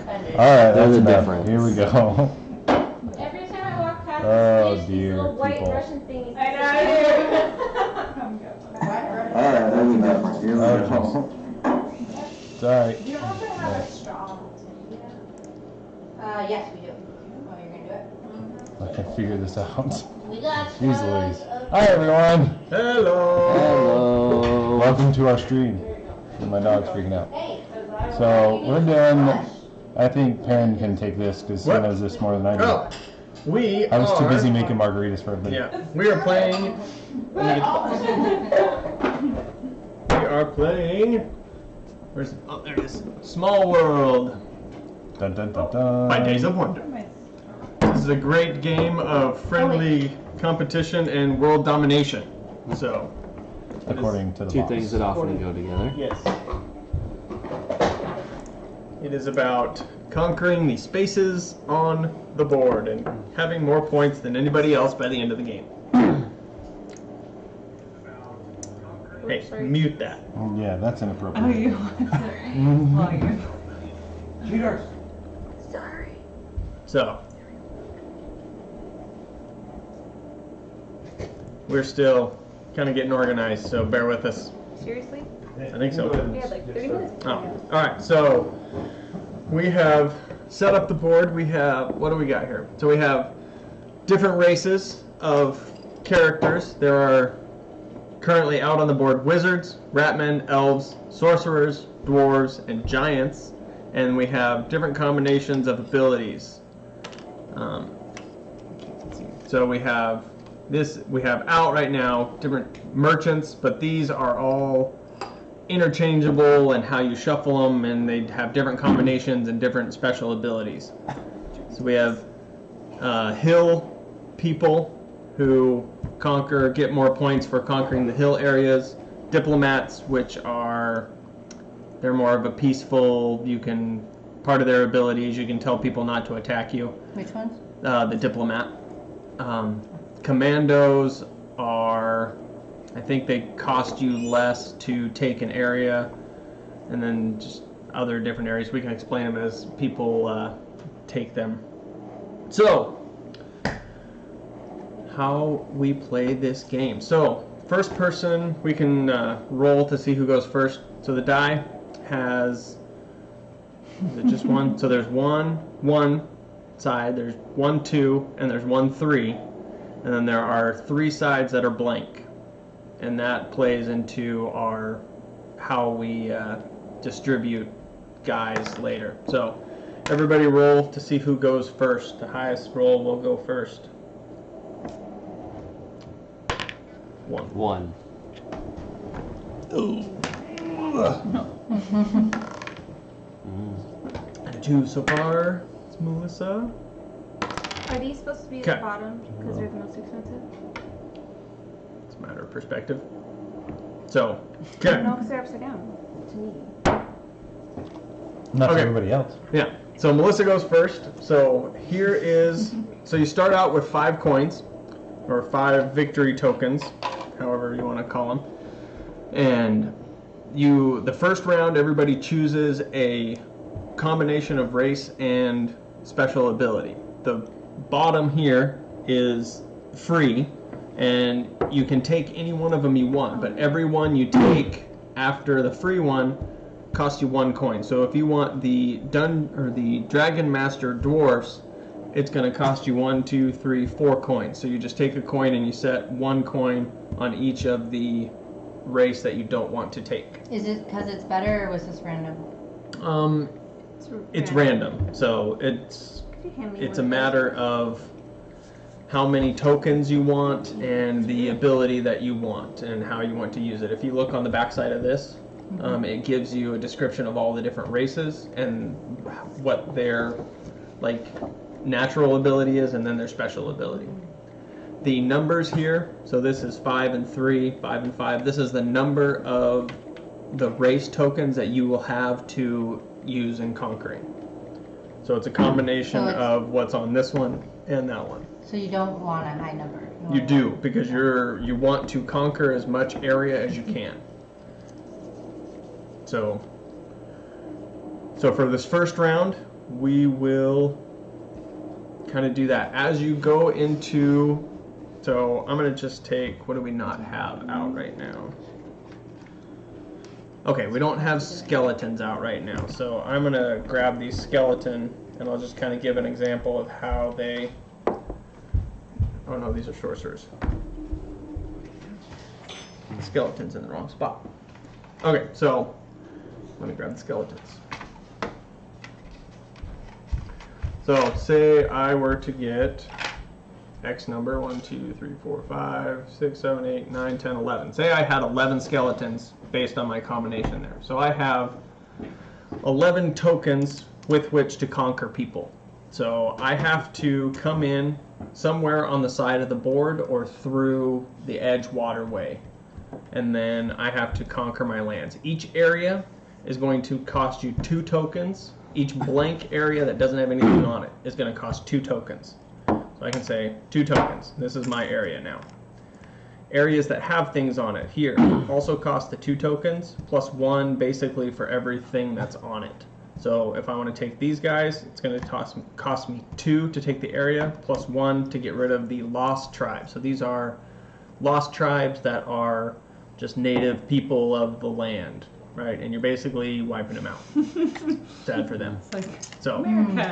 Alright, that's the enough. difference. Here we go. Every time I walk past Oh, this fish, these dear, little white people. Russian thingies. I know. Alright, there we go. Here we go. It's alright. You also have a straw. Yes, we do. Oh, you're gonna do it? I can figure this out. We got Jeez Louise. Hi everyone! Hello! Hello. Welcome to our stream. My dog's freaking out. Hey. So, we're doing... I think Perrin can take this because he What? knows this more than I do. Oh, we I was too are- busy making margaritas for everybody. Yeah, we are playing. Let me get the box. We are playing. Where's? Oh, there it is. Smallworld Dun dun dun dun. by Days of Wonder. This is a great game of friendly competition and world domination. So, According to the Two box. things that often go together. yes, it is about conquering the spaces on the board and having more points than anybody else by the end of the game. Hey, mute that. Yeah, that's inappropriate. Oh, you. Sorry. Oh, you. Cheaters! Sorry. So, we're still kind of getting organized, so bear with us. Seriously? I think so. We had like 30 minutes. Oh, all right. So we have set up the board. We have, what do we got here? So we have different races of characters. There are currently out on the board wizards, ratmen, elves, sorcerers, dwarves, and giants. And we have different combinations of abilities. So we have this. We have out right now different merchants, but these are all interchangeable and how you shuffle them, and they have different combinations and different special abilities. So we have hill people who get more points for conquering the hill areas. Diplomats, which are, they're more of a peaceful, part of their ability is you can tell people not to attack you. Which ones? The diplomat. Commandos are, I think they cost you less to take an area, and then just other different areas. We can explain them as people take them. So, how we play this game. So, first person, we can roll to see who goes first. So the die has, is it just one? So there's one side, there's 1, 2, and there's 1, 3. And then there are 3 sides that are blank. And that plays into how we distribute guys later. So everybody roll to see who goes first. The highest roll will go first. 1. And 2 so far. It's Melissa. Are these supposed to be at Okay. the bottom because they're the most expensive? It's a matter of perspective. So, okay. No, because they're upside down. To me. Not Okay. for everybody else. Yeah. So Melissa goes first. So here is, so you start out with 5 coins, or 5 victory tokens, however you want to call them. And the first round, everybody chooses a combination of race and special ability. The bottom here is free, and you can take any one of them you want, but every one you take after the free one costs you 1 coin. So if you want the Dragon Master Dwarfs, it's going to cost you 1, 2, 3, 4 coins. So you just take a coin and you set 1 coin on each of the race that you don't want to take. Is it because it's better, or was this random? It's random. So it's a matter of how many tokens you want and the ability that you want and how you want to use it. If you look on the back side of this, it gives you a description of all the different races and what their natural ability is and then their special ability. The numbers here, so this is 5 and 3, 5 and 5. This is the number of the race tokens that you will have to use in conquering. So it's a combination of what's on this one and that one. So you don't want a high number. You do, because you want to conquer as much area as you can. So for this first round, we will kind of do that as you go into. So I'm gonna just take, what do we not have out right now? Okay, we don't have skeletons out right now, so I'm gonna grab the skeleton and I'll just kind of give an example of how they. Oh no, these are sorcerers. Skeleton's in the wrong spot. Okay, so let me grab the skeletons. So say I were to get X number 1, 2, 3, 4, 5, 6, 7, 8, 9, 10, 11. Say I had 11 skeletons based on my combination there. So I have 11 tokens with which to conquer people. So I have to come in somewhere on the side of the board or through the edge waterway. And then I have to conquer my lands. Each area is going to cost you 2 tokens. Each blank area that doesn't have anything on it is going to cost 2 tokens. So I can say 2 tokens. This is my area now. Areas that have things on it here also cost the 2 tokens plus 1 basically for everything that's on it. So if I want to take these guys, it's going to cost me 2 to take the area plus 1 to get rid of the lost tribes. So these are lost tribes that are just native people of the land, right? And you're basically wiping them out. Sad for them. It's like So America.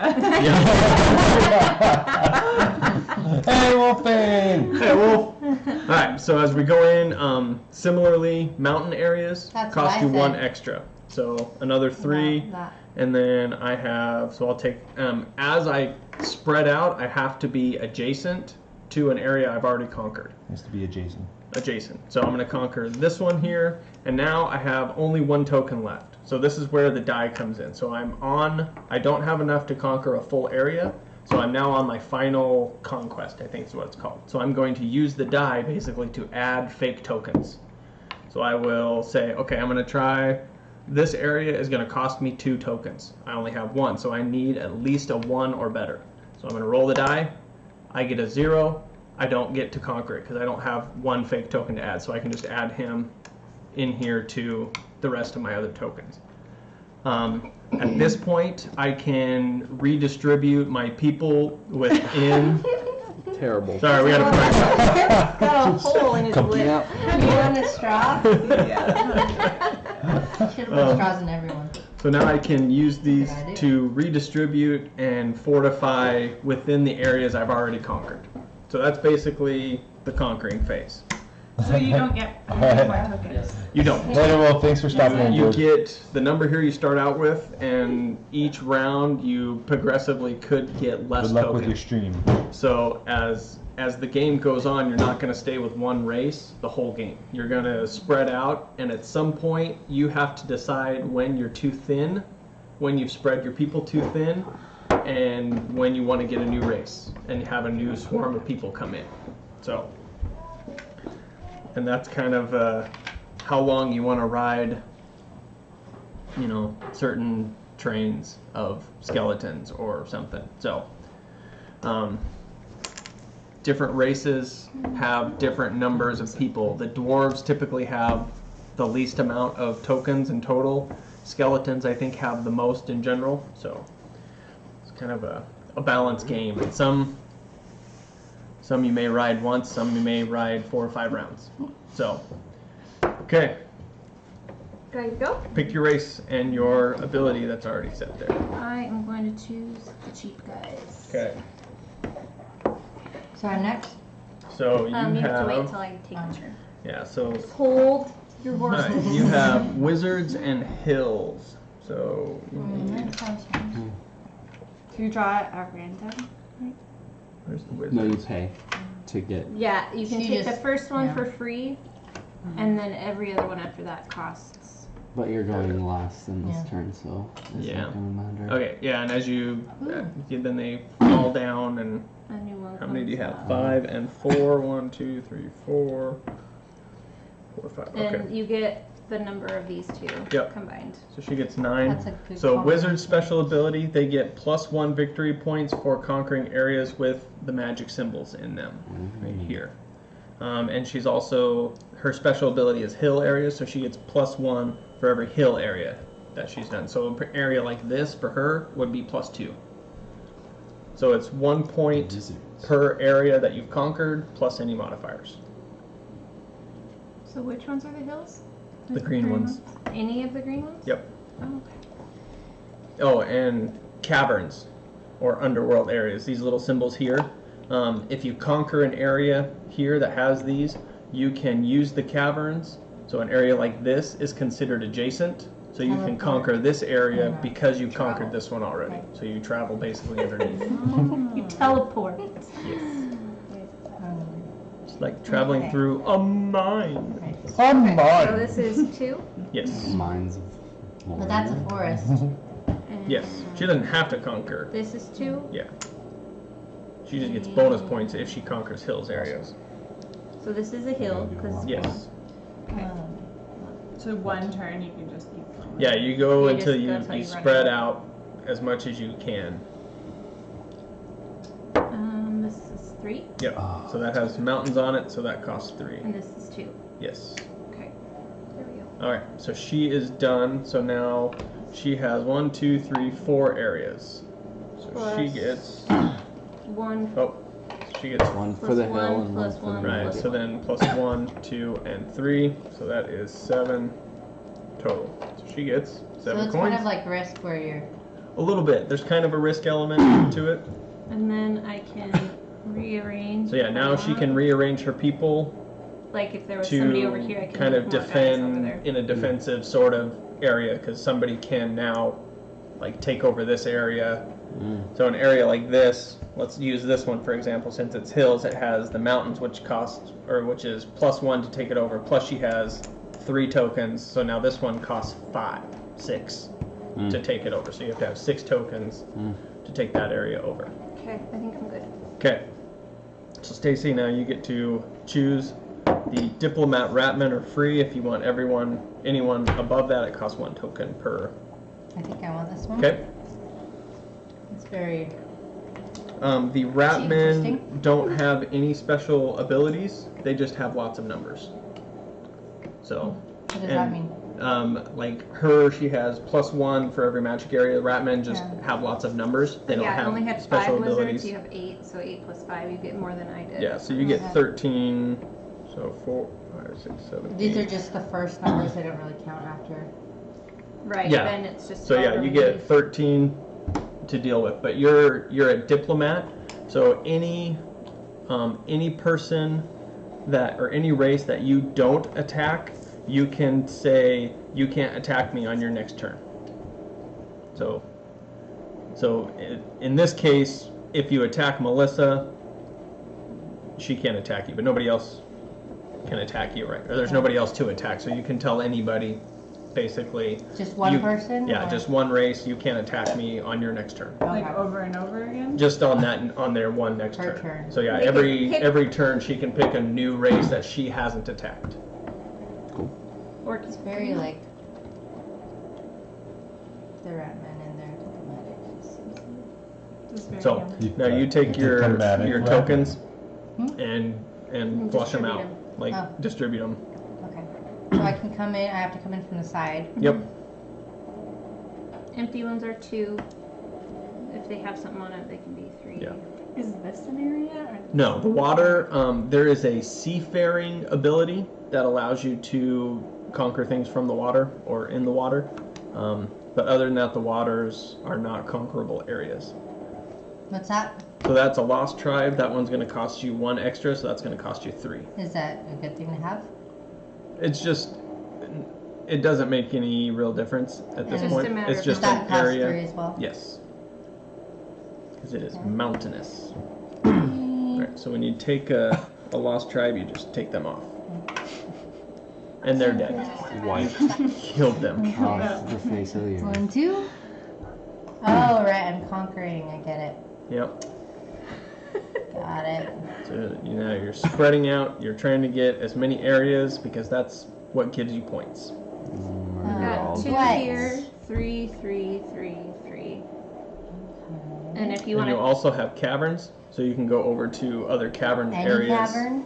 yeah. Hey, Wolfing! Hey, Wolf. All right. So as we go in, similarly, mountain areas That's what cost I you 1 said. extra. So another 3, That. and then I have. So I'll take as I spread out, I have to be adjacent to an area I've already conquered. Has to be adjacent. Adjacent. So I'm going to conquer this one here, and now I have only 1 token left. So this is where the die comes in. So I don't have enough to conquer a full area, so I'm now on my final conquest, I think is what it's called. So I'm going to use the die basically to add fake tokens. So I will say, okay, I'm going to try, this area is going to cost me 2 tokens. I only have 1, so I need at least a 1 or better. So I'm going to roll the die, I get a 0, I don't get to conquer it because I don't have 1 fake token to add, so I can just add him in here to the rest of my other tokens. At this point, I can redistribute my people within. Terrible. Sorry, we got to correct. Got a hole in his lip. Yep. You want a straw? Yeah. Should have put straws in everyone. So now I can use these Good idea. to redistribute and fortify within the areas I've already conquered. So that's basically the conquering phase. So you don't get any more tokens. You don't. Later, Wolf. Thanks for stopping in, You dude. get the number here you start out with, and each round you progressively could get less Good luck with tokens. your stream. So as the game goes on, you're not going to stay with one race the whole game. You're going to spread out, and at some point you have to decide when you're too thin, when you've spread your people too thin, and when you want to get a new race and have a new swarm of people come in. So, and that's kind of how long you want to ride, you know, certain trains of skeletons or something. So, different races have different numbers of people. The dwarves typically have the least amount of tokens in total. Skeletons, I think, have the most in general. So it's kind of a balanced game. And some you may ride once, some you may ride 4 or 5 rounds. So, okay, Ready to go? pick your race and your ability that's already set there. I am going to choose the cheap guys. Okay, So I'm next. so you You have to wait have, until I take my turn. yeah, so Hold your horses. alright, you have wizards and hills. So That sounds fun. Do you draw it at random? where's the wizard? No, you pay to get. Yeah, you can She take just- the first one yeah. for free, and then every other one after that costs. But you're going last in this Yeah. turn, so it's Yeah. not gonna matter. Okay, yeah, and as you, then they fall down, and A new one. how many do you comes have? up. 5 and 4. 1, 2, 3, 4. 4, 5. Okay. And you get the number of these two Yep. combined. So she gets 9. That's a good So combination. wizard's special ability, they get +1 victory points for conquering areas with the magic symbols in them, right here. And she's also, her special ability is hill areas, so she gets +1 for every hill area that she's done. So an area like this for her would be +2. So it's 1 point Wizards. per area that you've conquered plus any modifiers. So which ones are the hills? The green ones. Any of the green ones? Yep. Oh, okay. Oh, and caverns or underworld areas. These little symbols here. If you conquer an area here that has these, you can use the caverns. So an area like this is considered adjacent. So you can Teleport. conquer this area Yeah. because you've Travel. conquered this one already. So you travel basically underneath. You teleport. Yes. Um, It's like traveling Okay. through a mine. right. So mine. this is 2. Yes. Mines of But that's a Moria. forest. And Yes. She doesn't have to conquer. This is 2. Yeah. She just gets bonus points if she conquers hills areas. So this is a hill because Yes. So 1 turn you can just use one. Yeah, you go You until just- you that's how you run spread it. out as much as you can. this is 3 Yep. So that has mountains on it, so that costs 3. and this is 2. Yes. Okay. There we go. Alright, so she is done. So now she has 1, 2, 3, 4 areas. So she Plus- gets 1 she gets One for Plus the one, hill and plus one for one, the right, plus so then plus 1, 2, and 3. So that is 7 total. So she gets 7 So it's coins. kind of like Risk where you're. A little bit. There's kind of a risk element to it. and then I can rearrange. So yeah, now she can rearrange her people Like if there was somebody over to here, I can kind move of more guys over defend there. in a defensive sort of area because somebody can now like take over this area. So an area like this, let's use this one for example, since it's hills, it has the mountains which is +1 to take it over, plus she has 3 tokens, so now this one costs 6 to take it over. So you have to have 6 tokens to take that area over. Okay, I think I'm good. Okay. So Stacy, now you get to choose. The diplomat ratmen are free. If you want anyone above that, it costs 1 token per. I think I want this one. Okay. It's very. The Interesting. ratmen don't have any special abilities. They just have lots of numbers. So. What does And- that mean? Like her, she has +1 for every magic area. Ratmen just Yeah. have lots of numbers. They don't yeah, I have only had 5 special wizards. abilities. You have 8, so 8 plus 5, you get more than I did. Yeah, so you get Okay. 13. So 4, 5, 6, 7. These 8. are just the first numbers. They don't really count after. Right. Yeah. Then it's just. So yeah, you get 13 to deal with, but you're a diplomat, so any person that or any race that you don't attack, you can say you can't attack me on your next turn. So in this case, if you attack Melissa, she can't attack you, but nobody else can attack you, right? Or there's nobody else to attack, so you can tell anybody. Basically, Just one person? yeah, or- just one race. You can't attack me on your next turn. Like Okay. over and over again? Just on their one next Per turn. turn. So yeah, They can pick- every turn she can pick a new race that she hasn't attacked. Or It's very like. The Ratman and their diplomatic. Just very So yummy. now you take your Diplomatic tokens Hmm? and flush them out, distribute like Oh. distribute them. Okay. So I can come in. I have to come in from the side. Yep. empty ones are 2. If they have something on it, they can be 3. Yeah. Is this an area? Or No, the water. There is a seafaring ability that allows you to conquer things from the water or in the water. But other than that, the waters are not conquerable areas. What's that? So that's a lost tribe. That one's going to cost you 1 extra, so that's going to cost you 3. Is that a good thing to have? It's just, it doesn't make any real difference at this It's just point. a matter It's of just Does an that cost area. 3 as well? Yes. Because it is Okay. mountainous. Alright, so when you take a lost tribe, you just take them off. And they're dead. White Killed them. off the face of the earth. 1, 2. Oh, right. I'm conquering. I get it. Yep. Got it. So you're spreading out. You're trying to get as many areas because that's what gives you points. Got 2 What? here, 3, 3, 3, 3. And if you And want you to. also have caverns, so you can go over to other cavern Any areas. cavern?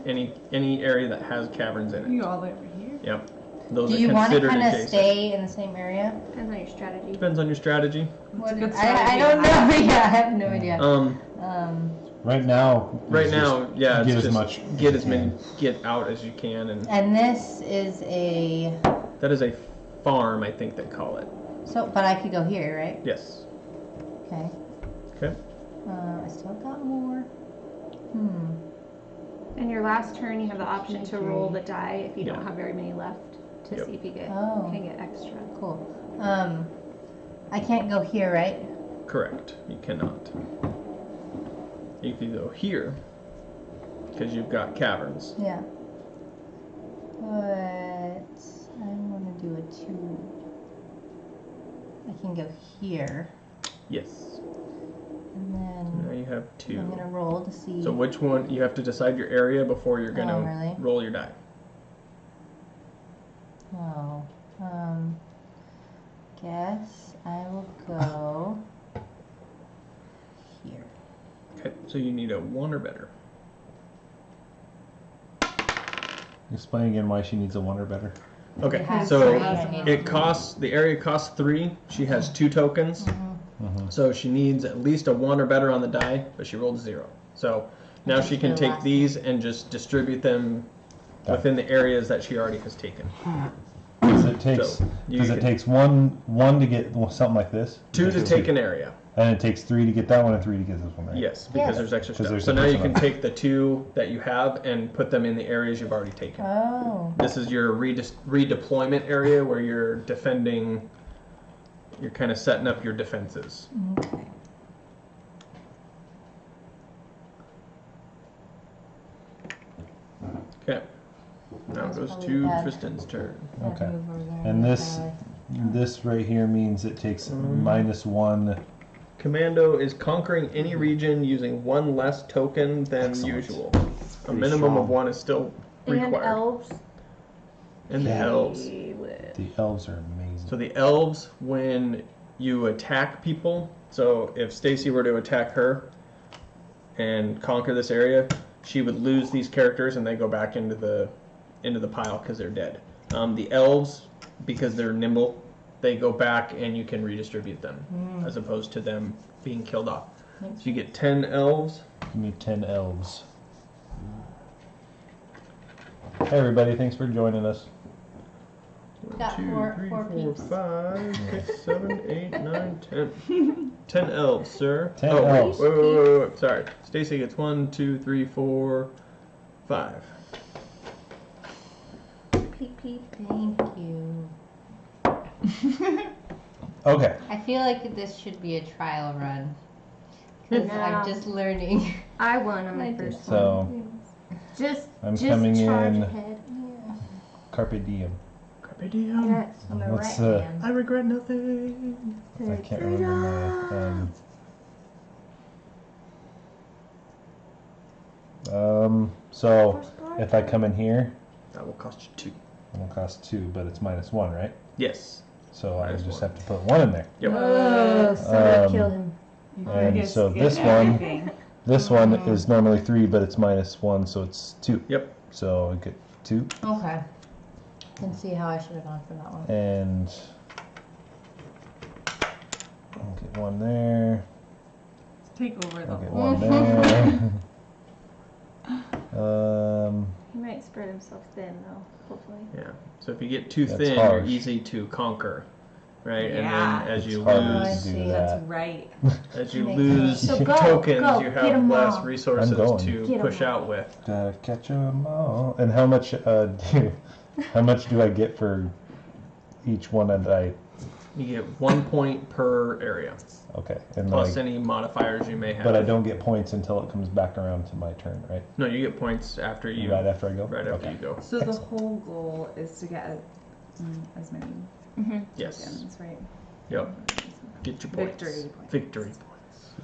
Any area that has caverns in it. you all over here? Yep. Those Do are you want to considered kind of adjacent. stay in the same area? Depends on your strategy. Depends on your strategy. What good I strategy don't to know. have. Yeah, I have no idea. Um, Right now. right it's now, just yeah, Get it's as just much. get as as you many, can. get out as you can, and And this is a that is a farm, I think they call it. but I could go here, right? Yes. Okay. Okay. I still got more. And your last turn, you have the option to roll the die if you Yeah. don't have very many left to Yep. see if you Oh. can get extra. Cool. I can't go here, right? Correct. You cannot. You can go here because you've got caverns. Yeah. But I want to do a 2. I can go here, Yes. and Now then you have two. I'm gonna roll to see. So which one? You have to decide your area before you're gonna Oh, really? roll your die. Oh, guess I will go here. Okay. So you need a 1 or better. Explain again why she needs a 1 or better. Okay. It has So 3, I need it costs, the area costs 3. She has 2 tokens. So she needs at least a 1 or better on the die, but she rolled a 0. So now she can the take last these and just distribute them within the areas that she already has taken. Because it takes So, you because it can- takes one to get something like this. 2 to take an area. And it takes 3 to get that one and 3 to get this one, right? Yes, because Yes. there's extra 'Cause stuff. there's So a now you person can on. take the 2 that you have and put them in the areas you've already taken. Oh. This is your redeployment area where you're defending, you're kind of setting up your defenses. Okay. Okay. Now it That's goes probably to bad. Tristan's turn. Okay. Move over there And this valley. this right here means it takes Mm-hmm. -1. Commando is conquering any region using 1 less token than Excellent. usual. A Pretty minimum of strong. 1 is still And required. elves. And the Yeah. elves. The elves are amazing. So the elves, when you attack people, so if Stacy were to attack her and conquer this area, she would lose these characters and they go back into the pile because they're dead. The elves, because they're nimble, they go back and you can redistribute them as opposed to them being killed off. So you get 10 elves. Give me 10 elves. Hey everybody, thanks for joining us. Got 1, 2, four- 3, four 4, peeps. 5, 6, 7, 8, 9, 10. 10 elves, sir. 10 oh, elves. Wait. Sorry. Stacy gets 1, 2, 3, 4, 5. Peep, peep. Thank you. Okay. I feel like this should be a trial run. Because No. I'm just learning. I won on my I did. first So one. Just, I'm just coming charge in ahead. Carpe diem. Carpe diem. Yes. I'm a What's, right I hand. regret nothing. I can't remember my. So if I come in here, That will cost you 2. it will cost 2, but it's -1, right? Yes. So I Minus just 1. have to put 1 in there. Yep. Oh, so Um, killed him. And so Get this one, everything. this one is normally 3, but it's -1, so it's 2. Yep. So I get 2, Okay. Can see how I should have gone for that one. and I'll get 1 there. Take over the I'll get whole. 1 there. He might spread himself thin, though, hopefully. Yeah. So if you get too That's thin, you're harsh. easy to conquer. Right? Yeah. And then as you It's harder I lose to do see. That's that. right. as you Makes lose sense. So go, tokens, go, you get have 'em less all. resources I'm going. to Get 'em push all. out with. Gotta catch 'em all. And how much how much do I get for each one that I? You get 1 point per area, Okay, and plus like, any modifiers you may have. but I don't get points until it comes back around to my turn, right? No, you get points after you. Right after I go. Right after Okay. you go. So the whole goal is to get as many Yes. tokens, right? Yep. Get your points. Victory points. Victory points.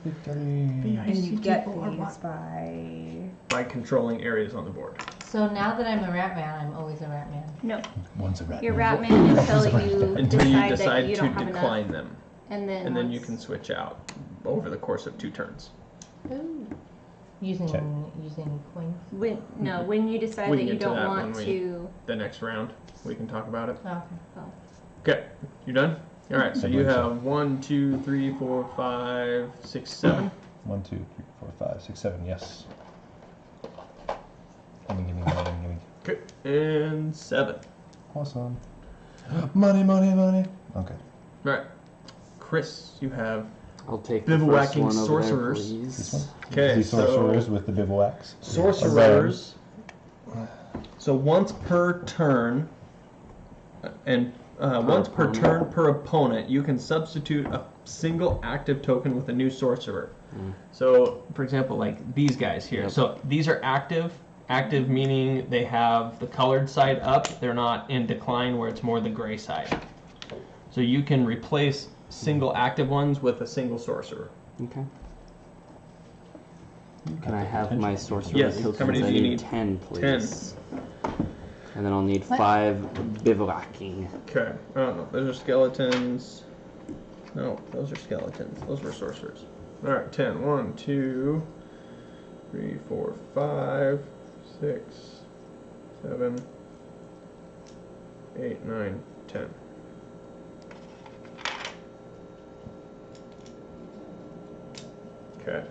Victory. And you get these by. By controlling areas on the board. So now that I'm a rat man, I'm always a rat man. No, One's a rat. you're man. rat man until you Until you decide that decide you to don't have decline enough. them. And then And then you once- can switch out over the course of 2 turns. Ooh. Using Okay. using coins. When you decide We that can you get to don't that want when to. The next round, we can talk about it. Oh, okay. Okay, you done? All right, so I you believe so. have 1, 2, 3, 4, 5, 6, 7. 1, 2, 3, 4, 5, 6, 7. Yes. Gimme. Okay, and 7. Awesome. Money. Okay. All right, Chris, you have I'll take the first Bivouacking one over sorcerers. there, This please. one. Okay, The so- sorcerers with the bivouacs. sorcerers. So once per turn, and once per opponent. turn per opponent, you can substitute a single active token with a new sorcerer. So, for example, like these guys here. Yep. So these are active. Active meaning they have the colored side up. They're not in decline where it's more the gray side. So you can replace single active ones with a single sorcerer. Okay. Can I have my sorcerer Yes, how tokens? many do I you need need? 10, please. And then I'll need What? 5 bivouacking. Okay. Oh, those are skeletons. No, those are skeletons. Those were sorcerers. All right, 10. 1, 2, 3, 4, 5, 6, 7, 8, 9, 10. Okay.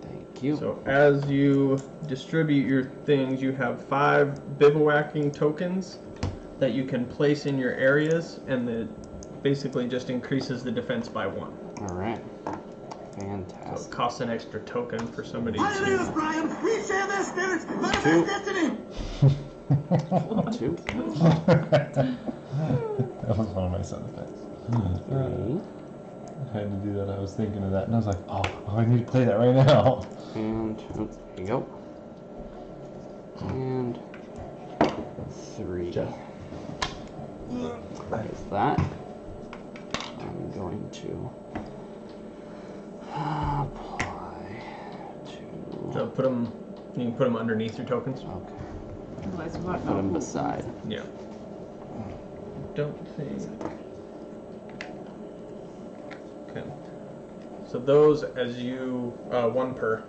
Thank you. So as you distribute your things, you have 5 bivouacking tokens that you can place in your areas, and it basically just increases the defense by 1. All right. So it Fantastic. costs an extra token for somebody to. Hallelujah, Brian! We share their spirits! Manifest destiny! 2, That was one of my sound effects. 3, I had to do that. I was thinking of that, and I was like, oh, I need to play that right now. and oh, there you go. And 3. Jeff. There's that. I'm going to apply to. So put them. You can put them underneath your tokens. Okay. Otherwise, we won't Put know them who- beside. Yeah. Don't think. Okay. So those, as you 1 per.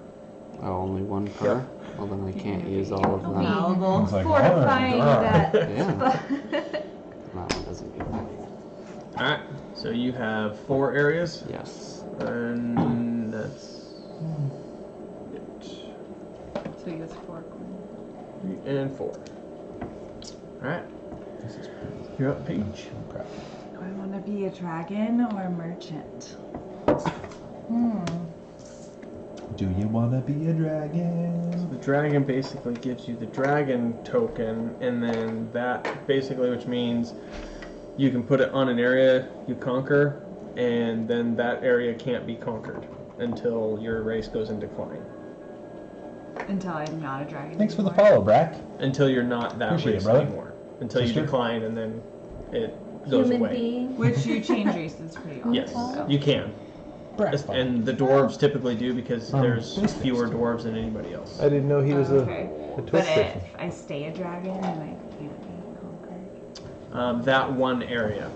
Oh, only 1 per? Yeah. Well, then I can't use all of them. Malleable. It's like, Fortifying oh, that. Yeah. That one doesn't get that. All right. So you have 4 areas, Yes. and that's it. So he gets 4 coins. 3 and 4. All right. You're up, Paige. Crap. Do I want to be a dragon or a merchant? Do you want to be a dragon? The dragon basically gives you the dragon token, and then that basically, which means you can put it on an area you conquer, and then that area can't be conquered until your race goes in decline. Until I'm not a dragon. Thanks for the anymore. follow, Brack. Until you're not that Appreciate it, race brother. anymore. Until Sister? you decline, and then it goes Human away. being. Which you change races pretty often. Yes, so. you can. Brack. And the dwarves typically do because there's Twister. fewer dwarves than anybody else. I didn't know he was Okay. a But twister. if I stay a dragon, then I can't be conquered. That one area.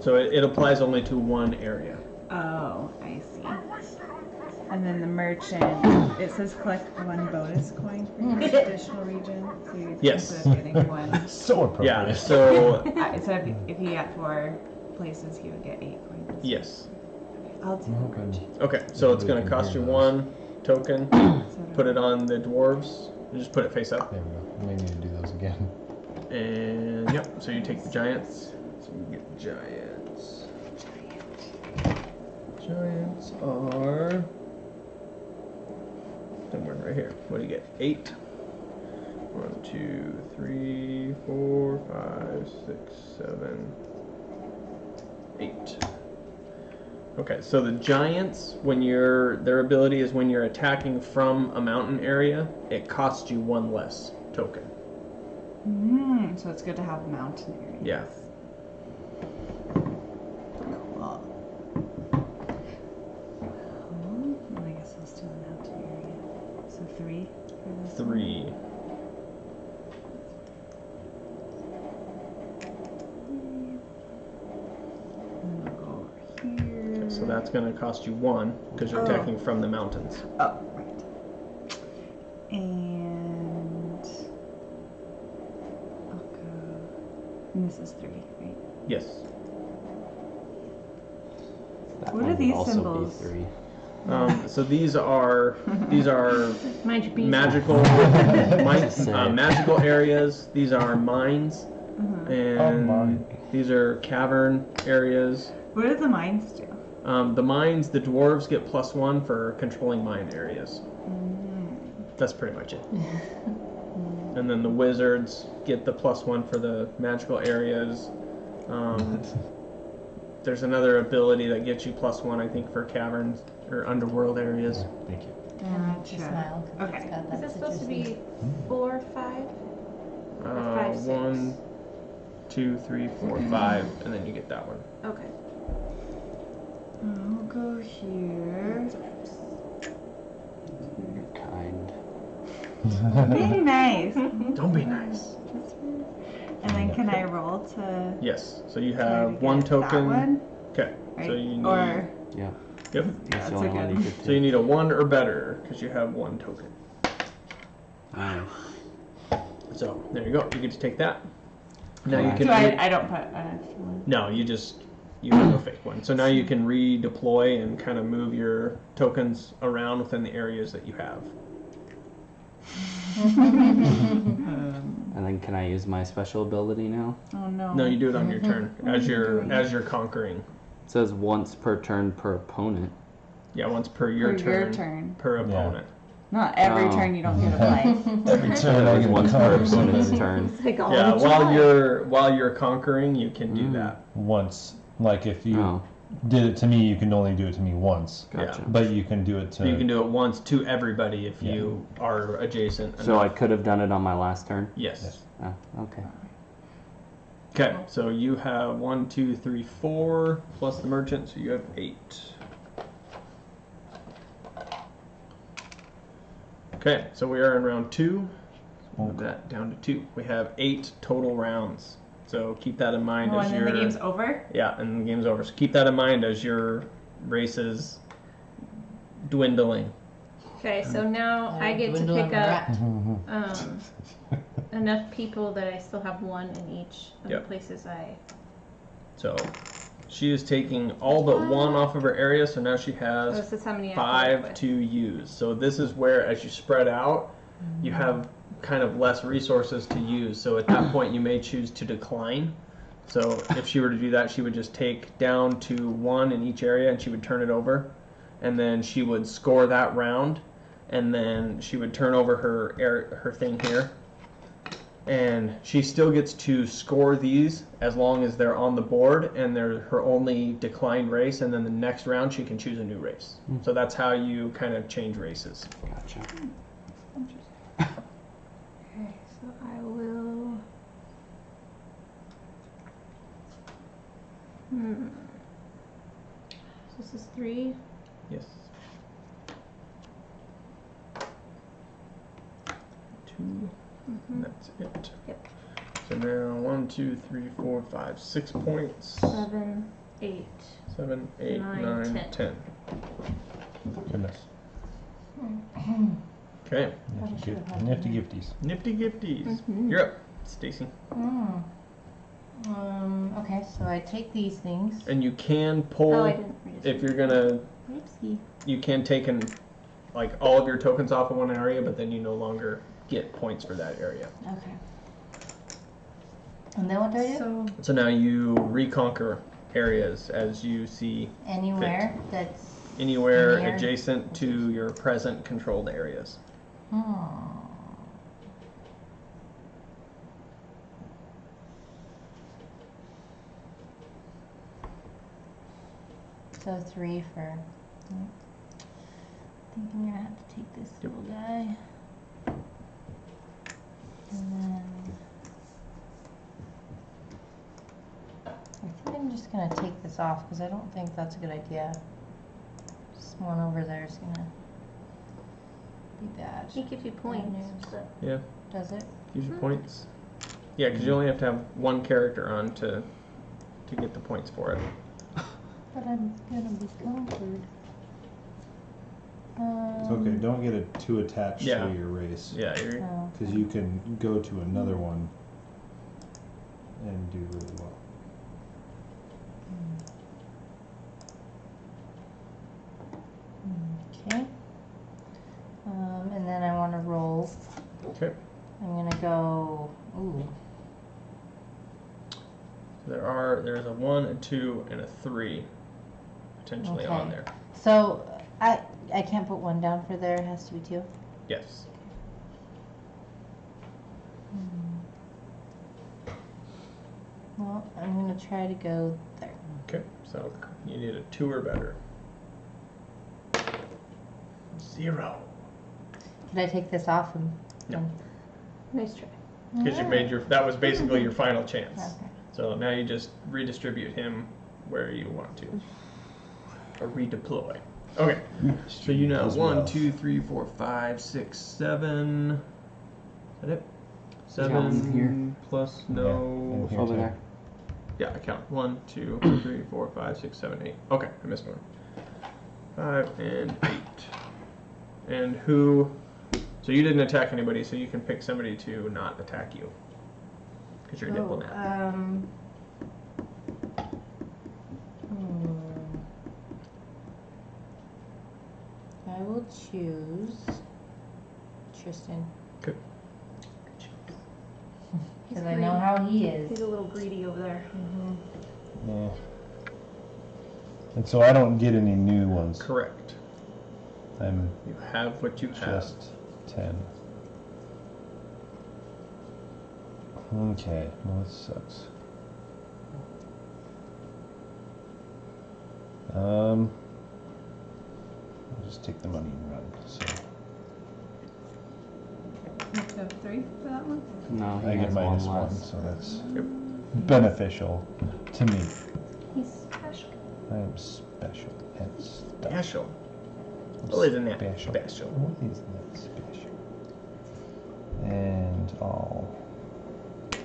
So it applies only to one area. Oh, I see. And then the merchant, it says collect 1 bonus coin for each additional region. So you Yes. instead of getting 1, So appropriate. Yeah, so instead of if he got 4 places, he would get 8 coins. yes. I'll do I'm merchant. hoping- Okay, so it's going to cost you 1 token. So Put it on the dwarves. You just put it face up. There we go. We may need to do those again. And yep, so you take the giants. So you get giants. Giants are somewhere right here. What do you get? 8. 1, 2, 3, 4, 5, 6, 7, 8. Okay, so the giants, when their ability is when you're attacking from a mountain area, it costs you 1 less token. So it's good to have mountain areas. Yeah. Cool. And I guess I'll still a mountain area. So 3 for this 3. one. And I'll go over here. So that's going to cost you 1 because you're attacking from the mountains. Oh, right. And I'll go. And this is 3, right? Yes. That What one are these would also symbols? Be 3. So these are Might be magical magical areas. These are mines, and mine. these are cavern areas. What do the mines do? The mines, the dwarves get +1 for controlling mine areas. That's pretty much it. And then the wizards get the +1 for the magical areas. There's another ability that gets you +1, I think, for caverns or underworld areas. Thank you. Just smile. 'Cause Okay. it's got Is that it supposed to citrusy- be 4, 5? Or 5, 6? 1, 2, 3, 4, 5, and then you get that one. Okay. I'll go here. You're kind. Very nice. Don't be nice. And then can I roll to Yes. So you try to have one get token. That one, Okay. right? So you need. Or Yeah. Yep. That's the that's only a one good you could So you take. need a 1 or better because you have 1 token. Nice. So there you go. You get to take that. Now you Alright. can. so I don't put one. No, you have a fake one. So now you can redeploy and kind of move your tokens around within the areas that you have. And then can I use my special ability now? Oh no. No, you do it on your turn as you're conquering. It says once per turn per opponent. Yeah, once per your For turn. your turn. Per opponent. Not every Oh. turn you don't get a play. Every turn I It was get once a per card. opponent's turn. It's like all Yeah, the while time. you're conquering, you can do that. Once. Like if you Oh, did it to me, you can only do it to me once. gotcha. But you can do it to. So you can do it once to everybody if Yeah. you are adjacent. So I enough. could have done it on my last turn? Yes. Yes. Oh, okay. Okay, so you have 1, 2, 3, 4 plus the merchant, so you have 8. Okay, so we are in round 2. Move that down to 2. We have 8 total rounds. So keep that in mind Oh, as and then your the game's over? yeah, and the game's over. So keep that in mind as your race is dwindling. Okay, so now I get to Dwindle pick of a up rat. enough people that I still have 1 in each of Yep. the places I. So she is taking all but 1 off of her area, so now she Oh, has this is how many I 5 have to use. So this is where, as you spread out, you have kind of less resources to use. So at that point, you may choose to decline. So if she were to do that, she would just take down to 1 in each area, and she would turn it over, and then she would score that round, and then she would turn over her thing here, and she still gets to score these as long as they're on the board and they're her only declined race, and then the next round she can choose a new race. So that's how you kind of change races. Gotcha. Okay, so I will. So this is 3. Yes. 2. And that's it. Yep. So now 1, 2, 3, 4, 5, 6 points. 7, 8. 7, 8, 9, 9, 10. 10. Goodness. Okay. Nifty gifties. Nifty gifties. Mhm. You're up, Stacy. Okay, so I take these things. And you can pull Oh, I didn't read it. if you're gonna. Oopsie. You can take like all of your tokens off of one area, but then you no longer get points for that area. Okay. And then what do I do? So now you reconquer areas as you see Anywhere that's. anywhere Near. adjacent to your present controlled areas. So 3 for. I think I'm gonna have to take this little guy. And then. I think I'm just gonna take this off because I don't think that's a good idea. This one over there is gonna be bad. He gives you points. But Yeah, Does it? gives you points. Yeah, because you only have to have one character on to get the points for it. But I'm gonna be conquered. It's okay. Don't get it too attached Yeah. to your race. Yeah, you're. Oh, Because you can go to another one and do really well. okay. And then I want to roll. Okay. I'm gonna go. Ooh. There's a 1, a 2, and a 3 potentially on Okay. there. So I can't put 1 down for there. It has to be 2. Yes. Well, I'm gonna try to go there. Okay. So you need a 2 or better. 0. Could I take this off? No. Nice try. Because you made that was basically your final chance. Okay. So now you just redistribute him where you want to. Or redeploy. Okay. So you know As 1, well. 2, 3, 4, 5, 6, 7. Is that it? Count 7 here. plus Yeah, no. and here Over too. there. Yeah, I count 1, 2, 3, 4, 5, 6, 7, 8. Okay, I missed one. 5 and 8. And who? So you didn't attack anybody, so you can pick somebody to not attack you. Because you're a diplomat. I will choose Tristan. Good. Because I know how he is. He's a little greedy over there. Yeah. And so I don't get any new ones. Correct. I'm You have what you have. just 10. Okay, well this sucks. I'll just take the money and run. So You have to have 3 for that one? No, he I get has minus one 1, less. so that's Yep. beneficial to me. He's special. I am special and stuff. Special. Well, isn't that Special. special? What is that special? And I'll put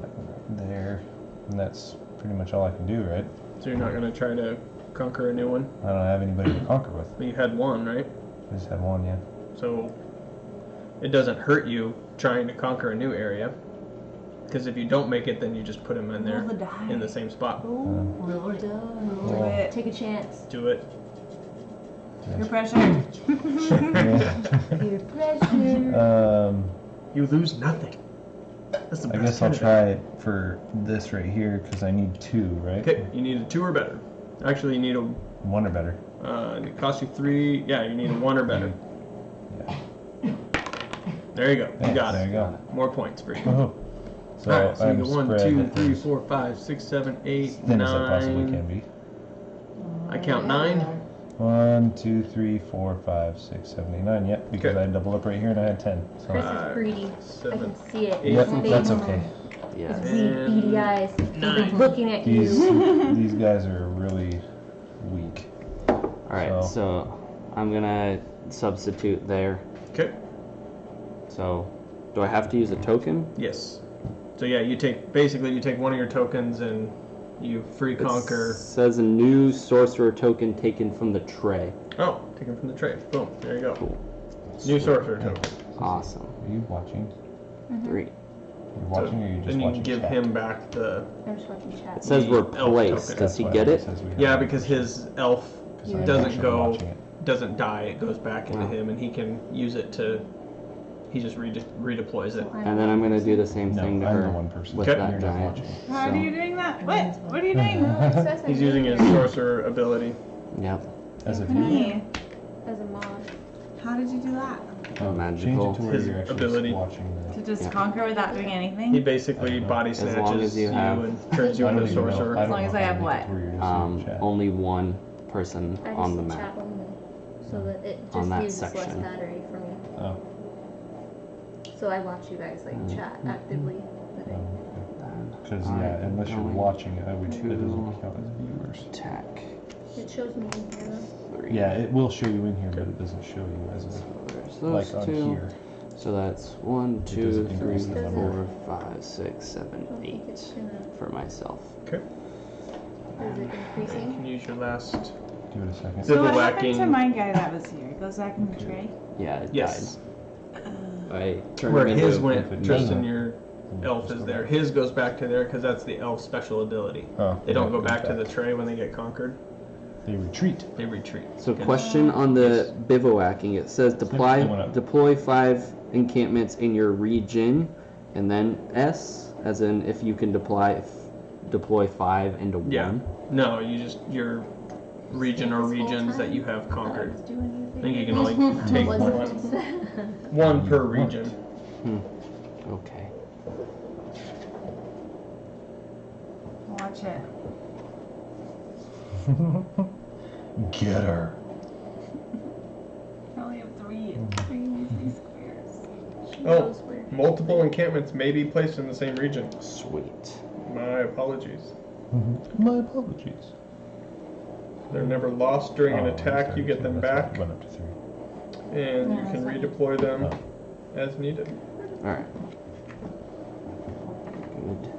that one right there. And that's pretty much all I can do, right? So you're not going to try to conquer a new one? I don't have anybody to conquer with. But you had 1, right? I just have one, yeah. So it doesn't hurt you trying to conquer a new area. Because if you don't make it, then you just put him in there Roll the die. in the same spot. Roll it. Do it. Take a chance. Do it. Your pressure. Yeah. Peer pressure. You lose nothing. That's the I best guess I'll kind of try it for this right here because I need 2, right? Okay, you need a 2 or better. Actually, you need a. 1 or better. It costs you 3. Yeah, you need a 1 or better. Yeah. There you go. You got There it. you go. More points for you. Oh. So Alright, so you I'm get 1, spread 2, 3, as 4, 5, 6, 7, 8, thin as I possibly 9. can be. I count 9. 1, 2, 3, 4, 5, 6, 7, 8, 9. Yep, because Okay. I doubled up right here and I had 10. So. Chris is 5, greedy. I 7. can see it. Yep, His that's face. okay. Yeah. His big beady eyes. He's 9. looking at These you. these guys are really weak. Alright, so I'm gonna substitute there. Okay. So, do I have to use a token? Yes. So yeah, you take 1 of your tokens and you free conquer. It says a new sorcerer token taken from the tray. Oh, take them from the tray. Boom. There you go. Cool. New sorcerer token. Awesome. Are you watching? 3. You're watching or you're just Then you watching can give chat? him back the. I'm just watching chat. It says The elf replace. token. Does he That's get why it? says we have Yeah, it. because his elf 'Cause I'm doesn't actually go, watching it. doesn't die. It goes back into Oh. him, and he can use it to. He just redeploys it. And then I'm gonna do the same No, thing to I'm her the one person. with Okay. that You're just giant. watching. How are you doing that? What are you doing? It says He's I'm using his here sorcerer ability. Yep. As a Me. as a mod. How did you do that? Oh, Magical. Change it to where His you're actually ability. watching To the. just Yeah. conquer without doing He anything? basically body As long snatches as you you have- and turns you I into don't a even know. sorcerer. I As don't long as know I how have to make it what? to where you're just in chat. Only one person I on the just map. chat only, so that it On just that uses less section. battery for me. Oh. So I watch you guys like chat actively. But Because Alright, yeah, unless you're going watching it, I would. It to- doesn't count as viewers. Attack. it shows me in here though. 3. Yeah, it will show you in here, but it doesn't show you as a So there's like those on 2. here. So that's 1, 2, doesn't 3, increase the 4, number. 5, 6, 7, I don't 8 think it's gonna. for myself. Okay. Is it You increasing? can use your last Give it a second. So what happened Bivouacking. to my guy that was here? It goes back in the tray? Yeah, it Yes. died. I turned Where him into his a went, me. Tristan, your elf is there. His goes back to there because that's the elf special ability. Oh, They don't yeah, go it back goes to the tray when they get conquered. They retreat. They retreat. So Okay. question on the bivouacking. It says deploy 5 encampments in your region, and then S, as in if you can deploy 5 into Yeah. 1. No, you just your region or regions that you have conquered. I think you can only take one per region. Okay. Watch it. Get her. I only have 3 measly squares. Oh, multiple encampments may be placed in the same region. Sweet. My apologies. My apologies. They're never lost during an Oh, attack. okay, You get them that's why back, it went up to 3. and you can redeploy them Oh. as needed. Alright. Good.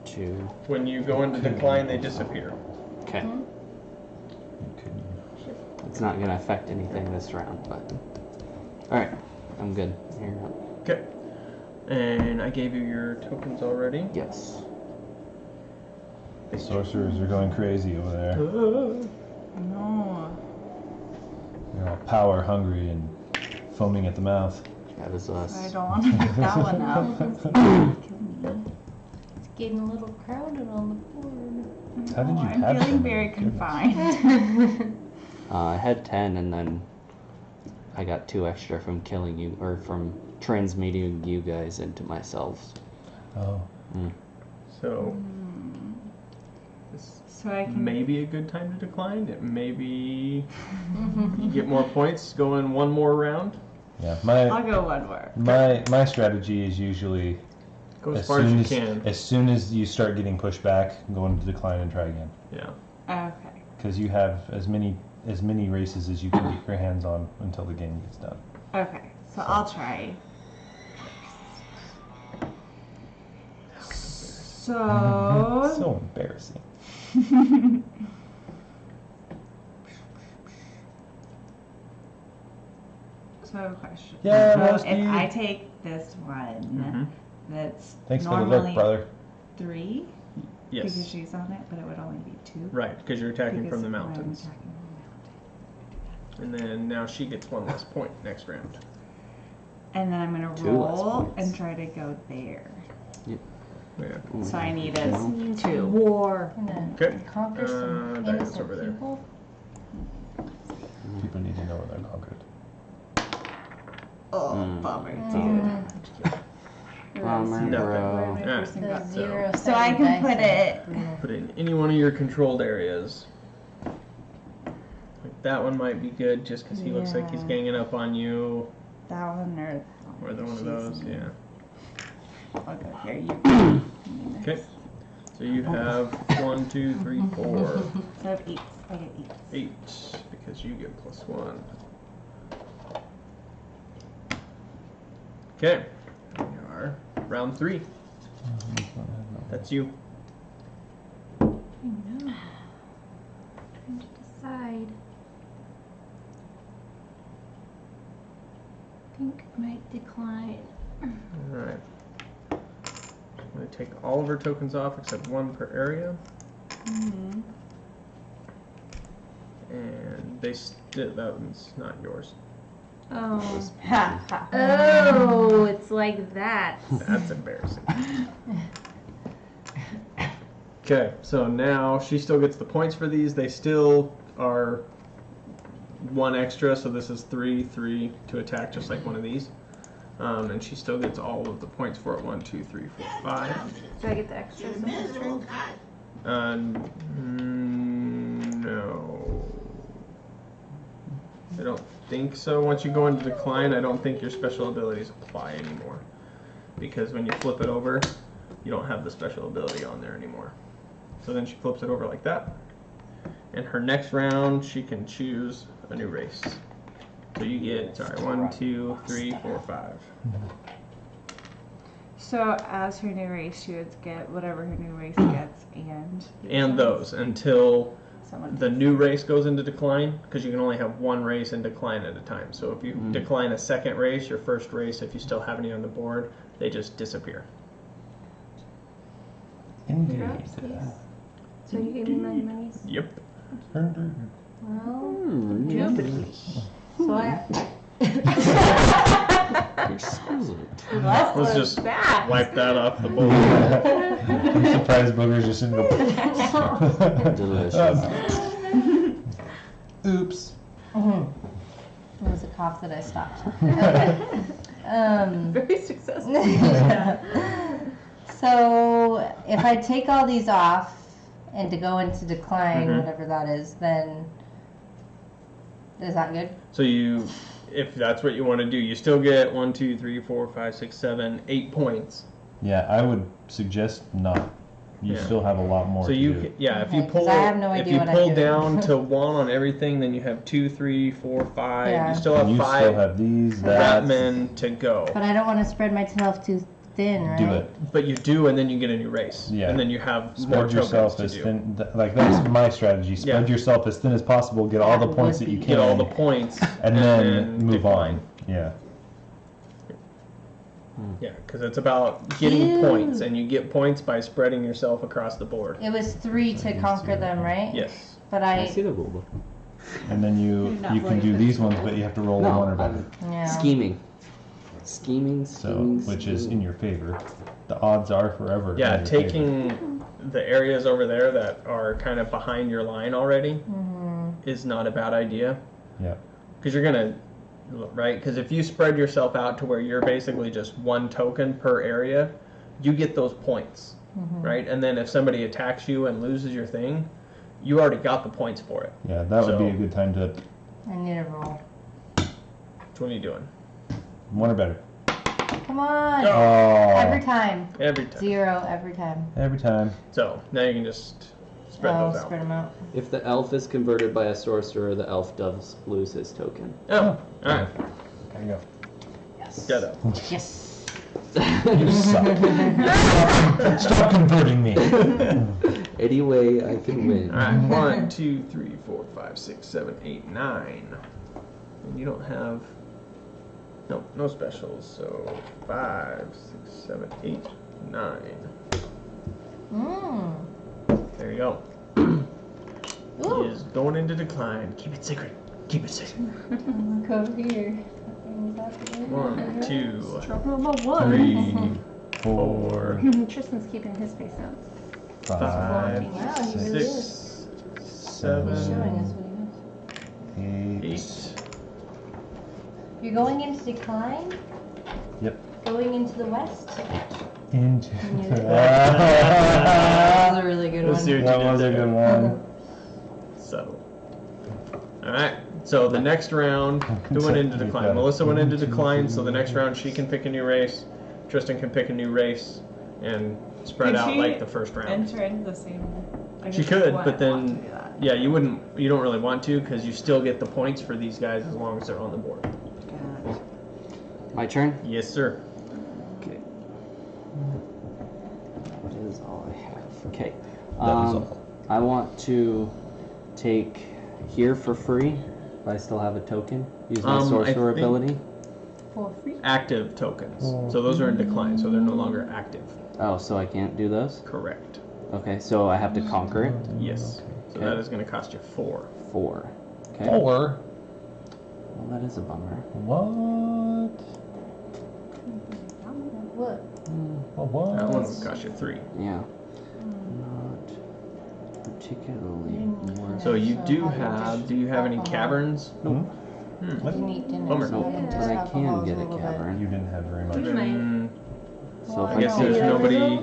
2. When you go into decline, they disappear. Okay. It's not going to affect anything this round, but... Alright. I'm good. Here. Okay. And I gave you your tokens already. Yes. The sorcerers are going crazy over there. No. They're all power hungry and foaming at the mouth. That is I us. don't want to pick that one up. It's getting a little crowded on the board. How did you I'm have so feeling many? very Goodness. confined. I had 10, and then I got 2 extra from killing you, or from transmuting you guys into myself. Oh. So this So I can. may be a good time to decline. It may be you get more points going one more round. Yeah. I'll go one more. My strategy is usually Go as far as you can. As soon as you start getting pushed back, go into decline and try again. Yeah. Okay. Because you have as many races as you can get your hands on until the game gets done. Okay. So I'll try. So. So embarrassing. So I have a question. Yeah, so Rusty. if I take this one, that's Thanks for the normally look, brother. 3 because Yes. she's on it, but it would only be 2. Right, because you're attacking Because from the I'm mountains. attacking from the And then now she gets one less point next round. And then I'm gonna 2 less roll points. and try to go there. Yeah. So I need a Means 2. war. Okay. Conquer some Diana's innocent over there. people. People need to know when they're conquered. Oh, bummer, dude. Bummer, No. bro. Where my Yeah. person The got. 0 So I can put it. Put it in any one of your controlled areas. Like that one might be good just because he looks like he's Yeah. ganging up on you. That one or Or the one of those, yeah. I'll go here. You go. Okay. So you have 1, 2, 3, 4, So I have 8. I get 8. 8 because you get +1. Okay. Here you are. Round 3. That's you. I know. Trying to decide. I think I might decline. Alright. I'm going to take all of her tokens off except 1 per area. Mm-hmm. And they that one's not yours. Oh. Ha ha. Oh, it's like that. That's embarrassing. Okay, so now she still gets the points for these. They still are 1 extra, so this is 3 to attack, just like one of these. And she still gets all of the points for it. 1, 2, 3, 4, 5. Do I get the extras in this roll? No. I don't think so. Once you go into decline, I don't think your special abilities apply anymore. Because when you flip it over, you don't have the special ability on there anymore. So then she flips it over like that. And her next round, she can choose a new race. So you get, 1, 2, 3, 4, 5. So as her new race, she would get whatever her new race gets, and And those until someone. the new race goes into decline because you can only have one race in decline at a time. So if you decline a second race, your first race, if you still have any on the board, they just disappear. Indeed. So you gave me my monies? Yep. Well, So I. Let's just wipe that off the board. Surprise boogers just in the. Delicious. Oops. it was a cough that I stopped. Very successful. So if I take all these off and to go into decline, Mhm. whatever that is, then is that good? So if that's what you want to do, you still get 1, 2, 3, 4, 5, 6, 7, 8 points. Yeah, I would suggest not. You Yeah. still have a lot more So to you, do. if you Okay, 'cause pull, I have no if idea you what I'm pull doing. down to 1 on everything, then you have 2, 3, 4, 5. Yeah. You still have You 5 still have these, that. Ratmen to go. But I don't want to spread myself too thin, right? Do it. But you do, and then you get a new race. Yeah. And then you have more Spread tokens yourself to as do. thin. Like that's my strategy. Spread Yeah. yourself as thin as possible. Get all the That points would that you be- can. Get all the points, and then move decline. on. Yeah. Yeah, because it's about getting Ew. points, and you get points by spreading yourself across the board. It was 3 to conquer them, right? Yes. But I see the rule book. And then you You're not can worried do about these it. ones, but you have to roll a No, 1 or better. yeah. Scheming. Scheming, So, scheming, which is scheming. in your favor. The odds are forever. Yeah, in your favor. taking the areas over there that are kind of behind your line already is not a bad idea. Yeah. Because you're gonna, right? Because if you spread yourself out to where you're basically just 1 token per area, you get those points, right? And then if somebody attacks you and loses your thing, you already got the points for it. Yeah, that would be So- a good time to I need a roll. Which one are you doing? 1 or better. Come on. Oh. Every time. Every time. 0 every time. Every time. So now you can just spread Oh, those out. spread them out. If the elf is converted by a sorcerer, the elf does lose his token. Oh, all right. There you go. Yes. Get up. Yes. You suck. Stop converting me. Any way I can win. All right. 1, 2, 3, 4, 5, 6, 7, 8, 9. And you don't have. No specials. So 5, 6, 7, 8, 9. Mmm. There you go. He Ooh. is going into decline. Keep it secret. Keep it secret. Look over here. 1, 2, Trouble number 1. 3, 4, Tristan's keeping his face up. 5, Wow, he really 6, Showing 7, us what he knows. 8. 8. You're going into decline? Yep. Going into the west? Into. That was a really good Let's see one. what That you was did a there. good one. So, all right. So the next round, who went into decline? Yeah. Melissa went into decline. So the next round, she can pick a new race. Tristan can pick a new race, and spread Could out she like the first round. Enter into the same. I She guess could, one but I want then to do that. yeah, you wouldn't. You don't really want to because you still get the points for these guys as long as they're on the board. Gotcha. My turn? Yes, sir. Okay. That is all I have. Okay. That is all. I want to take here for free. If I still have a token. Use my I sorcerer think- ability. For free? Active tokens. So those are in decline, so they're no longer active. Oh, so I can't do those? Correct. Okay, so I have to conquer it. Yes. So Okay. that is going to cost you 4. 4. Okay. 4. Well, that is a bummer. What? What? Well, what? That one will cost you 3. Yeah. Not particularly more. So you So do how do you have. just Do you have any alcohol? caverns? Hmm? Hmm. You need dinner. Bummer. so Nope, I can but just I alcohol can a get a little bit. cavern. You didn't have very much. Mm, So if I guess take- there's nobody.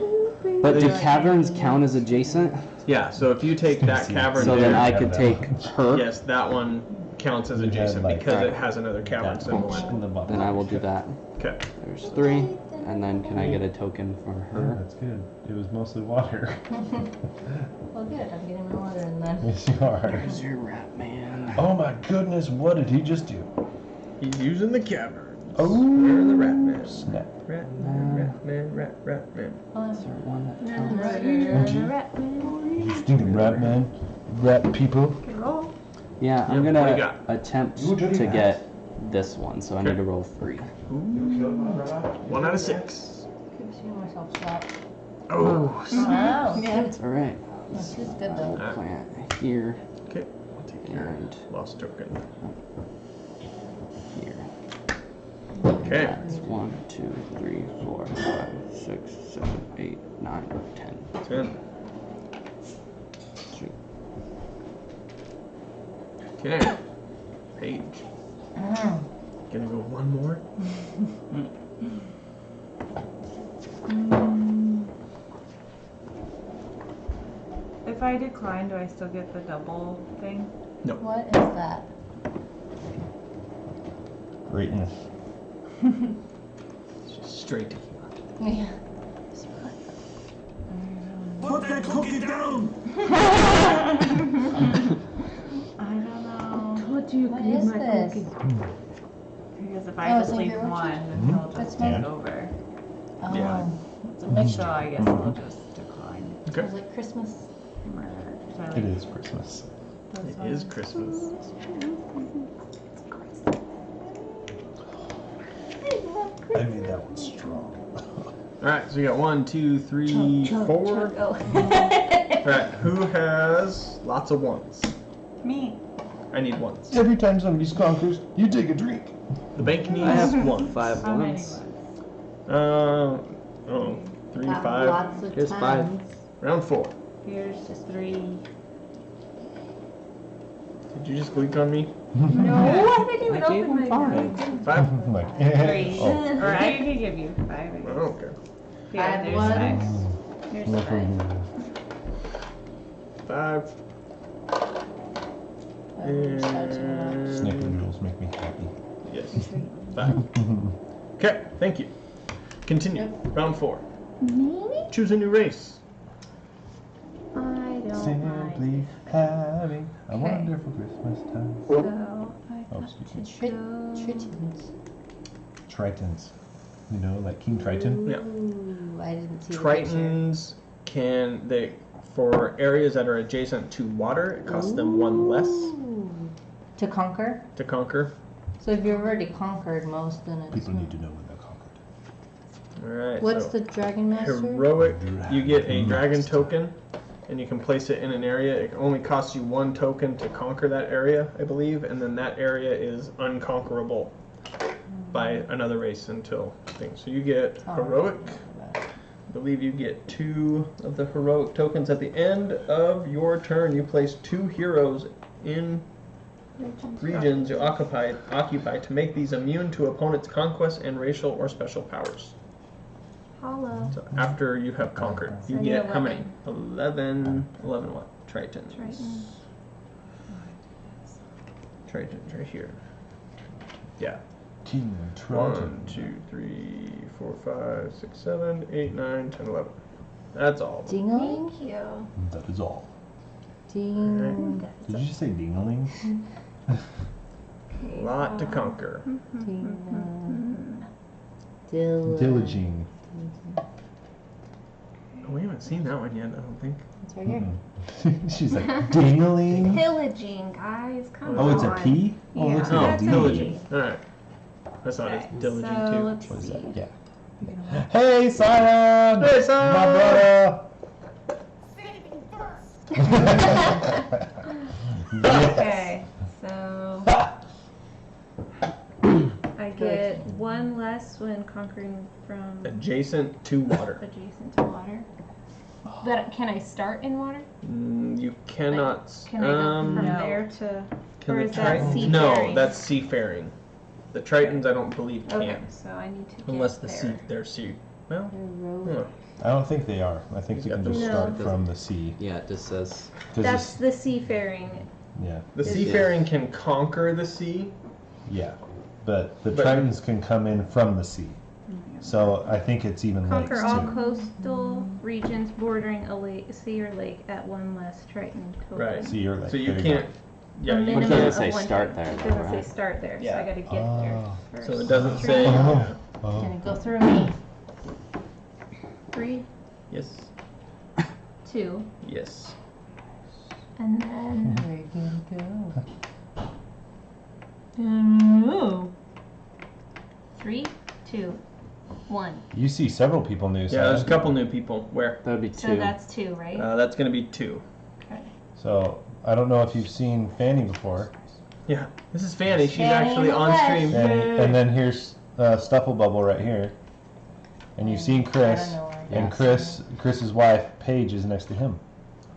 But do caverns count as adjacent? Yeah. So if you take that cavern So there, then I Yeah, could that take one. her. yes, that one counts as You had, adjacent like, because it Alright. has another cavern That symbol punch in in it. the bottom. Then I will do that. Okay. There's 3. And then can I get a token for Yeah, her? that's good. It was mostly water. Well, good. I'm getting my water in then. Yes, you are. There's your rat man. Oh my goodness, what did he just do? He's using the cavern. Oh, Where are the rat men? snap. Rat man. Is there one that You stinking rat man, rat people. Roll. Yeah, I'm Yep, what do you gonna got? attempt Ooh, Jody to has. get this one, so I need to roll 3. 1 out of 6. Keep seeing myself slap. Oh. Wow. It's alright. This is good though. Plant here Okay. I'll take your and lost token. here. Okay. That's 1, 2, 3, 4, 5, 6, 7, 8, 9, 10. 10. Sweet. Okay. Page. Gonna go one more. If I decline, do I still get the double thing? What is that? Greatness. Straight to Yeah. Put that cookie down! I don't know. Told you What could is eat my this? cookies. Because if Oh, I it's just like leave your one, routine? then he'll That's just mine. take over. Oh. Yeah. It's a mixture. So I guess I'll just decline. Okay. It's like Christmas. So I It like is Christmas. those It is ones. Christmas. I made that one strong. Alright, so you got 1, 2, 3, 4. Oh. Alright, who has lots of ones? Me. I need ones. Every time somebody conquers, you take a drink. The bank needs I have ones. 5 How many ones. ones? 3, Got 5. Lots of Here's 5. tons. Round 4. Here's 3. Did you just gleek on me? No, I didn't even I gave open him my 5. 5? I'm like, 3. oh. Or I could give you 5. I guess. Oh, okay. Here, Five there's ones. 5. Here's Look 5. over here. 5. Snickerdoodles make me happy. Yes. 5. Okay, thank you. Continue. Round 4. Me? Choose a new race. I don't like. Simply having a wonderful Christmas time. So I Oh, got excuse to me. go. Tritons. Tritons. You know, like King Triton. Yeah. Ooh, I didn't see the picture. Tritons for areas that are adjacent to water, it costs them 1 less Ooh. To conquer? to conquer. So if you've already conquered most, then it's People not. need to know when they're conquered. Alright, What's so the Dragon Master? heroic, you get a dragon Master. token, and you can place it in an area. It only costs you 1 token to conquer that area, I believe, and then that area is unconquerable by another race until things. So you get heroic. I believe you get 2 of the heroic tokens at the end of your turn. You place 2 heroes in regions you occupy to make these immune to opponents' conquest and racial or special powers. Hollow. So after you have conquered, you So I get need how many? 11 what? Tritons. Triton. Tritons right here. Yeah. King 1, Triton. 2, 3, 4, 5, 6, 7, 8, 9, 10, 11. That's all. Dingaling? Thank you. That is all. Ding. Did you just say dingaling? A lot to conquer. Ding. Dill. Diliging. Oh, we haven't seen that one yet, I don't think. It's right here. She's like, dingaling? Pillaging, guys. Come Oh, on. it's a P? Oh, it looks Yeah. like a That's D. a diligent. Alright. I thought Okay, it's diligent so too. let's What is see. that? Yeah. Hey, Sion! Hey, Sion! My brother! Okay, so I get 1 less when conquering from Adjacent to water. adjacent to water. But can I start in water? You cannot. Can I go from No. there to? Can or the is that Tritons? No, seafaring? that's seafaring. The Tritons, I don't believe can, Okay, so I need to get unless the there. sea. They're sea. Well, Heroic. I don't think they are. I think you can just No. start from the sea. Yeah, it just says. Does That's this- the seafaring. yeah, the seafaring can conquer the sea. yeah. But the But- Tritons can come in from the sea. So I think it's even Conquer lakes all too. coastal regions bordering a lake, sea or lake at 1 less Triton token. Right. Sea or lake. So you there can't. Yeah, a you minimum doesn't of say one start turn. there, It though, doesn't say right? start there, so Yeah. I gotta get there Oh. first. So it doesn't say. Oh. Gonna go through me. 3, Yes. 2, Yes. and then Where do you go? 3, 2, 1. You see several people new. Yeah, there's a couple new people. Where? That would be So 2. that's 2, right? That's gonna be 2. Okay. So I don't know if you've seen Fanny before. Yeah, this is Fanny. She's Fanny actually in the on flesh. stream. Fanny, Yay! and then here's Stuffle Bubble right here. And you've seen Chris. I don't know where And Yes. Chris's wife, Paige, is next to him.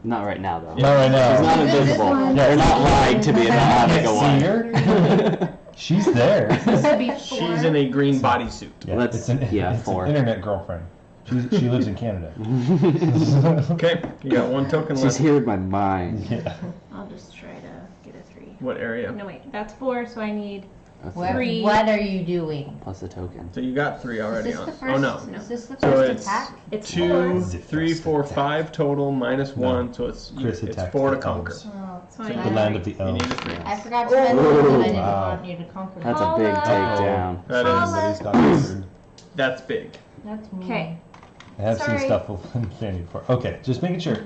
Not right now, though. Not right now. She's not invisible. one. They're not lying to me about having a See wife. her? She's there. This would be 4. She's in a green bodysuit. Yeah, Let's- it's an, yeah, it's 4. an internet girlfriend. She lives in Canada. Okay, you got 1 token She's left. here in my mind. Yeah. I'll just try to get a 3. What area? No, wait, that's 4, so I need That's What, 3. what are you doing? plus a token. So you got 3 Is already this on. the first, Oh no. No. Is this the So first it's attack? It's 2, 4. 3, 4, 5 total minus No. 1, so it's Chris it's attacked 4 to the conquer. elves. Oh, So So I The land of the You need elves. a 3. I forgot to mention that I didn't Wow. want you to conquer. That's a big Holla. takedown. That is. Somebody's got covered. That's big. That's me. Okay. I have Sorry. seen Stuffle and Fanny before. Okay, just making sure.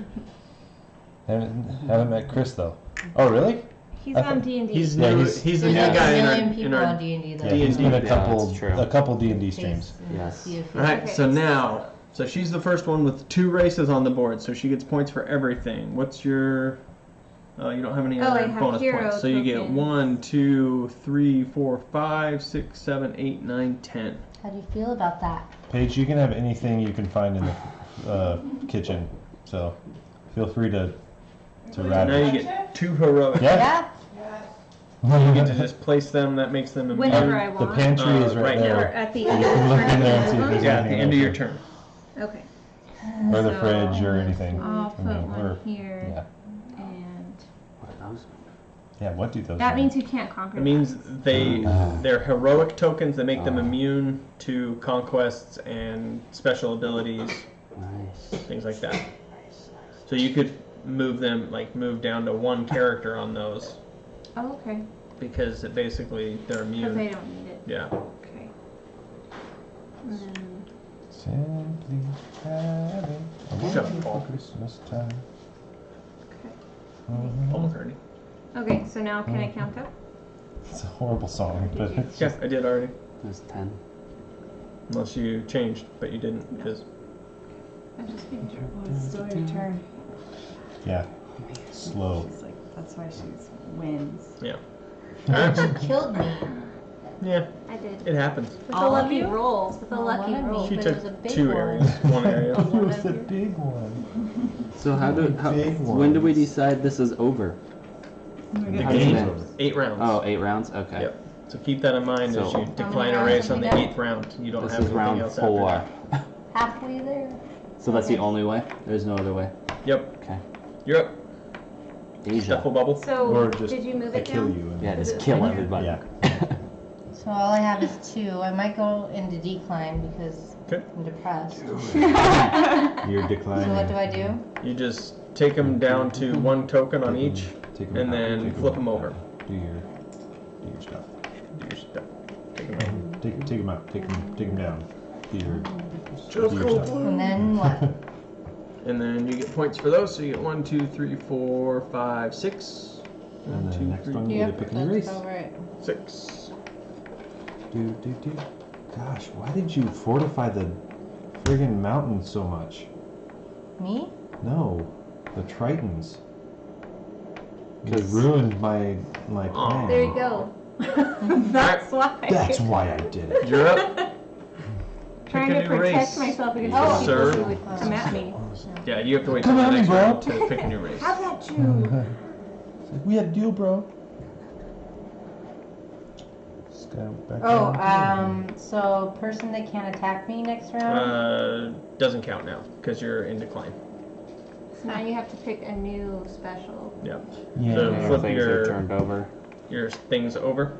Haven't met Chris though. Oh really? He's I on thought- D&D. He's Yeah, new. he's- He's the There's new like guy a in million our. people on D&D though. Yeah, he's been D&D. a that's true. couple D&D streams. Yes. All right, Okay. so now, so she's the first one with 2 races on the board, so she gets points for everything. What's your? You don't have any Oh, I other have bonus hero points, so you get token. 1, 2, 3, 4, 5, 6, 7, 8, 9, 10. How do you feel about that? Paige, you can have anything you can find in the kitchen, so feel free to Now you ravage. get 2 heroic. Yeah. You get to just place them. That makes them immune. Whenever I The want. pantry is right right now. Or there, at the You end of can the look in turn. there and see if there's Yeah, at the anything end of your else. turn. Okay. or the So, fridge or anything. I'll put I mean, one or- here. Yeah. And What are those? Yeah. What do those? that mean? means you can't conquer It means Ah. they're heroic tokens that make them immune to conquests and special abilities, Nice. things like that. So you could move them, like move down to 1 character on those, that. Oh, okay. because it basically they're Because they immune. don't need it. Yeah. Okay. And then Simply having a Good job, wonderful Paul. Christmas time. okay. Paul McCartney. Okay, so now can I count up? It's a horrible song, but it's Yeah, just, I did already. There's 10. Unless you changed, but you didn't, because I'm just being sure. Well, it's still your turn. yeah, slow. She's like, that's why she's wins. yeah. You killed me. Yeah, I did. it happens. With a All of lucky you? roll. With a Well, lucky one of roll. me. She but took it was a big 2 one. areas, 1 area. It was the big one. So Big when do we ones. decide this is over? The How does game's it- over. 8 rounds. Oh, 8 rounds? Okay. Yep. So keep that in mind as So- you How decline many a race on the rounds have we 8th round. You don't This have is anything round else 4. after that. Halfway there. So that's the Okay. only way? There's no other way? Yep. Okay. You're up. Asia. Shuffle bubble. So, Or just did you move I it kill down? you. And Yeah, Is just it kill right here? everybody. Yeah. So all I have is 2. I might go into decline because Okay. I'm depressed. You're declining. So what do I do? You just take them down to 1 token on each, Take 'em and out, then take 'em flip 'em out. over. Do your stuff. Do your stuff. Take 'em out. Take them out. Take them down. Do your Just do your stuff. And then what? And then you get points for those. So you get 1, 2, 3, 4, 5, 6. And 1, then 2, next 3, one, you get to pick a new let's race. go over it. 6. Do. Gosh, why did you fortify the friggin' mountain so much? Me? No, the Tritons. You 'Cause- ruined my plan. There you go. That's why. That's why I did it. You're up. Trying Pick a to new protect race. myself against Oh. the Sir. people who would come at me. Yeah, you have to wait Come till the at me, next bro. round to pick a new race. How about you? We had a deal, bro. Scout back Oh, down. so person that can't attack me next round? Doesn't count now because you're in decline. So now you have to pick a new special. Yeah. Yeah. So Your flip things your- are turned over. Your things over.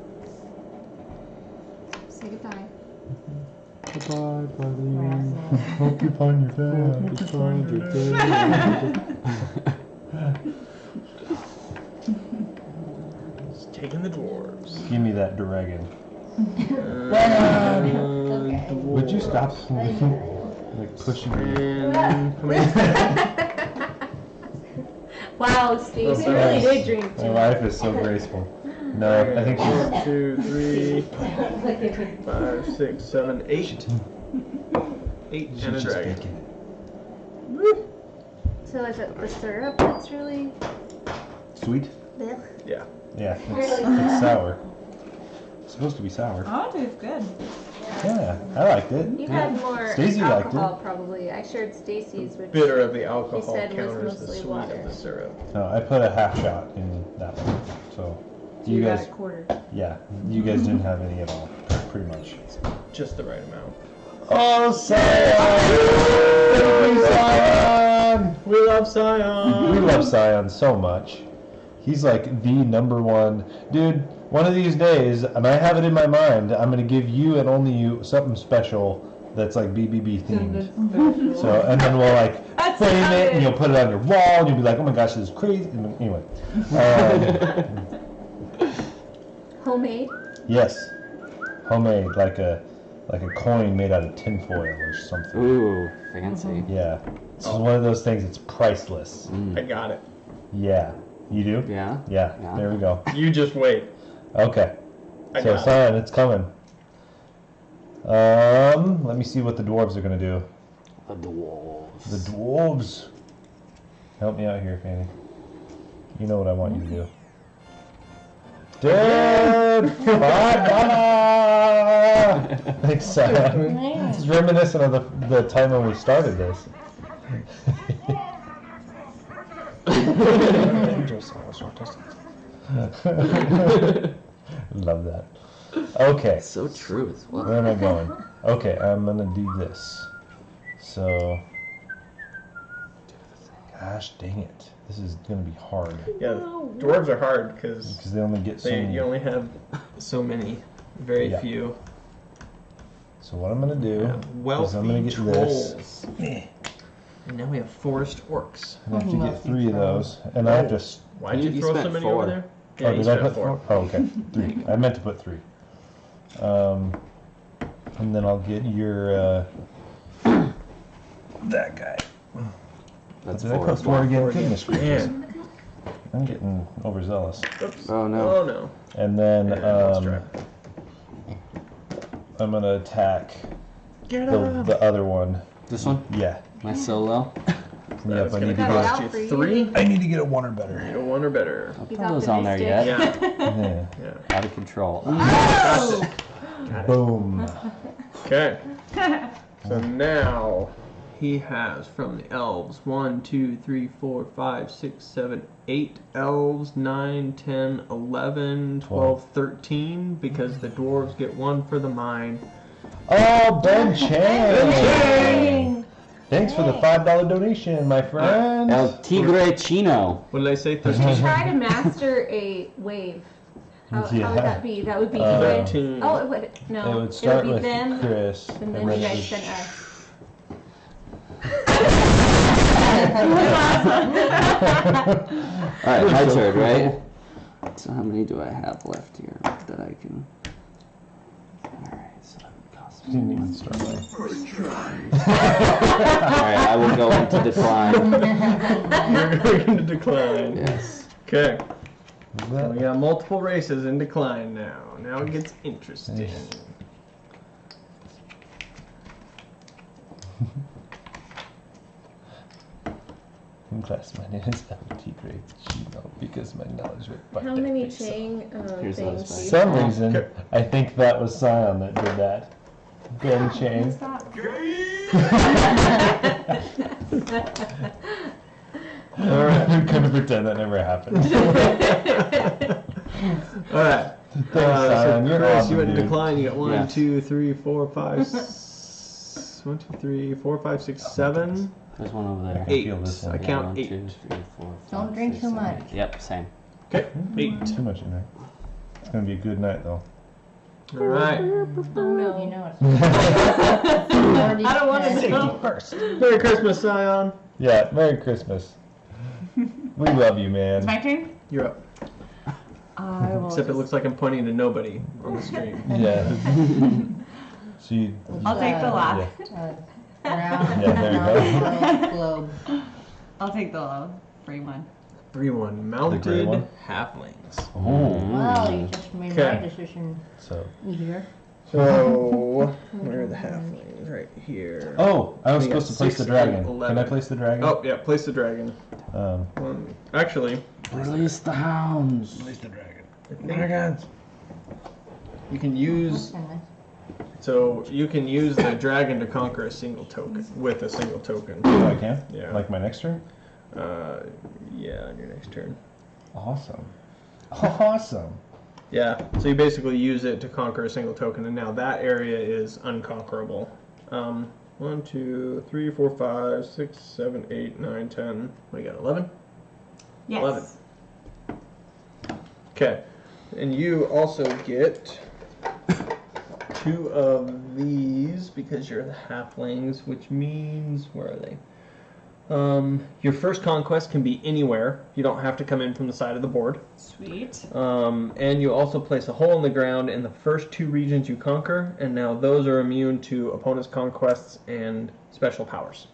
Say goodbye. Goodbye, buddy. Right. Hope you find your dad. Hope you find your dad. that dragon. Okay. Would you stop like pushing me? And how many? Wow, Steve, Oh, you really did dream My too wife is so graceful. No, I think she's 1, 2, 3, 5, 6, 7, 8. 8 she's and a just dragon. faking it. So is it the syrup that's really Sweet? blech? Yeah. Yeah, it's sour. It's supposed to be sour. Oh, it tastes good. Yeah, I liked it. You had more Stacey liked it. alcohol probably. I shared Stacy's, which Bitter of the alcohol said was counters the mostly sweet water. of the syrup. No, I put a half shot in that one. So You you got guys, a quarter. yeah, you guys didn't have any at all, pretty much. Just the right amount. Oh, Scion! Thank you, Scion! We love Scion! We love Scion so much. He's like the #1 dude. One of these days, and I have it in my mind, I'm gonna give you and only you something special that's like BBB themed. So, and then we'll like frame it, and you'll put it on your wall, and you'll be like, "Oh my gosh, this is crazy." And anyway, homemade. yes, homemade, like a coin made out of tinfoil or something. Ooh, fancy. Yeah, it's one of those things. It's priceless. I got it. Yeah, you do? Yeah. Yeah. Yeah. There we go. You just wait. Okay. I So got it. Scion, it's coming. Let me see what the dwarves are gonna do. The dwarves. The dwarves. Help me out here, Fanny. You know what I want you to do. Dude! Thanks, Scion. It's reminiscent of the time when we started this. Love that. Okay. So true as well. Where am I going? Okay, I'm gonna do this. So, gosh dang it, this is gonna be hard Yeah, dwarves are hard because because they only get so many. you only have so many. Very Yeah. few. So what I'm gonna do is I'm Wealthy gonna get trolls. And now we have forest orcs. I have to get 3 of those, and I have to. Why'd you You throw so spent many 4. over there? Yeah, Oh, you did I spent put 4? Oh, okay, 3. I meant to put 3. And then I'll get your that guy. That's Did I 4 put as 4 well. again? Goodness gracious. Man. I'm getting overzealous. Oops. Oh no. Oh no. And then And let's try. I'm gonna attack Get the other one. This one? Yeah. My solo? Yep, I need to Got it get. out you for you. 3. I need to get a 1 or better. Need a 1 or better. Don't He's put those on there yet. optimistic. Yeah. Yeah. Yeah. Out of control. Oh! Boom. Okay. So now he has from the elves 1, 2, 3, 4, 5, 6, 7, 8 elves, 9, 10, 11, 12, 13 because the dwarves get 1 for the mine. Oh, Ben Chang. Thanks for the $5 donation, my friend. El Tigre Chino. What did I say? You should 13? try to master a wave. How would that be? That would be you. 13. Oh, it would. No. It would start be with them, Chris, and then you guys it send us. Alright, my turn, right? So how many do I have left here that I can... Alright, so that costs me... didn't even start right. Alright, I will go into decline. You're going to decline. Yes. Okay. Is We that- got multiple races in decline now. Now it gets interesting. In class, my name is LT Grade Chino because my knowledge rate by How many definition. Chang Here's things those do you For some have? reason, Okay. I think that was Scion that did that. Ben Chang. Alright. I'm gonna pretend that never happened. Alright. Thanks, So Scion. You're Chris, awesome, you went in dude. decline. You got 1, Yes. 2, 3, 4, 5, 1, 2, 3, 4, 5, 6, 7, There's one over there. 8. feel this one. I Yeah, count 1, 8. 2, 3, 4, 5, Don't drink 6, too 7, much. 8. Yep, same. Okay, 8. Too much in there. It's gonna be a good night though. Alright. Oh no. You know it's I don't want to know. First. Merry Christmas, Scion. Yeah, Merry Christmas. We love you, It's man. my turn? You're up. I will. Except it looks like I'm pointing to nobody on the screen. Yeah. So you. I'll take the last. Round, Yeah, there you round globe. I'll take the free one. 3-1 gray mounted one? halflings. Oh. Wow, you just made my Okay. decision So. easier. So where are the halflings? Right here. Oh, I was We got supposed to place 6 the and dragon. Can 11. I place the dragon? Oh yeah, place the dragon. Actually, Release the hounds. Place the dragon. dragons. You can use you can use the dragon to conquer a single token with a single token. Oh, I can? Yeah. Like my next turn? Yeah, on your next turn. Awesome. Awesome. Yeah, so you basically use it to conquer a single token, and now that area is unconquerable. 1, 2, 3, 4, 5, 6, 7, 8, 9, 10. What do you got? 11. Yes. 11. Okay, and you also get 2 of these because you're the halflings, which means where are they? Your first conquest can be anywhere. You don't have to come in from the side of the board. Sweet. And you also place a hole in the ground in the first 2 regions you conquer, and now those are immune to opponents' conquests and special powers.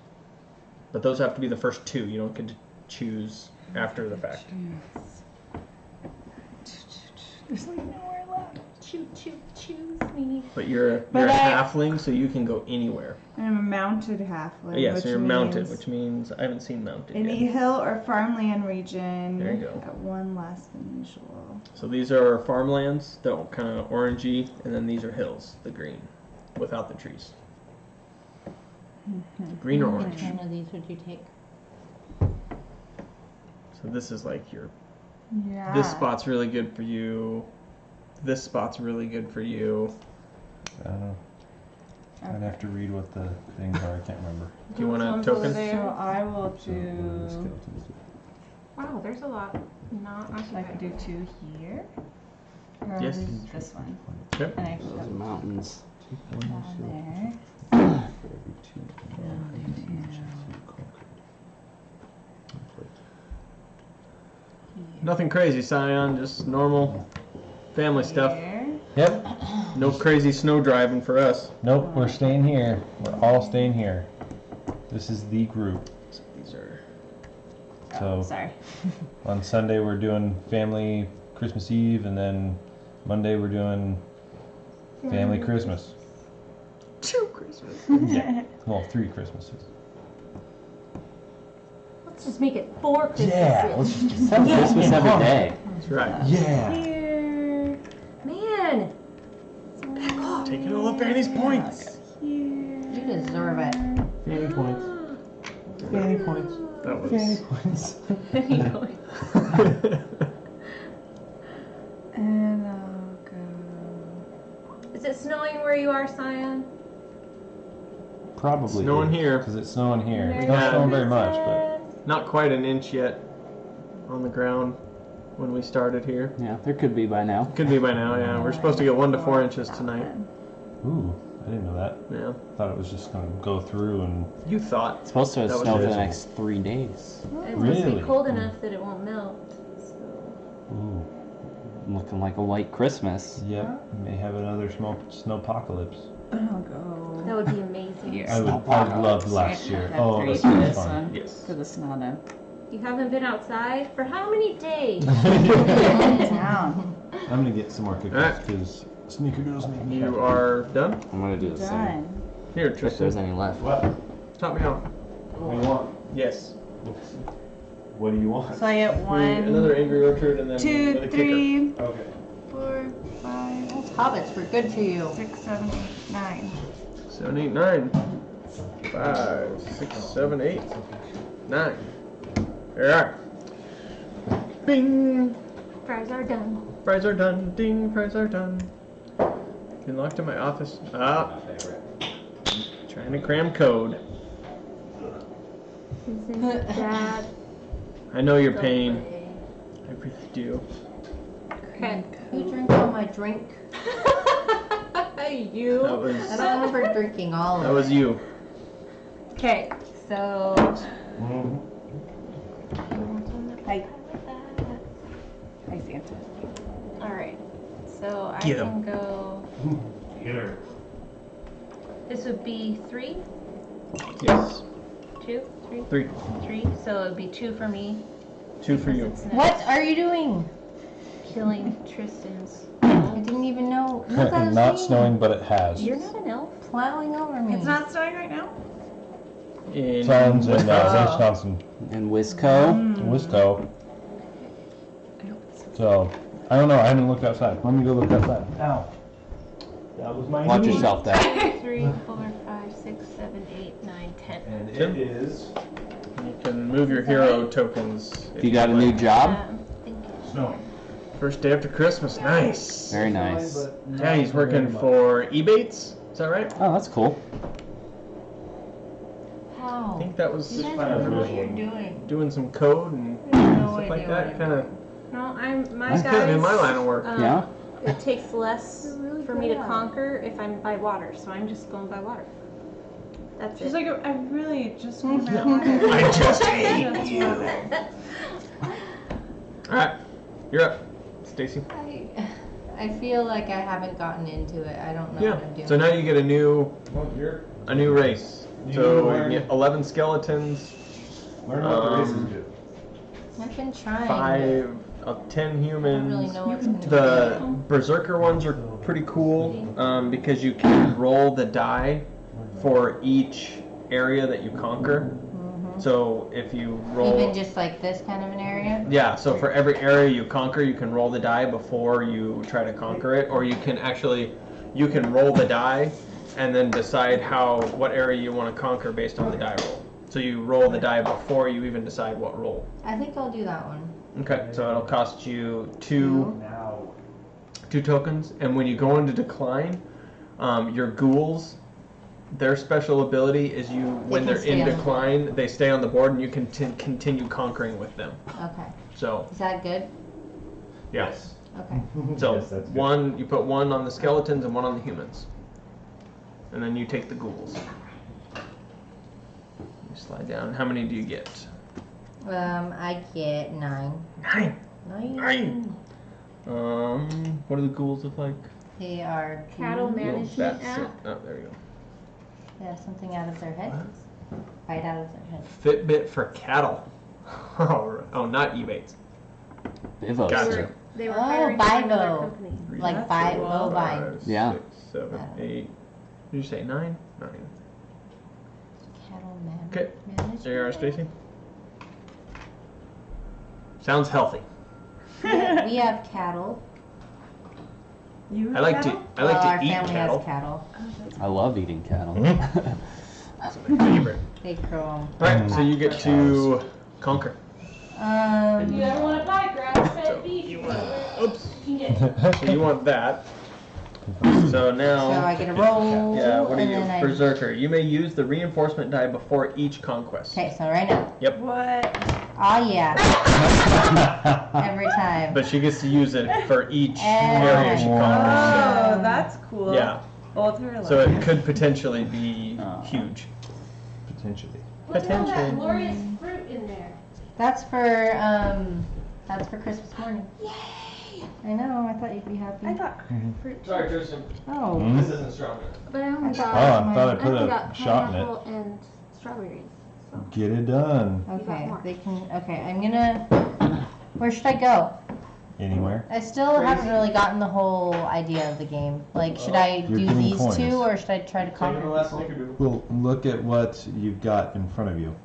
But those have to be the first 2. You don't get to choose after the fact. There's like nowhere left. Choose me. But you're But a I- halfling, so you can go anywhere. I'm a mounted halfling. Yeah, which so you're mounted, means which means I haven't seen mounted any yet. hill or farmland region There you go. at 1 less than usual. So these are farmlands, they're kind of orangey, and then these are hills, the green, without the trees. Green or orange. Which one of these would you take? So this is like your Yeah. this spot's really good for you. This spot's really good for you. I don't know. I'd have to read what the things are. I can't remember. Do you want a Those ones over token? there. So I will So, what do the do. skeletons do? Wow, there's a lot. Not So I could do 2 here. Or Yes. I'll do this one. Okay. And I Those put mountains. one there. For every 2 regions you conquered. Nothing crazy, Scion, just normal family stuff. Here. Yep. No crazy snow driving for us. Nope, we're staying here. We're all staying here. This is the group. These are So Sorry. on Sunday we're doing family Christmas Eve, and then Monday we're doing family Christmas. 2 Christmas. Yeah. Well, 3 Christmases. Let's just make it 4 Christmases. Yeah. Let's just get Christmas every day. That's right. Yeah. Here. Man. Taking all of Fanny's points. You deserve it. Fanny points. Fanny points. That Fanny was. points. And I'll go. Is it snowing where you are, Scion? Probably. Snowing here. Because it's snowing here. It's Merry not snowing very much, Christmas. but Not quite an inch yet on the ground when we started here. Yeah, there could be by now. Could be by now, yeah. We're supposed to get 1 to 4 inches tonight. ooh, I didn't know that. Yeah. Thought it was just gonna go through and You thought. It's supposed to That was snow for the reasonable. next 3 days. It's supposed to Really? be cold enough that it won't melt. So. ooh, Looking like a white Christmas. yep, may have another snowpocalypse. I'll go. That would be amazing. Here. I loved last year. Have Oh, 3 this for was this fun. one. Yes. For the snow now. You haven't been outside for how many days? Down. I'm gonna get some more cookies Alright. because sneaker girls make me You happy. are done? I'm gonna do the same. Done. Here, If there's Tristan. any left. What? Top me off. What do you want? Yes. What do you want? So I get Another 1, Angry Orchard and then 2, with a kicker. 3, Okay. 4, 5, Hobbits were good to you. 6, 7, 8, 9. 7, 8, 9. 5, 6, 7, 8, 9. There you are. Bing! Fries are done. Fries are done. Ding, fries are done. Been locked in my office. Ah. Trying to cram code. Isn't Dad? I know your Don't pain. play. I really do. Okay. You drink all my drink. You. That was I don't remember drinking all of it. that was you. Okay, so. Hi. Hi, Santa. So I Get can 'em. go. Get her. This would be 3, Yes. 2, 3, 3. 3. So it would be 2 for me. 2 for because you. it's What are you doing? Killing Tristan's. I didn't even know. No, that was Not me. snowing, but it has. You're not an elf. Plowing over me. It's not snowing right now? In Sounds in Wisconsin. Wisconsin. And Wisco. Wisco. So, I don't know. I haven't looked outside. Let me go look outside. Ow. That was my Watch knee. yourself there. 3, 4, 5, 6, 7, 8, 9, 10. And it Tim? is You can move your hero tokens. If you got a new job, Thank you. snowing. First day after Christmas. Nice. very nice. Yeah, he's working for Ebates. Is that right? Oh, that's cool. I How? think that was You guys kind of don't know what visual. you're doing. doing some code and I have no stuff like idea that. what Kind of. No, my That's kind of in my line of work. Yeah. It takes less You're really for me to good at it. conquer if I'm by water, so I'm just going by water. That's She's it. like, I really just want to water. I just hate Just you. water. All right, you're up, Stacy. I feel like I haven't gotten into it. I don't know Yeah. what I'm doing. So now you get a new race. You So learn- you get 11 skeletons, Learn what the races do. I've been trying. 5 of 10 I don't really humans. know what's going to The berserker ones are pretty cool because you can roll the die for each area that you conquer. So if you roll, Even just like this kind of an area? yeah. So for every area you conquer, you can roll the die before you try to conquer it, or you can roll the die and then decide what area you want to conquer based on the die roll. So you roll the die before you even decide what roll. I think I'll do that one. Okay, so it'll cost you two tokens, and when you go into decline, your ghouls, their special ability is when can they're stay in on the decline, they stay on the board, and you can continue conquering with them. Okay. So Is that good? yeah. Okay. So Yes, that's good. you put 1 on the skeletons and 1 on the humans, and then you take the ghouls. You slide down. How many do you get? I get 9. 9. 9. What do the ghouls look like? They are Cattle two- management That's it. app. Oh, there you go. They have something out of their head. Bite out of their head. Fitbit for cattle. Oh, not Ebates. Bivos. Gotcha. They were Oh, hiring for another Bivo. company. Like That's bi- cool. bovine. 5, Yeah. 6, 7, 8. Did you say 9? 9. Cattle Okay. management. There you are, Stacy. Sounds healthy. We have cattle. You I like to cattle? Our eat family cattle. has cattle. I love eating cattle. That's my favorite. They grow 'em. All right, so you get to conquer. You ever want to buy grass-fed beef? Oops. So you want that. So now. So I get a roll. Yeah, what are and you? then I- Berserker. You may use the reinforcement die before each conquest. Okay, so right now. Yep. What? Oh yeah. Every time. But she gets to use it for each Oh. area she conquers. Oh, that's cool. Yeah. Old her So it could potentially be huge. Potentially. Potentially. glorious fruit in there. That's for Christmas morning. Yay! I know. I thought you'd be happy. I thought Sorry, Tristan. Oh. Hmm? This isn't strong enough. But I only I got, Oh, I thought I I put only a got shot in it. pineapple and strawberries. Get it done. Okay. more. They can. Okay. I'm gonna. Where should I go? Anywhere. I still haven't really gotten the whole idea of the game. Like, should I You're do getting these coins. two, or should I try to conquer people? Well, look at what you've got in front of you.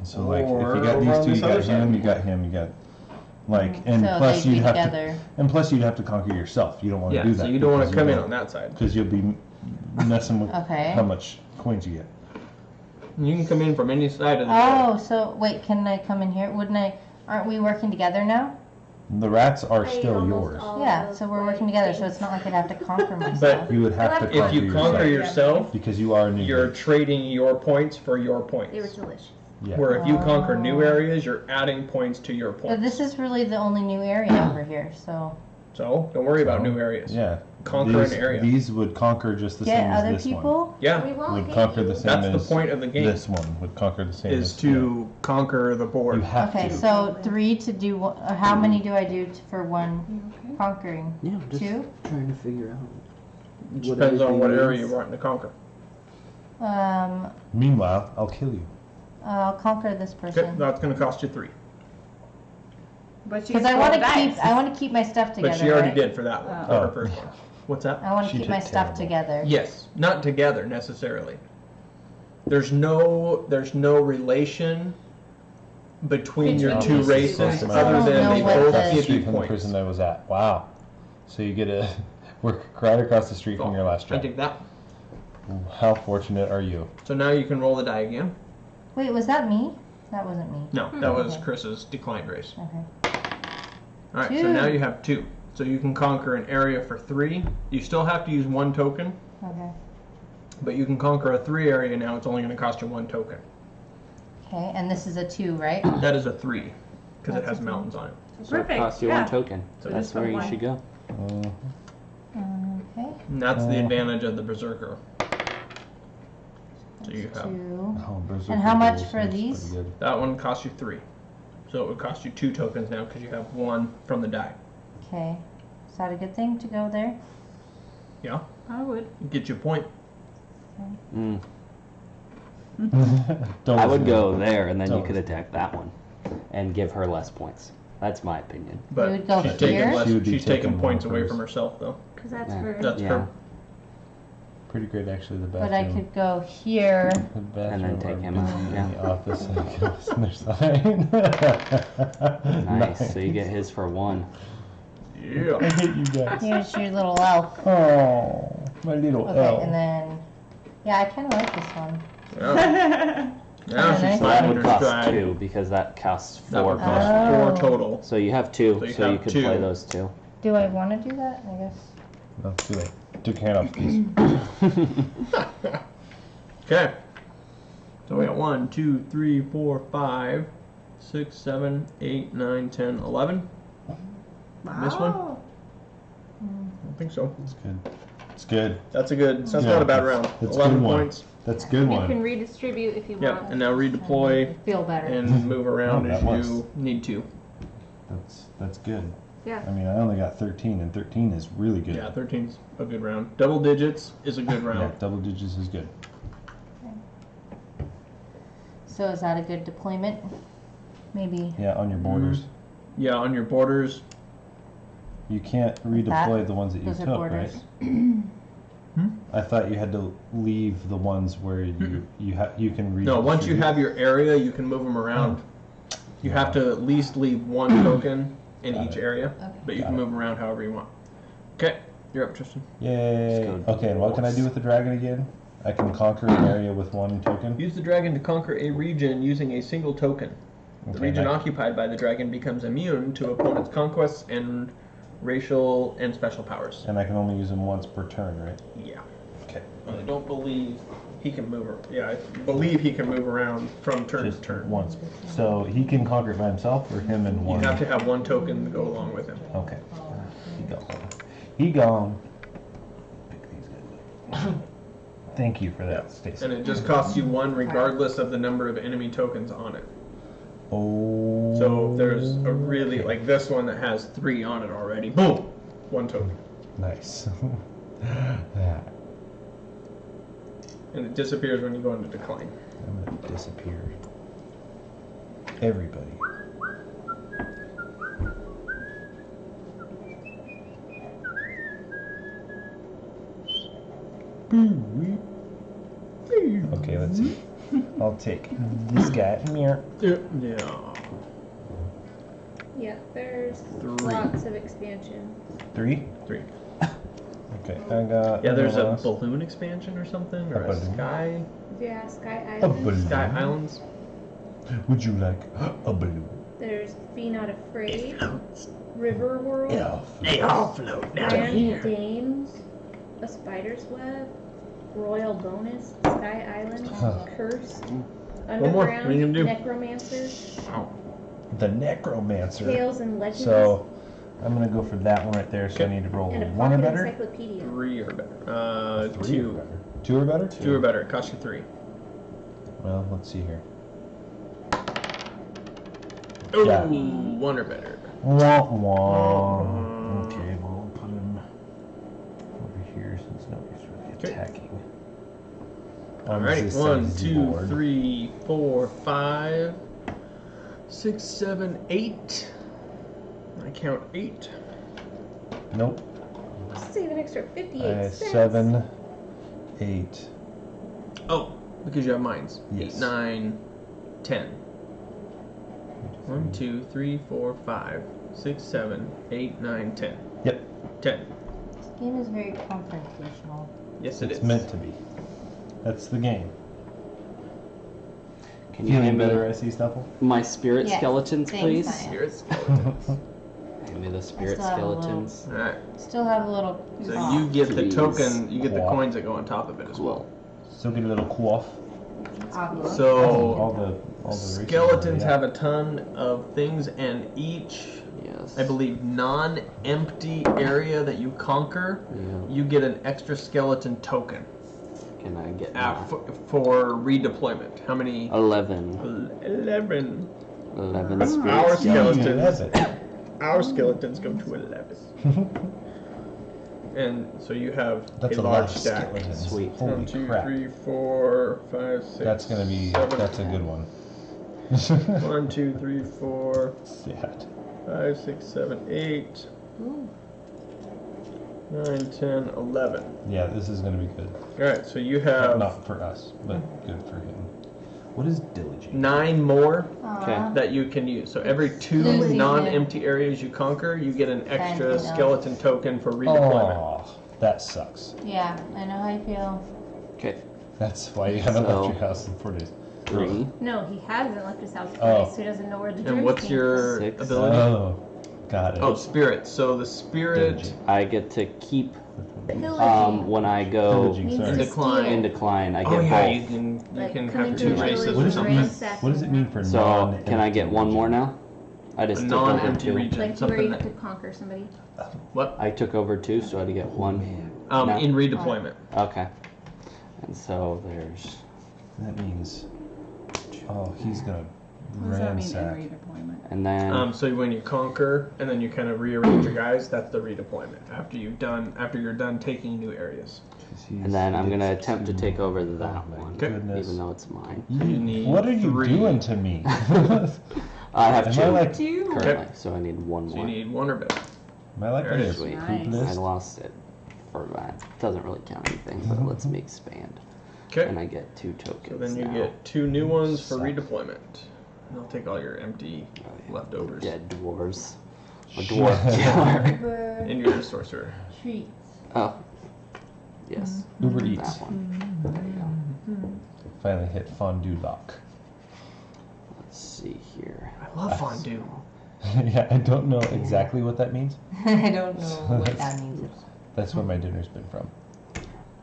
So, like, Or if you got over these on two, you this got other him, side. you got him, you got, like, and So plus they'd be you'd have together. to, and plus you'd have to conquer yourself. You don't want to Yeah, do that. so you don't want to because come you in don't- on that side. Because you'll be messing with Okay. how much coins you get. You can come in from any side of the Oh, so wait, can I come in here? Wouldn't I? Aren't we working together now? The rats are I ate still almost yours. all Yeah, of so we're my working together, so things. it's not like I'd have to conquer myself. You would have to If conquer If you conquer yourself. yourself, Because you are a new you're race. trading your points for your points. They were delicious. Yeah. Where if you conquer Oh. new areas, you're adding points to your But points. this is really the only new area over here, so. So don't worry about new areas. Yeah. conquer an area. These would conquer just the Get same as other this one. people? Yeah, We won't Would get conquer you. the same that's as the point of the game. this one would conquer the same Is as to conquer the You board. have Okay, to. so 3 to do one. How many do I do for one conquering? Yeah, just 2? trying to figure out. Depends on what area is. you're wanting to conquer. Meanwhile, I'll kill you. I'll conquer this Okay, person. that's going to cost you 3. But you Because I roll want to dice. keep. I want to keep my stuff together. But she already right? did for that one. Oh. For her first one. What's that? I want to She keep my did stuff terrible. together. Yes, not together necessarily. There's no relation between your Between two these two races races. other I than don't they know what both the- give Street you from the points. prison I was at. Wow. So you get to work right across the street from your last I job. take that. How fortunate are you? So now you can roll the die again. Wait, was that me? That wasn't me. No, that was Okay. Chris's declined race. Okay. All right, so 2. now you have 2. So you can conquer an area for 3. You still have to use 1 token, Okay. but you can conquer a 3 area now. It's only going to cost you 1 token. Okay, and this is a 2, right? That is a 3 because it That's has a 3. mountains on it. So it Perfect, costs you yeah. 1 token. So That's just where put you one. should go. Okay. And that's the advantage of the Berserker. So you have 2. Oh, Berserker And how much Duel for seems these? pretty good. that one costs you 3. So it would cost you 2 tokens now because you have 1 from the die. Okay. Is that a good thing to go there? Yeah, I would. get you a point. Mm. Don't I would listen to go him. there, and then you Don't could listen. attack that one, and give her less points. That's my opinion. But would go she's here? taking less. She would be She's taking taking points one away first. from herself though. Because that's Yeah. her. That's Yeah. her. Pretty great, actually. The But bathroom. I could go here. The bathroom And then take or him be out, in yeah. the office and go sign. Nice. So you get his for 1. I Yeah. hate you guys. Here's your little elf. Oh, my little Okay, elf. and then, yeah, I kind of like this one. Yeah. Now she's nice. Mine finding would her cost stride. 2 because that costs That 4 would points. cost 4 Oh. total. So you have 2, So you so you have could 2. play those 2. Do I want to do that? I guess. No, too late. Took your hand off, please. Okay. So we got 1, 2, 3, 4, 5, 6, 7, 8, 9, 10, 11. This one? I don't think so. It's good. It's good. That's a good. That's Yeah, not a bad that's- round. that's a 11 good one. points. That's a good You one. can redistribute if you Yeah, want. and now redeploy Feel better. and move around Oh, as that was- you need to. That's good. Yeah. I mean, I only got 13, and 13 is really good. Yeah, 13's a good round. Double digits is a good Yeah, round. double digits is good. So is that a good deployment? Maybe. Yeah, on your borders. Yeah, on your borders. You can't redeploy the ones that you Those are took, borders. right? I thought you had to leave the ones where you can read. No, once you have your area, you can move them around. You have to at least leave 1 token in Got each it. area, but you Got can it. move them around however you want. Okay, you're up, Tristan. Yay! Let's go Okay, and what can I do with the dragon again? I can conquer an area with 1 token. Use the dragon to conquer a region using a single token. The Okay, region I- occupied by the dragon becomes immune to opponent's conquests and racial and special powers. And I can only use them once per turn, right? Yeah. Okay. I don't believe he can move. I believe he can move around from turn Just to turn. once. So he can conquer it by himself, or him and You one. have to have 1 token to go along with him. Okay. He gone. He gone. Pick these guys up. Thank you for that, Stacy. And it just costs you 1 regardless of the number of enemy tokens on it. Oh. So if there's a really, like this one that has 3 on it already, boom, 1 token. Nice. That. And it disappears when you go into decline. I'm gonna disappear. Everybody. Okay, let's see. I'll take this guy. Mirror. Yeah. Yeah, there's 3. lots of expansions. 3? 3. Okay, I got. Yeah, there's a lost. balloon expansion or something, or A a balloon? sky Yeah, Sky A Island. balloon. Sky Islands. Would you like a balloon? There's Be Not Afraid. River World. They all float Grand Dames. A Spider's Web. Royal Bonus. Sky Island. Huh. Cursed. more. Underground. What are you gonna do? Necromancers. The necromancer. Tales and Legends. So, I'm gonna go for that one right there. So I need to roll And a 1 or pocket better. encyclopedia. 3 or better. 3 or 2. better. 2 or better. 2 or better. It costs you 3. Well, let's see here. Ooh, Yeah. 1 or better. Wah, wah. Okay, we'll put him over here since nobody's really attacking. On Alrighty, this 1, side 2, board. 3, 4, 5, 6, 7, 8. I count 8. Nope. Save an extra 58 cents. 7, 8. Oh, because you have mines. Yes. 8, 9, 10. 1, 2, 3, 4, 5, 6, 7, 8, 9, 10. Yep. 10. This game is very confrontational. Yes, it It's is. meant to be. That's the game. Can you Feeling hand me better, I see, Stuffle? my spirit Yes, skeletons, thanks, please? Maya. Spirit skeletons. Hand me the spirit still have a little- skeletons. Alright, Still have a little. so cough. you get the Please. token, you get the Cool. coins that go on top of it as well. Still get a little quaff. Aqua. So, all the races skeletons are, have a ton of things, and each, Yes. I believe, non-empty area that you conquer, Yeah. you get an extra skeleton token Can I get for redeployment. How many? 11? 11. 11 Our spirit skeletons. Yeah, Our skeletons go to 11. And so you have That's a a lot large of stack. skeletons. Sweet. Holy 1, 2, crap. 3, 4, 5, 6. That's gonna be. 7, That's a good one. 1, 2, 3, 4, Sad. 5, 6, 7, 8, Ooh. 9, 10, 11. Yeah, this is gonna be good. Alright, so you have Not for us, but good for him. What is diligent? 9 more Aw. that you can use. So every 2 Losing non-empty areas you conquer, you get an extra Fancy, no. skeleton token for redeployment. Oh, that sucks. Yeah, I know how you feel. Okay. That's why you haven't So- left your house in 4 days. 3. No, he hasn't left his house Oh. twice, so he doesn't know where the And journey what's came your 6. ability? Oh, got it. Oh, spirit. So the spirit Diligent. I get to keep from. Pillaging. when I go Pillaging, Means sorry. to Decline. steal. in decline. I Oh get yeah, both. you can Like, have coming 2 to a races village What or does it something. mean? ransack. What does it mean for So non-empty can I get one more now? I A just took over non-empty 2. region. Like where Something you that, have to conquer somebody. what? I took over 2, so I had to get 1. No. In redeployment. Okay. And so there's That means. Oh, he's gonna What does that mean in ransack. redeployment? and then So when you conquer and then you kind of rearrange your guys, that's the redeployment. After you're done taking new areas. and then I'm gonna attempt to take over that Oh my one, goodness. even though it's mine. You need What are you 3. doing to me? I have Am 2 I like? currently, Okay. so I need 1 So more. you need 1 or better. Am I like There it this? is. I Nice. lost it for that. Doesn't really count anything, but it lets me expand. Okay. And I get 2 tokens So then you now. get 2 new ones for Suck. redeployment. And I'll take all your empty Oh, yeah. leftovers. Dead dwarves. A dwarf killer. And you're a sorcerer. Treats. Oh. Yes. Uber Eats. That one. There you go. Finally hit fondue lock. Let's see here. I love fondue. Yeah, I don't know exactly what that means. I don't know what that means. That's where my dinner's been from.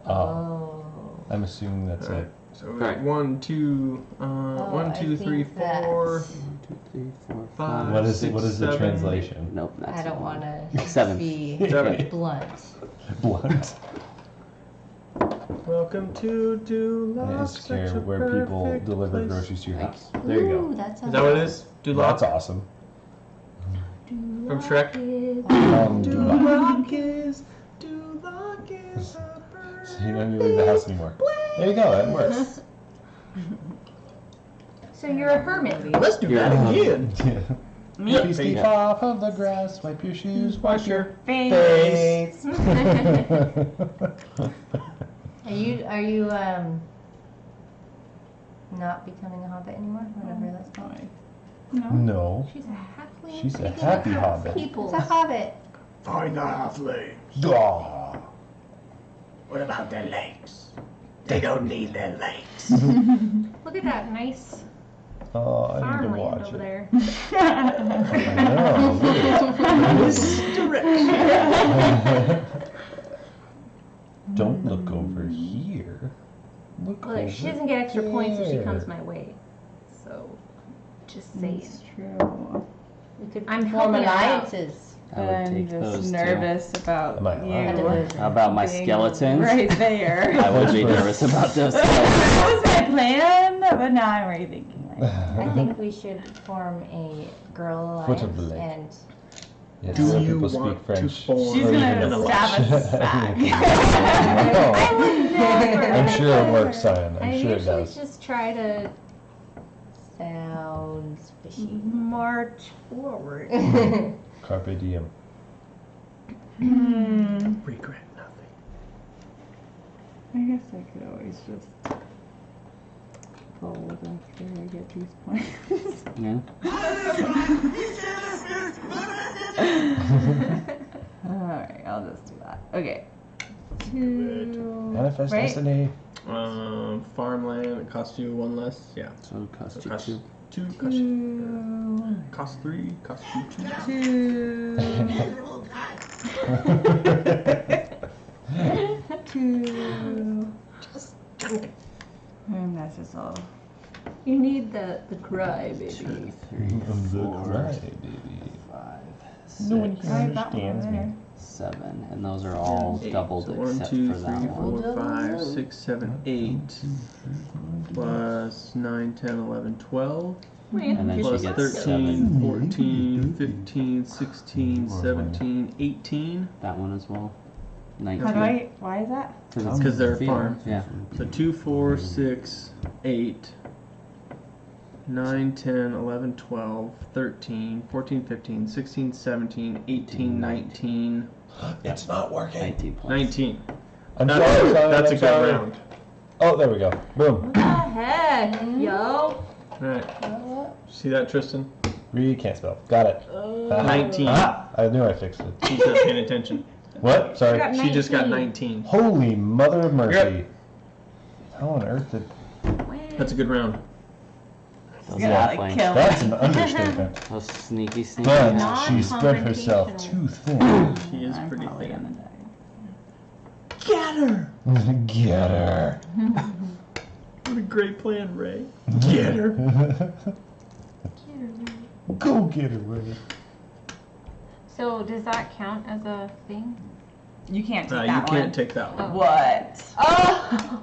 Oh. I'm assuming that's Alright. it. So we got Alright. 1, 2, Oh, 1, I 2, 3, think 4. that's- 1, 2, 3, 4, 5. 5. What is 6, what is the 7, translation? Nope, that's I don't one. want to 7. be 7. blunt. Blunt. Welcome to Duloc. That is scary where people deliver groceries to your Thank house. There you Ooh, go. that sounds Is that what it is? Duloc? That's awesome. From Shrek? Fondue lock. Duloc is a bird. So you don't need to leave the house anymore. There you go. That works. So you're a hermit. Let's do that Yeah. again. Yeah. Please keep Yeah. off of the grass. Wipe your shoes. Wash your Face. face. Are you not becoming a hobbit anymore? Whatever that's called. No. No. She's a halfling. She's a taking happy care of hobbit. People. It's a hobbit. Find the halfling. Aw. What about their legs? They don't need their legs. Look at that nice Oh, I need to farmland watch over it. there. I know. Look at it. Don't look over here. Look over Look, she doesn't get extra points if she there. comes my way. So, just saying. It's true. We could I'm form helping her out. alliances. I would I'm take just those nervous about Am I allowed? you. How about my being skeletons? Right there. I would be nervous about those skeletons. That was my plan, but now I'm rethinking. I think we should form a girl Foot of alliance the lake. and Yeah, Do some you people speak want to French. form She's or gonna even stab English. us back. No. I would never. I'm sure it works, Cyan. I I'm sure it usually does. just try to sound fishy. March forward. Carpe diem. Regret nothing. I guess I could always just fold after I get these points. Yeah. Alright, I'll just do that. Okay. 2. Manifest right? destiny. Farmland, it costs you 1 less. Yeah. So it costs So it you costs 2. 2, costs you 2. costs 3, costs you 2. 2. And that's just all. You need the cry, baby. 2, 3, The 4, cry, baby. 5, No one 6, can understands me. 7, and those are all Eight. doubled So except 1, 2, for 3, that one. 4, 5, 6, 7, 8. Plus 9, 10, 11, 12. And then Plus she gets 13, 7. 14, 15, 16, 17, 18. That one as well. How 19. do I? Why is that? it's 'Cause they're a field. farm. Yeah. So 2, 4, 6, 8, 9, 10, 11, 12, 13, 14, 15, 16, 17, 18, 19, It's not working. 19 points. 19. I'm That's, sorry, Cyan, that's a I'm good sorry. round. Oh, there we go. Boom. What the heck, yo? Alright. See that, Tristan? Read can't spell. Got it. 19. Ah, I knew I fixed it. She's not paying attention. What? Sorry. got She just got 19. 19. Holy mother of mercy. Yep. How on earth did... That's a good round. Those Gonna, are like, flames. kill That's an understatement. Those sneaky, sneaky. But she spread herself too thin. She is I'm pretty probably thin. gonna die. Get her! Get her. What a great plan, Ray. Get her. Go get her, Ray. So does that count as a thing? You can't take You that can't one. take that one. What? Oh!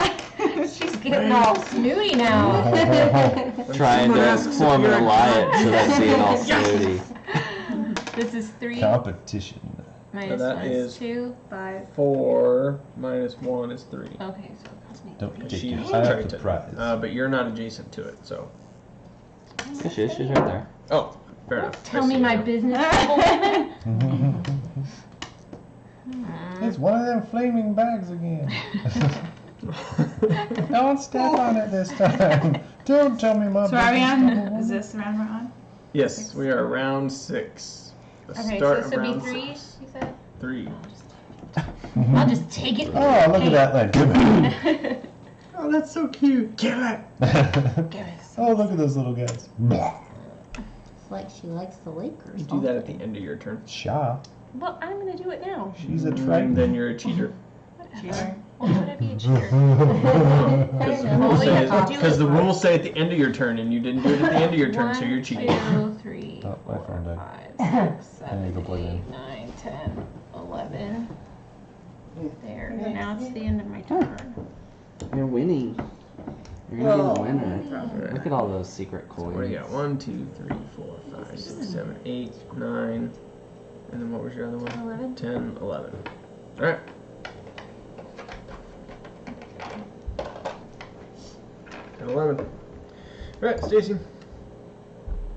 She's getting all snooty now. Trying Someone to asks form if an you're a alliance so that's being all Yes! snooty. This is 3 Competition. minus that 1 is is 2, 5. 4 minus 1 is 3. Okay, so it costs me. Don't take She's your eye off the Triton. prize. But you're not adjacent to it, so. Yeah, she's right there. Oh, fair enough. Tell I me see my now. business, woman. It's one of them flaming bags again. Don't step on it this time. Don't tell me my So are we business. on? Is this the round we're on? Yes, we are round 6. The Okay, so start this of would be round 3, 6. you said? 3. I'll just take it. Oh, look at that land. Give it. Oh, that's so cute. Kill it. Oh, look at those little guys. It's like she likes the lake or You something. do that at the end of your turn. Shaw. Well, I'm gonna do it now. She's a And Triton. then you're a cheater. Cheater. Why would I be a cheater? Because the rules say at the end of your turn, and you didn't do it at the end of your turn, so you're cheating. 1, 2, 3, Oh, my 4, phone died. 5, 6, I need to 7, go plug it 8, in. 9, 10, 11. There. And now it's the end of my turn. You're winning. You're gonna be the winner. Alright. Look at all those secret coins. What do you got? 1, 2, 3, 4, 5, 6, 7, 8, 9. And then what was your other one? 11. 10, 11. Alright. 10, 11. Alright, Stacy.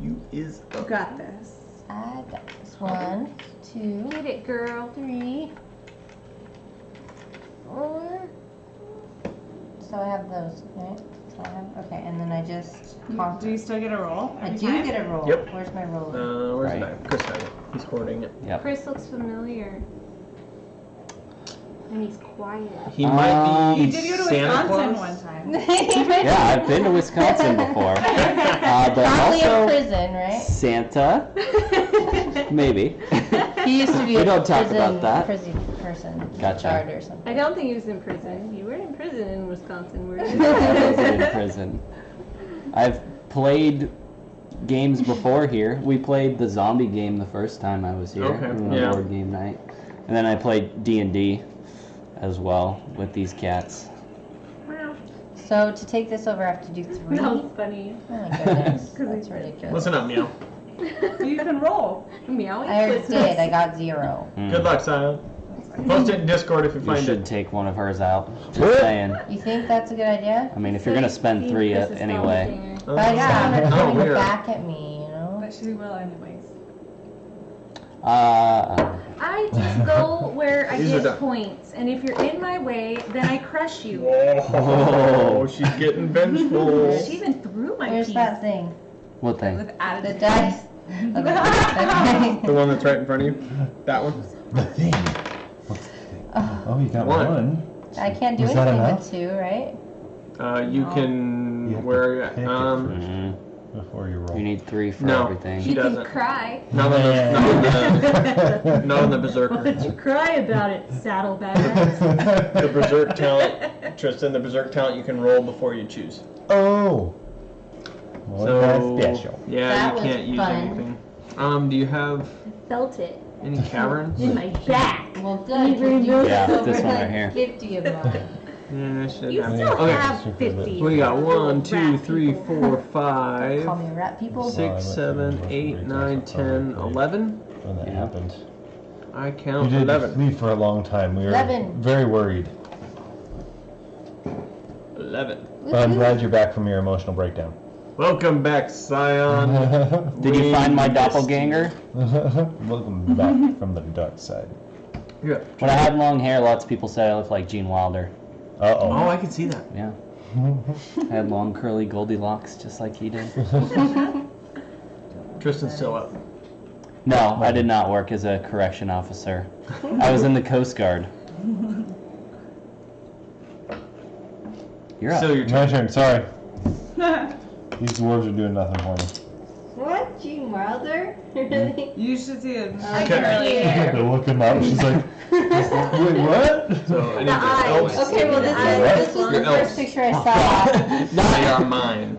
You is You up. got this. I got this. 1, 2, get it, girl. 3, 4. So I have those, right? So I have, okay, and then I just Do conquer. you still get a roll? I every do time? get a roll. Yep. Where's my roller? Where's Right. that? Chris has it. He's hoarding it. Yep. Chris looks familiar. And he's quiet. He might be You did go to Santa Wisconsin Claus. one time. Yeah, I've been to Wisconsin before. But Probably a also prison, right? Santa, maybe. He used to be We a don't talk prison, about that. prison person. Gotcha. Guard or something. I don't think he was in prison. You weren't in prison in Wisconsin, were you? I was in prison. I've played games before here. We played the zombie game the first time I was here. Okay, On yeah. a board game night. And then I played D&D as well with these cats. So to take this over, I have to do 3. That was funny. Oh my goodness, that's ridiculous. Listen up, Meow. You can roll. Meowing. I already did. I got 0. Good luck, Sion. Post it in Discord if you You find should it. take one of hers out. Just saying. You think that's a good idea? I mean, if you're gonna spend 3 anyway. Oh, But yeah, they're coming weird. back at me, you know? But she will anyways. I just go where I These are get done. points, and if you're in my way, then I crush you. Whoa, she's getting vengeful. She even threw my Where's piece. that thing? What thing? With The added dice. Okay. The one that's right in front of you? That one? The thing. What's the thing? Oh, you got One. one. I can't do Was that anything enough? with 2, right? You can. You have Where to are you pick it at? Mhm. Before you roll. You need 3 for No. everything. She You can doesn't. cry. Not on the, not on the, not on the Why Berserker. don't you cry about it, saddlebag? The Berserk talent, Tristan, the Berserk talent you can roll before you choose. Oh. Well, that's special. Yeah, That you was can't use fun. anything. Do you have Felt it any caverns? in my back. Well, good. Even You though- Yeah, over this one the right here. gift you bought. Yeah, I should You have. still Okay. have Super 50. What do you got? little 1, 2, rat 3, people. 4, Call 5, me rat people. Well, I 6, went 7, through 8, most 9, of the 10, probably 11. When that Yeah. happened. I You count did 11. leave for a long time. We were 11. very worried. 11. But I'm glad you're back from your emotional breakdown. Welcome back, Scion. Did you We find my missed doppelganger? Welcome back from the dark side. you. Yeah. When I had long hair, lots of people said I looked like Gene Wilder. Oh, Uh-oh. I can see that. Yeah. I had long curly Goldilocks just like he did. Tristan's still up. No, I did not work as a correction officer. I was in the Coast Guard. You're up. Still your My turn. turn, sorry. These dwarves are doing nothing for me. What? Gene Wilder? Really? You should see him. Okay. They look him up. She's like, wait, what? So, any of The your eyes. elves. Okay, well this was Your the first elves. picture I saw. They are mine.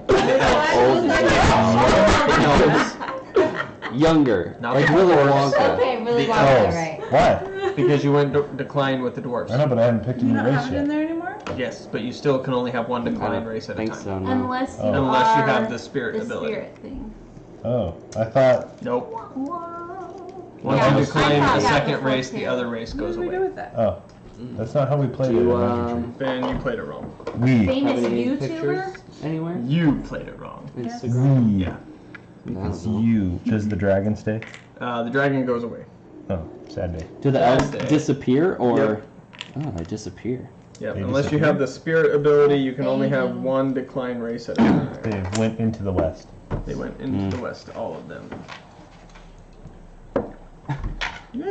Younger. Not Like the Willy dwarves. Wonka. Okay, really The Wonka, elves. right. Why? Because you went decline with the dwarves. I know, but I haven't picked a You new don't race have it in yet. there anymore? Yes, but you still can only have one I decline don't race at a think time. so, no. Unless you Oh. Unless you are have the spirit the ability. spirit thing. Oh, I thought. Nope. Whoa. Once Yeah, you I decline thought the that second before, race, too. the other race What goes did we do away. with that? Oh, that's not how we played Do it. you, in infantry. Ben, you played it wrong. We. Famous Have any YouTuber? pictures anywhere? You played it wrong. Instagram? We. Yeah. It's No. you. Does the dragon stay? The dragon goes away. Oh, sad day. Do the elves disappear or? Yep. Oh, they disappear. Yep. They Unless you disappear? have the spirit ability, you can only have Amazing. one decline race at a time. They went into the west. They went into the west, all of them.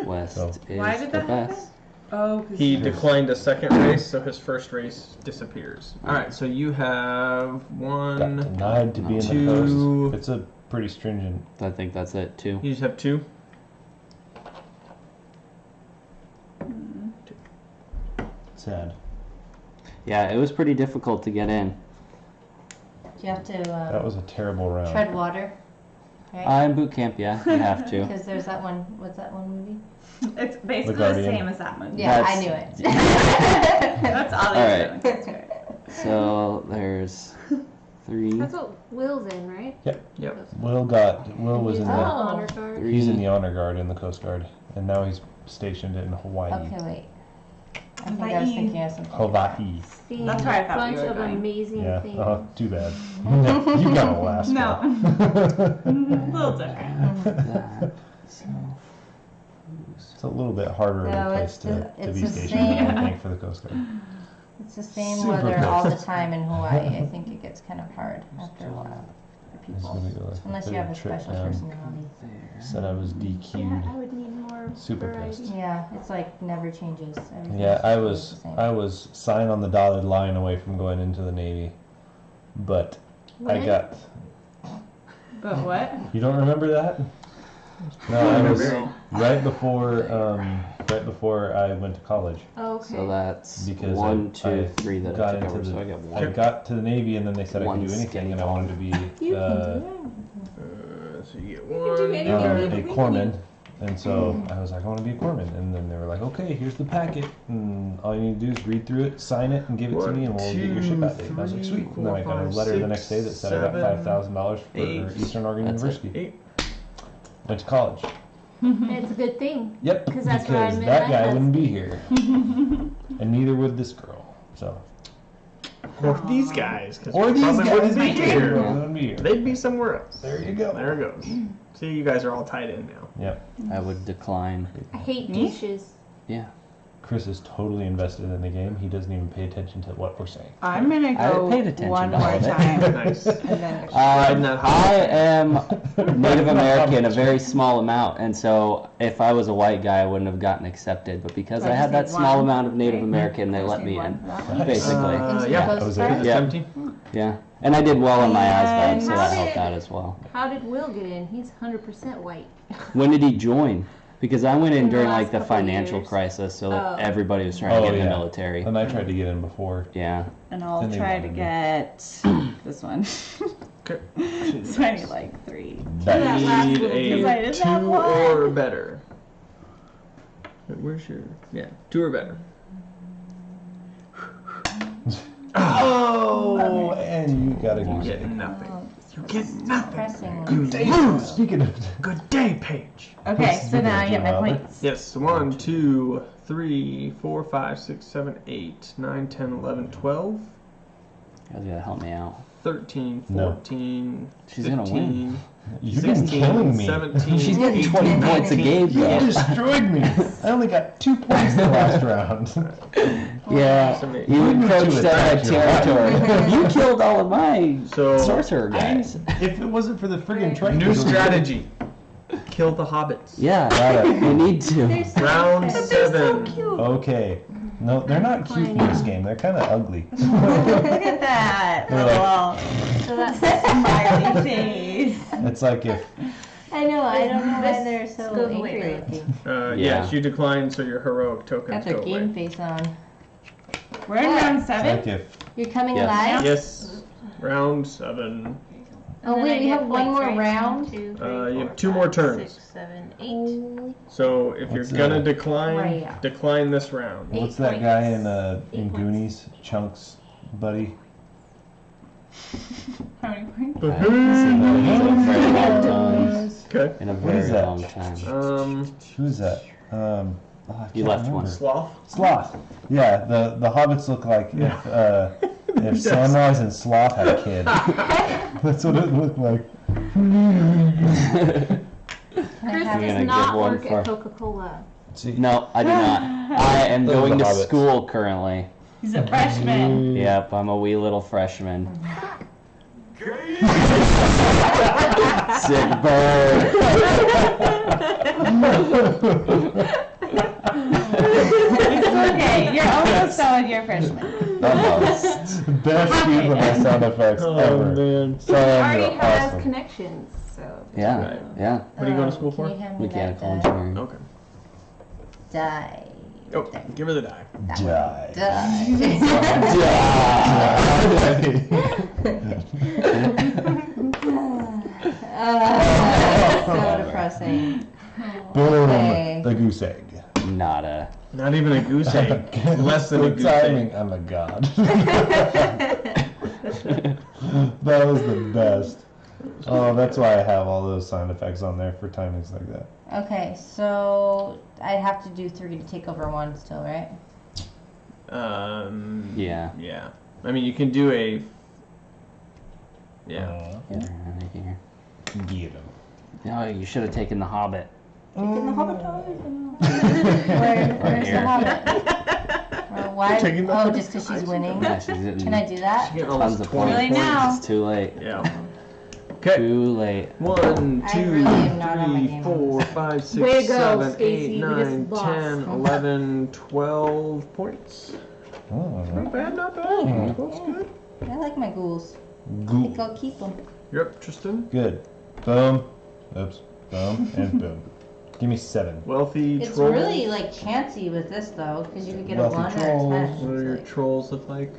West So- is Why did the that happen? best. Oh, because He declined a second race, so his first race disappears. Alright, so you have Got one. denied to be in the two. coast. It's a pretty stringent. I think that's it too. You just have two. Sad. Yeah, it was pretty difficult to get in. Do you have to That was a terrible round. tread water? Right? In boot camp, yeah, you have to. Because there's that one. What's that one movie? it's basically the Guardian. same as that movie. Yeah, That's- I knew it. That's all All right. he's doing. That's great. So there's 3. That's what Will's in, right? Yep. Will was in He's the. honor guard. 3. He's in the honor guard in the Coast Guard, and now he's stationed in Hawaii. Okay, wait. I think I was thinking of something. Hawaii. Seen That's where I thought bunch you were of going. amazing Yeah. things. Oh, too bad. You got Alaska. No. A little different. That. So It's a little bit harder of No, a it's place to it's be the stationed same. than I think for the Coast Guard. It's the same Super weather all the close. time in Hawaii. I think it gets kind of hard after a while for It's people. gonna go like Unless a you have a trip special down. personality. there. Said I was Yeah, DQ'd. I would need more Super variety. pissed. Yeah, it's like never changes. Everything Yeah, I stays was the same. I was signed on the dotted line away from going into the Navy, but I When? got. But what? You don't remember that? No, I was right before I went to college. Oh, okay. So that's Because 1, 2, I 3 that got I took into over. the- So I got I 1. got to the Navy, and then they said I One could do anything, skinny and I wanted to be So you get do one. anything. a corpsman. And so I was like, I want to be a corpsman. And then they were like, okay, here's the packet. And all you need to do is read through it, sign it, and give it to me, and we'll get your ship out date. And I was like, sweet. And then I got a letter the next day that said I got $5,000 for Eastern Oregon University. 8. Went to college. It's a good thing. Yep, 'Cause that's where I because met that my guy wouldn't be here. And neither would this girl. So. Or these guys. 'Cause Or these probably guys wouldn't be wouldn't here. be here. They'd be somewhere else. There you go. There it goes. See, you guys are all tied in now. Yep. I would decline. I hate Me? douches. Yeah. Chris is totally invested in the game. He doesn't even pay attention to what we're saying. I'm gonna go I paid attention one to more all of it. time. Nice. And then Riding that hot. I am Native American, a very small amount, and so if I was a white guy, I wouldn't have gotten accepted. But because So I I had just that need small one, amount of Native right? American, they I let just me need in, one for that one. basically. Yeah. I was Is it Yeah. 17? Yeah, and I did well in my ASVAB, And so that helped out as well. How did Will get in? He's 100% white. When did he join? Because I went in In the during last like the couple financial years. crisis, so that Oh. everybody was trying to Oh, get in yeah. the military. And I tried to get in before. Yeah. And I'll Then they try to wanted me. get this one. Okay. So I need like 3. That Nice. last Need little Because I a didn't 2 have one. or better. Where's your... Yeah, 2 or better. Oh, and you got a You goose get egg. nothing. You get nothing. Pressing. Good day. Speaking of, Good day, Paige. Okay, so now I get my Speaking of points. Yes, 1, 2, 3, 4, 5, 6, 7, 8, 9, 10, 11, 12, You guys gotta help me out. 13, No. 14, She's gonna 15, you're just 16, killing me. 17, She's getting 18, 20 points a game, You though. destroyed me. I only got 2 points in the last round. Yeah, Somebody- you You encroached two on my attacked your territory. You killed all of my So, sorcerer guys. If it wasn't for the friggin' Triton. new strategy. Kill the hobbits. Yeah, Got it. you need to. They're so Round cute. 7. Okay. No, they're not cute in this game. They're kind of ugly. Look at that. They're like- Well, So that's smiley face. It's like if I know, I don't know why This they're so goes away, angry right? looking. Yeah. Yes, you decline, so your heroic tokens Got their go game away. face on. We're in round it's 7. like if You're coming Yes. alive? Yes, round 7. Oh And then wait, I we get have one points, more right? round? 1, 2, 3, You have 4, 2 more 5, turns. 6, 7, 8. Holy- So if you're What's gonna that? decline, Right. decline this round. Eight what's that guy in points. 8 points. Goonies? Chunks, buddy. How many points? In a very long time. Okay. In a What is very that? long time. Who's that? I You can't left remember. one. Sloth. Sloth. Yeah, the hobbits look like if Samwise and Sloth had a kid. That's what it looked like. Chris gonna does give not one work for- at Coca-Cola. See, No, I do not. I am Those are going the to hobbits. school currently. He's a freshman. Yep, I'm a wee little freshman. Sick bird. It's okay. You're almost done with your freshman. almost. Best use of my sound effects ever. man. Sounds Already has awesome. connections, so. Yeah, Right. yeah. What are you going to school for? Can you hand me Mechanical that engineering. Okay. die? Oh, give her the die. Die. So depressing. Boom. Okay. The goose egg. Nada. Not even a goose egg. Less than a Good goose timing. egg. I'm a god. That was the best. Oh, that's why I have all those sound effects on there for timings like that. Okay, so I'd have to do 3 to take over 1 still, right? Yeah. Yeah. I mean, you can do a. Yeah. Get her out of here. Get him. No, you should have taken the Hobbit. Taking the Hobbit Where's here. the Hobbit? Why? Taking the Oh, Hobbit? just because she's winning? Yeah, she's getting Can I do that? Get tons almost of 20 points. Really now? It's too late. Yeah. Okay. Too late. 1, I 2, really am not on my 3, game. 4, 5, 6, Way to go, 7, Stacey. 8, You just 9, lost. 10, 11, 12 points. Oh, Not bad, not bad. Mm. 12's good. I like my ghouls. I Goo- think I'll keep them. You're up, Tristan. Good. Boom. Oops. Boom, and boom. Give me 7. Wealthy It's trolls. really like chancy with this though, because you could get a Wealthy 1 or a trolls. 10. What do your It's like- trolls look like?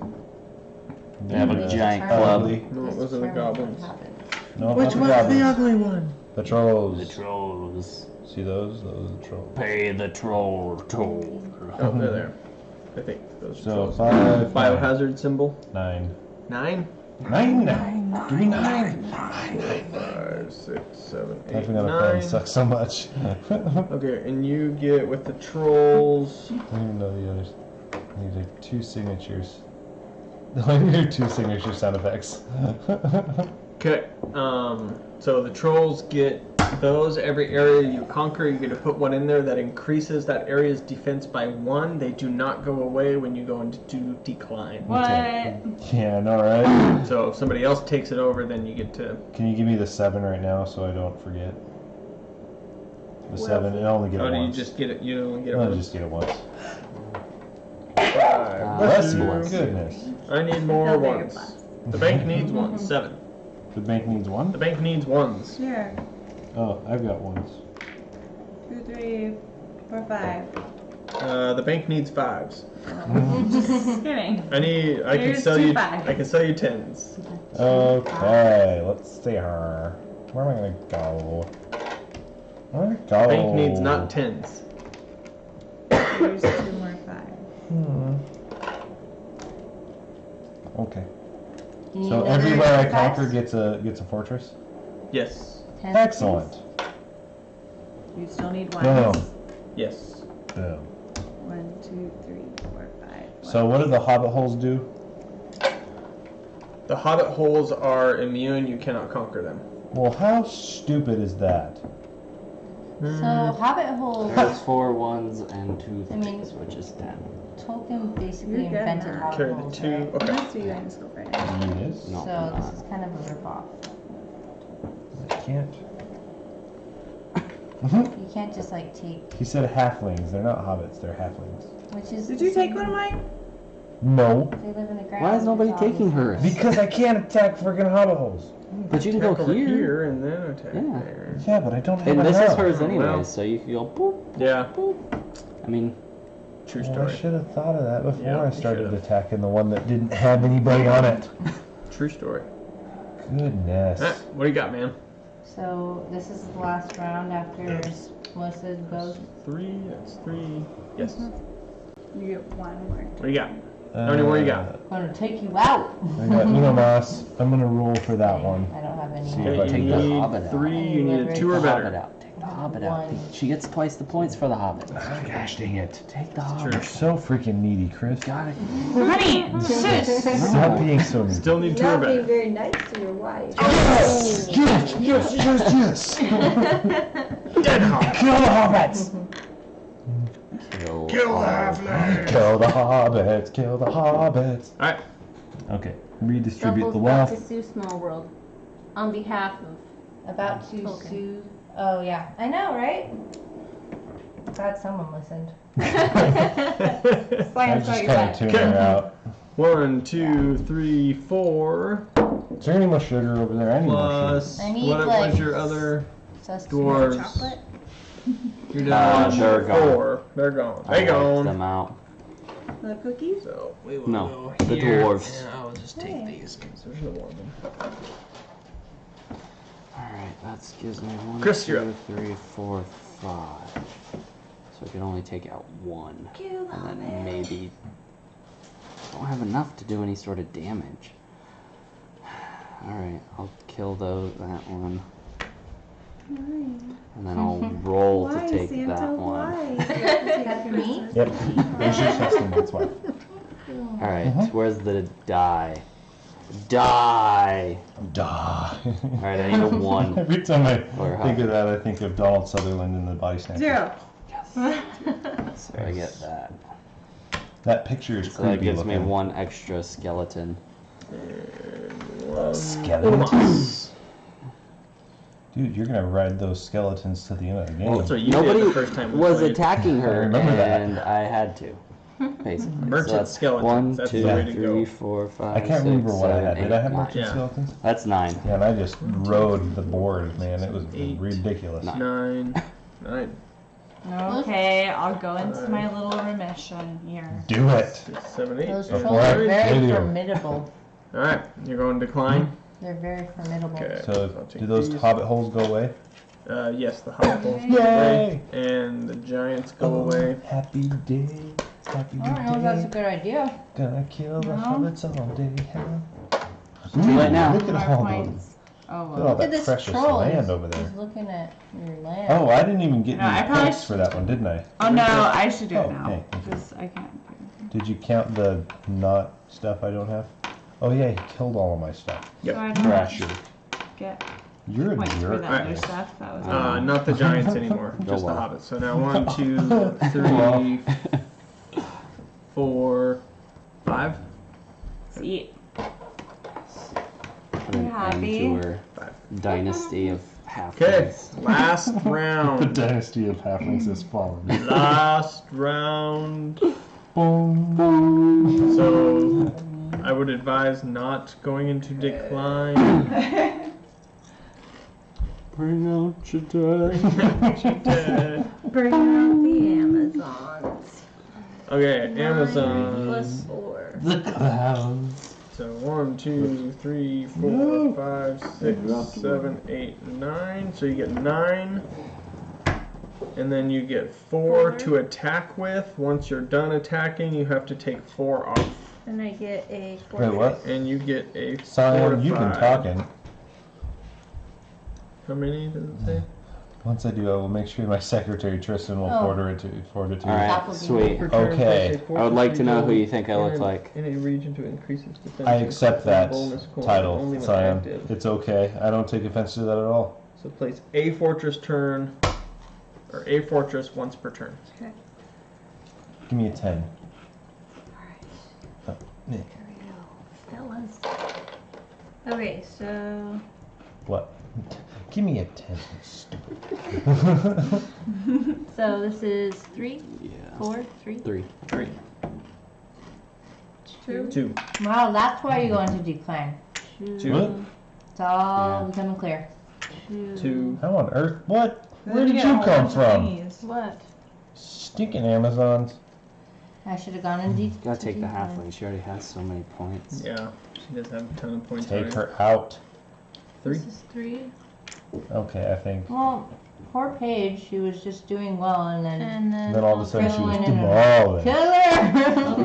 They have a Maybe giant it's club. Ugly. No, Just those are the determine what goblins. happens. No, Which not the one's the goblins. ugly one? The trolls. The trolls. See those? Those are the trolls. Pay the troll toll. Oh, they're there. I think those are So trolls. 5, Biohazard symbol. 9. 9. 9. Give me 9. 5, 6, 7, 8, Typing on a phone 9. sucks so much. I Okay, and you get with the trolls. don't even know the others. I need to do 2 signatures. I need to do 2 signature sound effects. Okay, so the trolls get those. Every area you conquer, you get to put one in there that increases that area's defense by 1. They do not go away when you go into decline. What? Yeah, I know, right? So if somebody else takes it over, then you get to. Can you give me the 7 right now so I don't forget? The 7, and I only get Oh, it do you once. just get it? You only get it I once. just get it once. 5. Bless you. bless you. Goodness. I need more Oh, there you're ones. blessed. The bank needs 1. 7. The bank needs 1? The bank needs 1s. Here. Oh, I've got 1s. 2, 3, 4, 5. The bank needs 5s. Just kidding. I can Here's sell 2 you. 5s. I can sell you 10s. Okay, let's see her. Where am I gonna go? Where am I gonna go? Bank needs not 10s. Here's 2 more 5. Okay. You need So another everywhere I pass? conquer gets a fortress. Yes. 10 Excellent. You still need 1. Boom. Yes. Boom. 1, 2, 3, 4, 5. So what do the hobbit holes do? The hobbit holes are immune. You cannot conquer them. Well, how stupid is that? So Hobbit Hole There's 4 1s and 2 I mean- 3s, which is 10. Tolkien basically You're good invented now. Hobbit Carry the Holes, 2. right? It Okay. has to be going to school for it. It is. No. So this is kind of a ripoff. I can't. You can't just like take, He said halflings. They're not hobbits. They're halflings. which is. Did the you take same- one of mine? No, They live in the ground. Why is nobody it's taking obvious. hers? because I can't attack friggin' hobbit holes. But you can go Attack over here. here and then attack Yeah. there. Yeah, but I don't have And this enough. is hers anyway, Well. so you can go boop, Yeah. boop. I mean, True Well, I story. should have thought of that before Yeah, I you started should've. attacking the one that didn't have anybody on it. True story. Goodness. Alright, what do you got, man? So this is the last round after Melissa goes. 3. That's 3. Yes. You get 1 more. What do you got? How many more you got? I'm gonna take you out. I got Uno Mas. I'm gonna roll for that one. I don't have any. See more. if I Okay, can you get the Hobbit need out. 3. You I need a need 2 or the better. Hobbit out. Take the Hobbit out. One. She gets twice the points for the Hobbit. Oh, gosh dang it. Take the True. Hobbit. You're so freaking needy, Chris. Got it. Honey! Shush! Stop being so needy. Still need 2 or Not being better. very nice to your wife. Yes! Yes! Yes! Yes! Dead hobbit. Kill the hobbits! Kill, Kill all. the halflings! Kill the hobbits! Kill the hobbits! Alright. Okay, redistribute the Double's about to wealth. sue Smallworld on behalf of. About to Okay. sue. Oh yeah, I know, right? Glad someone listened. I Science just got your kind of back. tuned her out. 1, 2, 3, 4. Is there any more sugar over there? I need more sugar. Plus, I need, what like, was your other Sus- dwarves? Chocolate? You're down they're gone. 4. They're gone. I They wiped gone. them out. The cookies? So we will No, go the here, dwarves. and I'll just take Hey. these because there's no more of them. Alright, that gives me 1, Chris, you're 2, 3, 4, 5. So I can only take out 1. Kill And then maybe. I don't have enough to do any sort of damage. Alright, I'll kill that one. And then I'll roll Why, to take Santa? that one. Why? That for me? Yep. There's your testing, that's why. Alright, where's the die? Die! Die. Alright, I need a 1. Every time I Or think of that, I think of Donald Sutherland in the Body Snatcher. 0. So I get that. That picture is So that creepy gives me looking. 1 extra skeleton. Skeletons. Dude, you're gonna ride those skeletons to the end of the game. Well, that's what you Nobody did the first time we was played. attacking I her, remember that. and I had to. Basically. Merchant So that's skeletons, 1, that's 2, the way to 3, go. 4, 5, I can't 6, remember what I 7, had. Did 8, I have 9. merchant Yeah. skeletons? That's 9. Yeah, and I just rode the board, man. It was 8, ridiculous. 9. Okay, I'll go into my little remission here. Do it. 6, 7, 8. Those and trolls are 9. very Video. formidable. Alright, you're going to decline? They're very formidable. Okay. So, I'll take do those these. hobbit holes go away? Yes, the hobbit holes go Yay! away. And the giants go away. Happy day. Happy I don't know if that's a day. good idea. Gonna kill the No. hobbits all day. Too late now. Look at Mark all those. points. Oh, Look at all well. Look at that this precious troll. land over there. He's looking at your land. Oh, I didn't even get No, I any probably points for that one, didn't I? Oh no, I should do Oh, it now. hey, thank you. Because I can't. Did you count the not stuff I don't have? Oh yeah, he killed all of my stuff. Yep. So I don't Trasher. get You're a points for jerk. the Alright. other stuff. That was Not the giants anymore, Go just the well. hobbits. So now 1, 2, 3, 4, 5. See. Put an end happy? to her dynasty of Okay, halflings. last The round. dynasty of halflings has fallen. Last round. Boom. So I would advise not going into decline. Bring out your day. Bring out the Amazons. Okay, 9 Amazon. plus 4. The clouds. So 1, 2, 3, 4, 5, 6, 7, 8, 9. So you get 9. And then you get 4 to attack with. Once you're done attacking, you have to take 4 off. And I get a 4. Wait, what? And you get a 4 to Sion, you've been 5. talking. How many does it say? Once I do, I will make sure my secretary Tristan will Oh. forward it to you. Alright, That would be sweet. Okay. I would like to know who you think I look like. In a region to increase its defense. I accept that bonus coin title, only when Sion. active. It's okay. I don't take offense to that at all. So place a fortress turn, or a fortress once per turn. Okay. Give me a 10. Alright. Oh, yeah. There we go. Fellas. Okay, so. What? Give me a 10. Stupid. So this is 3, Yeah. 4, 3, 3. 3, 2, 2, Wow, that's why you go into decline. 2, What? It's all Yeah. becoming clear. 2. How on earth? What? Where Then did get you a whole come bunch of from? these. What? Stinking Amazons. I should have gone in deep. Gotta take the halfling. She already has so many points. Yeah, she does have a ton of points. Take already. her out. 3. This is 3. Okay, I think. Well, poor Paige, she was just doing well, and then And then. Then all of a sudden she was I'll demolished. kill her.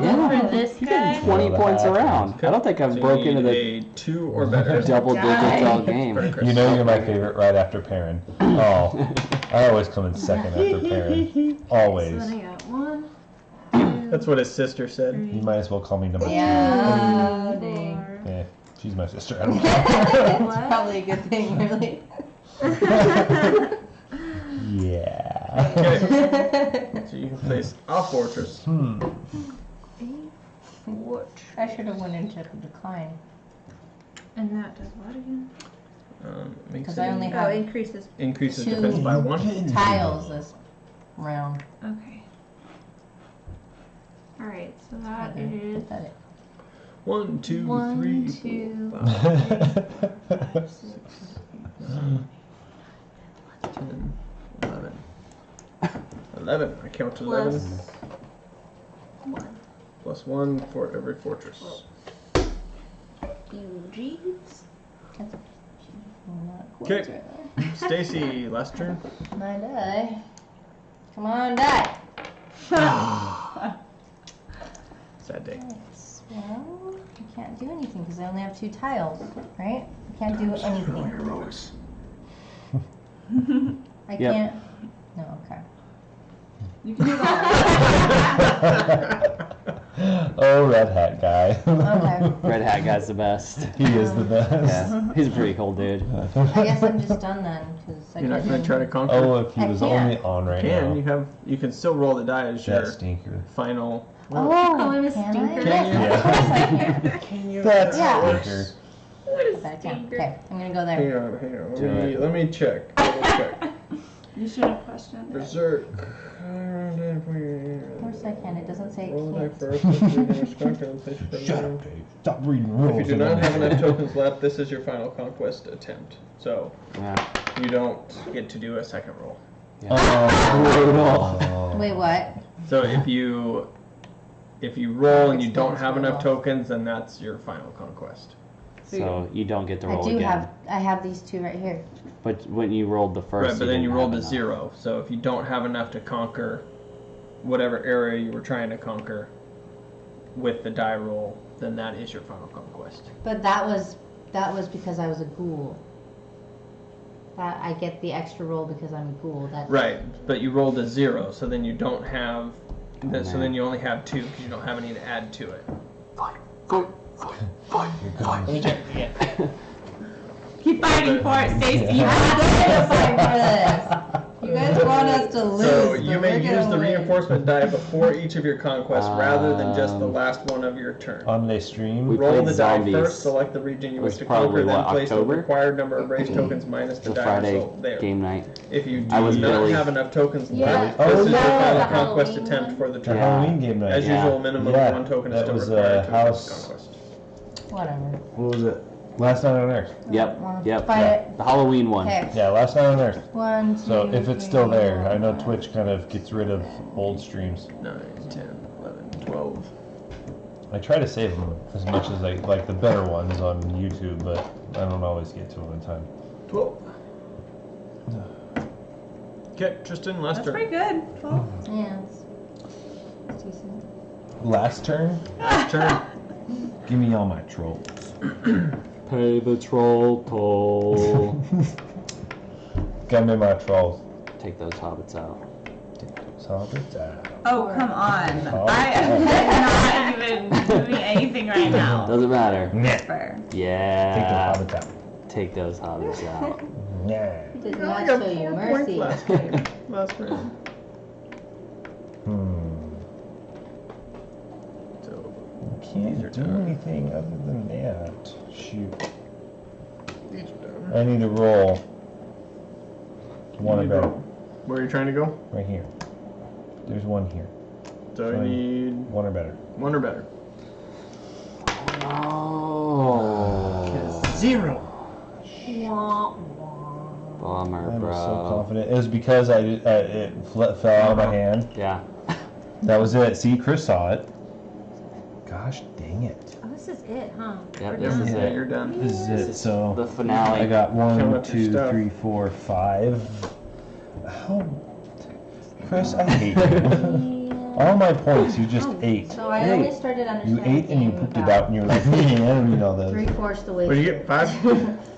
Yeah. For this guy. 20 the points halflings. around. I don't think I've So broken you into need the a 2 or better. double digits all game. You know you're my favorite right after Perrin. Oh, I always come in second after Perrin. So Always. then I got 1, 2, That's what his sister said. 3, You might as well call me number Yeah, 4. dang. Yeah, she's my sister. I don't care. It's probably a good thing, really. Yeah. Okay. So you can place a fortress. I should have went into decline. And that does what again? Makes Because it I only Oh, have increases. increases 2 defense by 1. tiles this round. Okay. Alright, so that Okay, is pathetic. 1, 2, 1, 3, 2, 5, 6, 7, 10, 11. 11. I count 11. plus 1. Plus 1 for every fortress. You Jeeves. That's a not quite Okay. right there. Stacy, last turn. My die. Come on, die. Sad day. Yes. Well, I can't do anything because I only have 2 tiles, right? I can't do anything. I Yep. can't. No, okay. You can do that. Oh, red hat guy. Okay. Red Hat guy's the best. He is the best. Yeah, he's a pretty cool dude. I guess I'm just done then because I You're not can't going to do try to anything. conquer? Oh, if he I was can't. only on right You now. can. You can still roll the die as That your stinker. final. Oh, Call him a can stinker? I? Can you? Yes, of course I can. Can you? That's Yeah. stinker. What a But I can. stinker. Okay, I'm gonna go there. Hang on. Do it. Let me check. Double check. You should have questioned it. Berserk. Of course I can. It doesn't say Roll the die it first. Let's read damage conquer and place your Shut up, Dave. Stop reading rules. If you do not have enough tokens left, this is your final conquest attempt. So you don't get to do a second roll. Oh. Wait, what? So if you roll and you don't have enough tokens, then that's your final conquest. So you don't get to roll I do again. I have these two right here. But when you rolled the first, Right, but then you didn't rolled have a enough. 0. So if you don't have enough to conquer whatever area you were trying to conquer with the die roll, then that is your final conquest. But that was because I was a ghoul. That I get the extra roll because I'm a ghoul. That's Right, but you rolled a 0, so then you don't have. So then you only have 2 because you don't have any to add to it. Let me check again. Keep fighting for it, Stacy. I'm gonna fight for this. You guys want us to lose. So you may we're gonna use the win. reinforcement die before each of your conquests rather than just the last one of your turn. On the stream. We Roll played the die zombies. first, select the region you wish Was to probably, conquer, then what, place the October? required number of race tokens minus the The die Friday result there. game night. If you I do was not really- have enough tokens Yeah. left, Oh, this is your yeah. final The conquest Halloween attempt one. for the The turn. Halloween game night. As Yeah. usual, minimum Yeah, of 1 token is that still was, required to house- conquest. Whatever. What was it? Last Night on Earth. Yep. Fight Yeah. it. The Halloween one. Okay. Yeah, Last Night on Earth. 1, 2. So if it's still 3, there, I know 4, Twitch kind of gets rid of old streams. 9, 10, 11, 12. I try to save them as much as I like the better ones on YouTube, but I don't always get to them in time. 12. Okay, Tristan, last That's turn. pretty good. 12. Yeah, it's decent. Last turn, Last turn. give me all my trolls. Pay the troll toll. Give me my trolls. Take those hobbits out. Hobbits out. Oh, come on. Oh, I am not even doing anything right now. Doesn't matter. Whisper. Yeah. Take the hobbits out. Take those hobbits out. Yeah. Did I not got show you 4 points mercy. last game. Last round. So, Can't do anything other than that. Shoot. these are done. I need to roll. One or You better. go. Where are you trying to go? Right here. There's one here. So you Fine. need One or better. 1 or better. Oh. 0. Bummer, I'm bro. so confident. It was because it fell out of my hand. Yeah. That was it. See, Chris saw it. Gosh dang it. Oh, this is it, huh? Yep, We're this done. is Yeah, it. you're done. This is it. So The finale. I got Count 1, up your 2, stuff. 3, 4, 5. How, Chris? I hate you. All my points, you just ate. So I only started You understanding ate and you the game pooped it about out, and you're like, I don't need all those. 3/4 the way. What do you through. get? 5?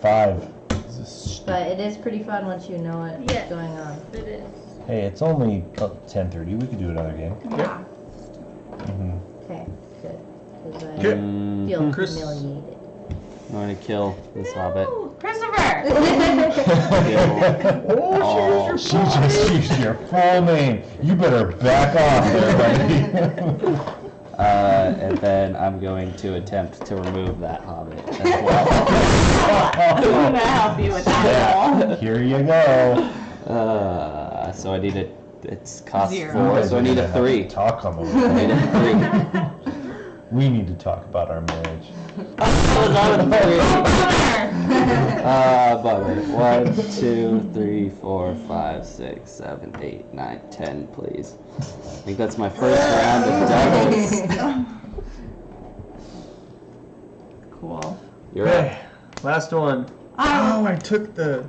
5. This is stupid. But it is pretty fun once you know what's Yes. going on. It is. Hey, it's only 10:30. We could do another game. Yeah. Mm-hmm. Okay, good. Because I Okay. feel Chris. humiliated. I'm gonna kill this hobbit. Christopher! Oh, she just used your full name. You better back off there, buddy. And then I'm going to attempt to remove that hobbit as well. I'm gonna help you with that roll. Here you go. So I need a. It's cost 0. 4, so I need a 3. Talk on I need the a 3. We need to talk about our marriage. Bummer. 1, 2, 3, 4, 5, 6, 7, 8, 9, 10, please. I think that's my first round of doubles. Cool. You're up. Okay. Last one. Oh, I took the.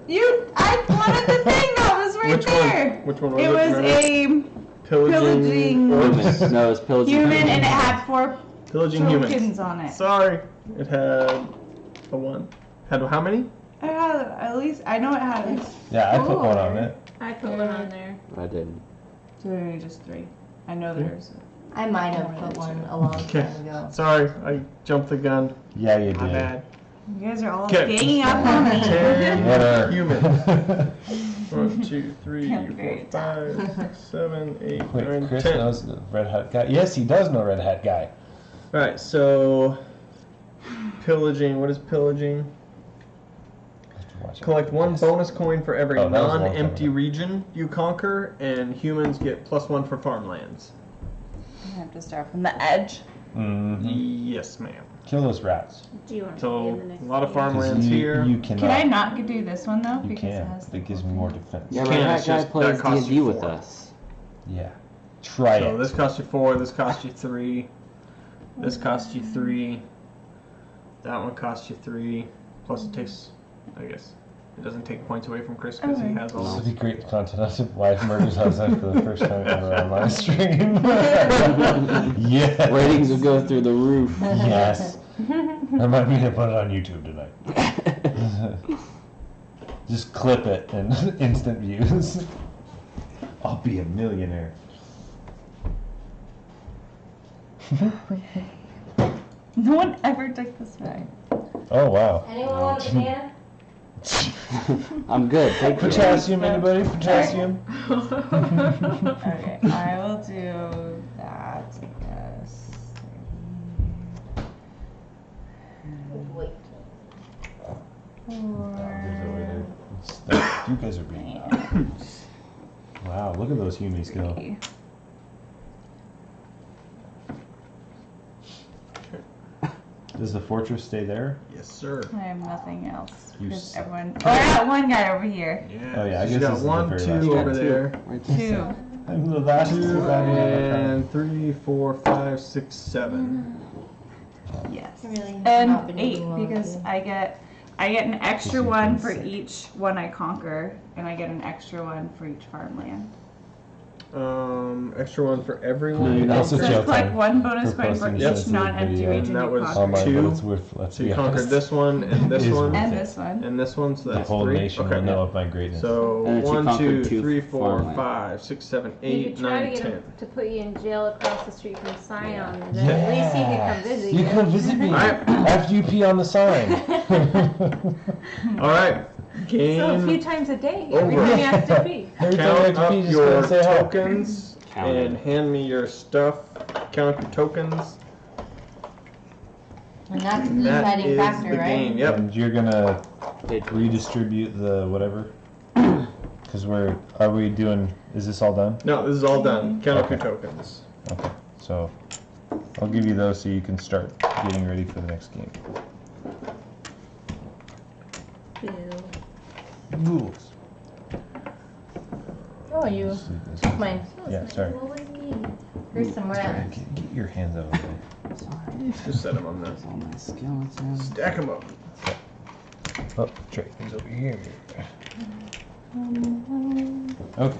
I wanted the thing that was right Which there. one? Which one was It it? was Remember? a Pillaging. pillaging- orcs? Human. No, it's pillaging. human and it had 4 Pillaging humans. tokens on it. Sorry. It had a 1. Had how many? I had at least, I know it had at least Yeah, I put one on it. I put one on there. I didn't. 2 or just 3. I know there's. I might have put one a long Okay. time ago. Sorry, I jumped the gun. Yeah, you My did. bad. You guys are all 'Kay. ganging up on me. 10 Winner. humans. 1, 2, 3, Can't 4, figure it 5, 6, 7, 8, Wait, 9, Chris 10. knows the Red Hat guy. Yes, he does know Red Hat guy. Alright, so pillaging. What is pillaging? Watch it. Collect one Yes. bonus coin for every Oh, that was a long time non-empty ago. region you conquer, and humans get +1 for farmlands. I have to start from the edge. Mm-hmm. Yes, ma'am. Kill those rats. Do you want to So be in the next a lot of game? farmlands here. You cannot. Can I not do this one though? You Because can. it has It gives me more defense. Yeah, You but can, that it's guy just- plays that costs D&D you with 4. us. Yeah. Try So it. this costs you 4. This costs you 3. This costs you 3. That one costs you 3. Plus it takes, I guess, it doesn't take points away from Chris because he Okay. has all This those. would be great content on Wife Murders Housewife for the first time ever on my stream. Yes. Ratings will go through the roof. Yes. I might need to put it on YouTube tonight. Just clip it and instant views. I'll be a millionaire. No one ever took this back. Oh wow. Anyone want a banana? I'm good. Take care. Potassium, anybody? Potassium? Okay, I will do that. Yes. Wait. You guys are being. Wow, look at those humies go. Three. Does the fortress stay there? Yes, sir. I have nothing else. You Because suck. everyone. Oh, I got one guy over here. Yeah. Oh, yeah, I so guess you got this is the 1, very 2 last over one. there. Right there. 2. I'm the last 2 survivor. and 3, 4, 5, 6, 7. Yes. Really not And been 8 eating well because lately. I get an extra you've one been for sick. each one I conquer, and I get an extra one for each farmland. Extra one for everyone. Yeah, that's So a jail collect time one bonus for coin for posting each a sensitive non-empty video. region And that you was conquer. Online, Two. but it's worth. Let's So be you conquered honest. this one and this Is one worth And it. this one. and this one, so The that's whole 3. nation Okay. will know of my greatness. So And if you 1, conquered 2, two 3, 4, farmland. 5, 6, 7, You 8, could try 9, to get 10. him to put you in jail across the street from Scion, and Yeah. then at least he could come visit you. You come visit me Alright. after you pee on the sign. All right. Game. So a few times a day, Over. every time you have to pee. Every time I have Count to pee, up just your go say hi. tokens Count and it. hand me your stuff. Count up your tokens. And that's the And that deciding is factor, the right? game. Yep. And you're gonna It- redistribute the whatever. Because are we doing? Is this all done? No, this is all done. Count up your Okay. tokens. Okay. So I'll give you those so you can start getting ready for the next game. Rules. Oh, you. Just leave this. Mine. Yeah, sorry. What was me? Here's some rats. Get your hands out of the way. Sorry. Just set them on there. There's all my skeletons. Stack them up. Oh, Trey, he's over here. Okay,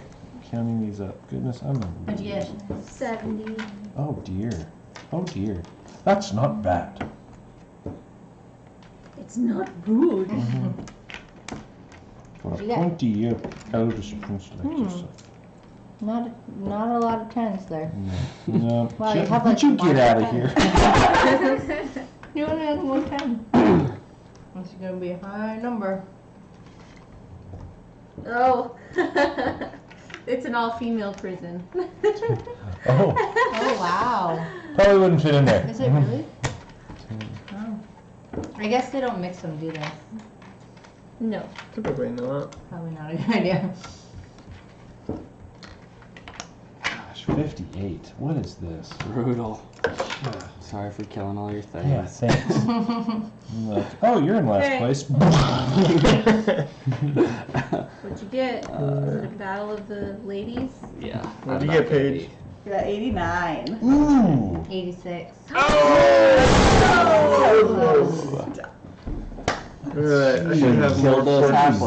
counting these up. Goodness, I'm a. What'd you get? 70. Oh dear. Oh dear. That's not bad. It's not good. For a You got- 20-year eldest prince like yourself. Not a lot of tens there. No. Wow, you Get- have, like, you get one out of ten. here. You only have one 10. This is gonna be a high number. Oh. It's an all-female prison. Oh, Oh wow. probably wouldn't fit in there. Is it really? Oh. I guess they don't mix them, do they? No. Typically not. Probably not a good idea. Gosh, 58. What is this? Brutal. Sorry for killing all your things. Yeah, thanks. Oh, you're in last Hey. place. What'd you get? Was it a battle of the ladies? Yeah. What'd I'm you not get, gonna Paige? You got 89. Ooh. 86. Alright, I should have Killed more those fortresses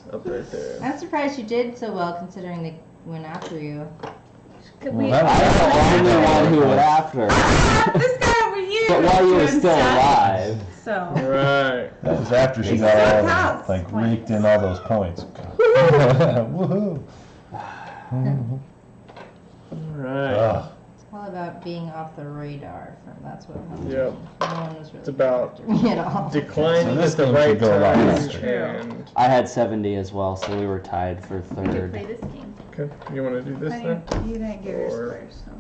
halflings. up right there. I'm surprised you did so well considering they went after you. Could Well, we? that I'm the only one who went after. This guy over here. But was while you were doing still stuff. alive. So. Alright. That was after she It got still all counts. like raked in all those points. Woohoo! Alright. Ugh. It's all about being off the radar. That's what happened. Yep. No one was really It's about after me at all. declining So this at the game right should go a lot time. faster. And I had 70 as well, so we were tied for We could play third. this game. okay, you want to do this then? You didn't give your Or- squares, so.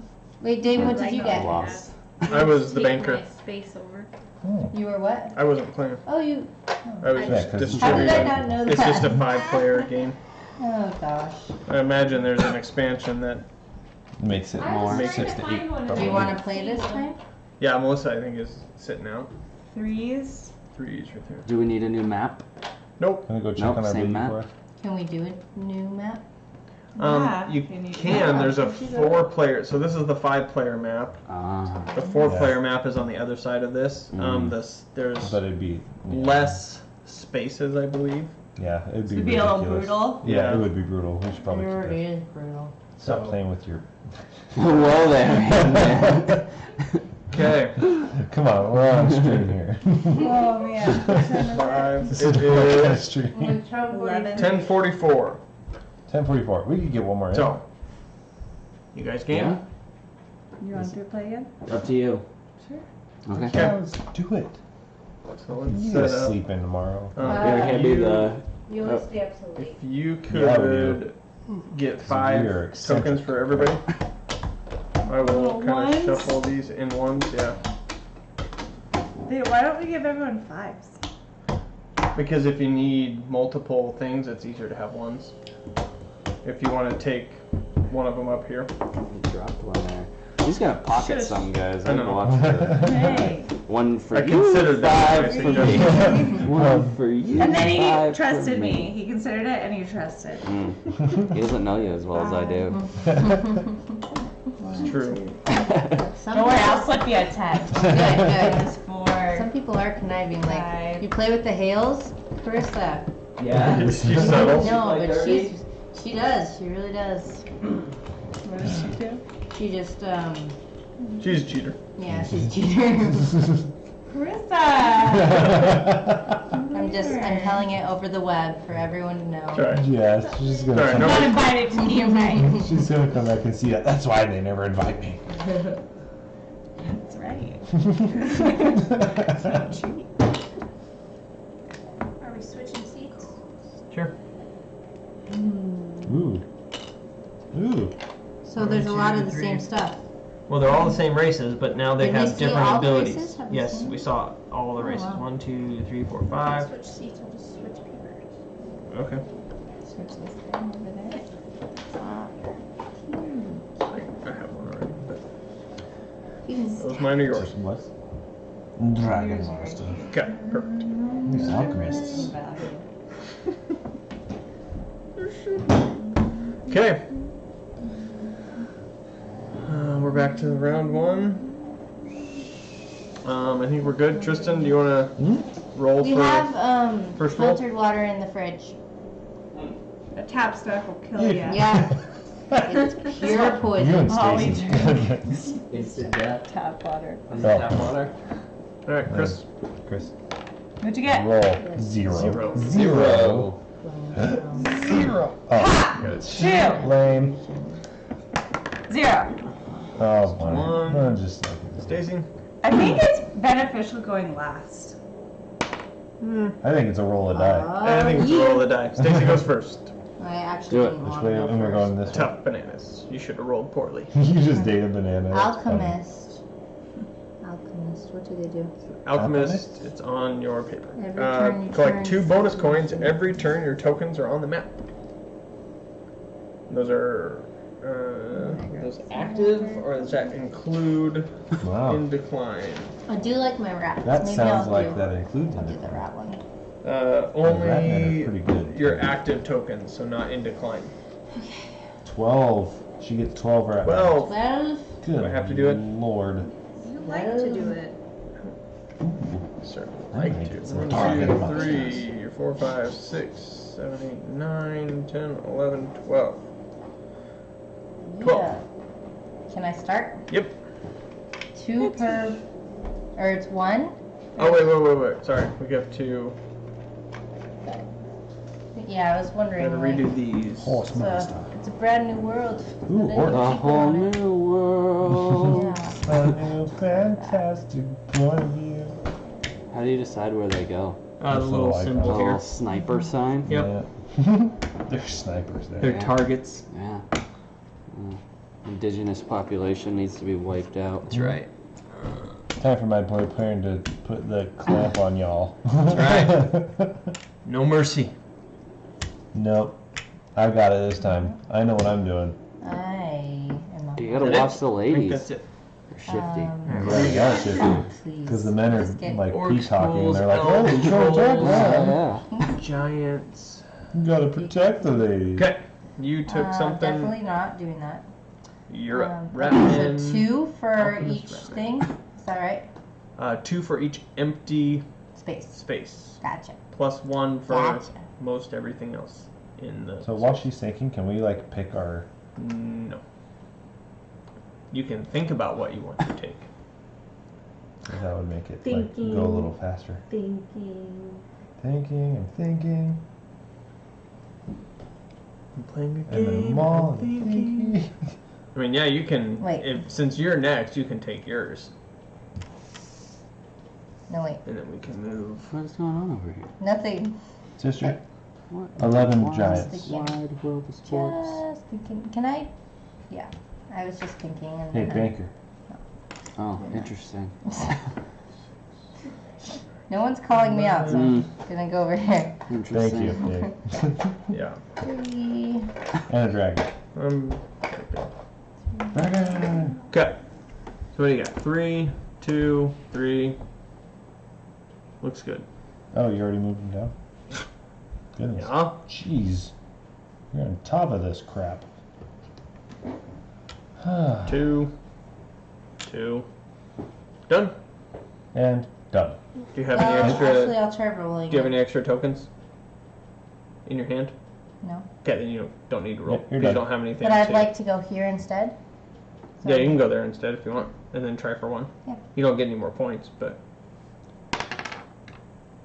Wait, Dave, what did you I get? lost. I was the Take banker. my space over. You were what? I wasn't playing. Oh, you. I was just How did distributing. I not know that? It's just a 5-player game. Oh gosh. I imagine there's an expansion that. Makes it I was more trying 6 to to find 8. one. Do you want to play this time? Yeah, Melissa, I think, is sitting out. 3s. 3s right there. Do we need a new map? Nope. Can I go check Nope, on our same baby map. for us? Can we do a new map? Yeah, You if you need can. to. There's a Did you go? 4-player. So this is the 5-player map. The 4-player map is on the other side of this. There's But it'd be less spaces, I believe. Yeah, it'd be It'd be a little ridiculous. brutal. Yeah, Yeah. it would be brutal. We should probably Sure keep it it. is brutal. Stop So- playing with your. Whoa there, man. Okay. Come on, we're on stream here. Oh man. 5. This It is what kind of is stream. 11. 10:44. 10:44. We could get one more in. So, you guys game? Yeah? You want to play again? Up to you. Sure. Okay. Okay. Yeah, let's do it. So let's You set gotta up. sleep in tomorrow. Yeah, can't be the. You always stay up so late. If you Yeah, we could get 5 we are eccentric. tokens for everybody, I will Little kind ones? of shuffle these in ones. Yeah. Why don't we give everyone 5s? Because if you need multiple things, it's easier to have ones. If you want to take one of them up here. You dropped one there. He's gonna pocket Shush. some guys. I I'd know. watch it. Hey. One for I you, considered that 5 when I for me. suggested One for you. And then he 5 for trusted me. He considered it and he trusted. He doesn't know you as well as I do. It's true. Some Don't worry, I'll people, slip you a 10. good. That's 4. Some people are conniving. Like, 5. you play with the Hales, Carissa. Yeah. She's subtle. No, like but Derby? she does. She really does. What does she do? She just, She's a cheater. yeah, she's a cheater. Carissa! I'm telling it over the web for everyone to know. Sorry. Yeah, she's gonna Sorry, come no. Not back. invited to me, right? She's gonna come back and see that. That's why they never invite me. That's right. Are we switching seats? Sure. Ooh. Ooh. So there's a lot of the same stuff. Well, they're all the same races, but now they Did we have see different all the abilities. races? Have we Yes, seen we them? saw all the Oh, races. wow. 1, 2, 3, 4, 5. Switch seats. I'll just switch papers. Okay. Switch this thing over there. I have one already. But You can those mine are yours. What? Dragon Master. Okay. Perfect. These alchemists. Okay. We're back to round 1. I think we're good. Tristan, do you want to roll We for? have first roll? filtered water in the fridge. A tap stuff will kill you. Yeah. It's pure You and poison. Stacy. Instant death. Tap water. On the tap water. All right, Chris. Chris. What'd you get? Roll. Zero. Zero. Zero. Oh, good. 2. Lame. 0. Oh, fine. One. I'm just like Stacy. I think it's beneficial going last. I think it's a roll of die. I think it's a roll of the die. Stacy goes first. I actually Do it. didn't Which want way? to go And we're first. going this way. Tough bananas. You should have rolled poorly. You just dated banana. That's funny. Alchemist. Alchemist. What do they do? Alchemist, it's on your paper. Every turn you Collect turn 2 bonus coins. Every turn your tokens are on the map. Those are those active, or does that include Wow. in decline? I do like my rats. That Maybe sounds I'll like do, that includes I'll do it. the rat one. Ratmen Only are pretty good. your active tokens, so not in decline. 12. She gets 12 right 12. 12. Good. Do I have to do it? Lord. You like to do it. Certainly I like think to. it's 1, talking 2, about 3, 4, 5, 6, 7, 8, 9, 10, 11, 12. 12. Yeah. Can I start? Yep. 2 per, or it's 1? Oh, wait. Sorry. We have to. Yeah, I was We wondering. gotta like, redo these. Horse master. it's a brand new world. Ooh, with horse. new A people whole on it. new world. Yeah. A new fantastic point of view. How do you decide where they go? The That's little what I A symbol call here. little sniper sign? Yep. Yeah. They're snipers there. They're Yeah. targets. Yeah. Indigenous population needs to be wiped out. That's right. Time for my boy Perrin to put the clamp on y'all. That's No mercy. Nope. I got it this time. I know what I'm doing. I am not. You gotta Is it? watch the I think ladies. that's it. They're shifty. Yeah, shifty. Please. Because the men are Just get- like Orcs, peacocking and they're like, ghouls, oh, show attack, trolls. man. Yeah. Giants. You gotta protect the ladies. Okay. You took something. Definitely not doing that. You're up. So Ratman. 2 for Alchemist each Ratman. thing. Is that right? 2 for each empty Space. space. Gotcha. Plus 1 for Gotcha. most everything else in the. So while she's thinking, can we like pick our... No. You can think about what you want to take. That would make it like Thinking. go a little faster. Thinking. Thinking and thinking. I'm playing a And then game. mall I'm and thinking. thinking. I mean, yeah, you can. Wait. Since you're next, you can take yours, No, wait. and then we can move. What's going on over here? Nothing. Sister, What? 11 Wide- giants. Wide world of sports. Just thinking. Can I? Yeah. I was just thinking. And Hey, then banker. Oh, interesting. No one's calling me out, so Mm, I'm gonna go over here. Thank interesting. you, Dave. Yeah. 3. And a dragon. Dragon! Okay. So what do you got? 3, 2, 3. Looks good. Oh, you already moved them down? Goodness. Yeah. Jeez. You're on top of this crap. 2, 2. Done. And done. Do you have any extra? Actually, I'll try rolling. Do you have any extra tokens in your hand? No. Okay, then you don't need to roll. Yeah, you're you done. don't have anything. But I'd to... like to go here instead. So Yeah, you can go there instead if you want, and then try for 1. Yeah. You don't get any more points, but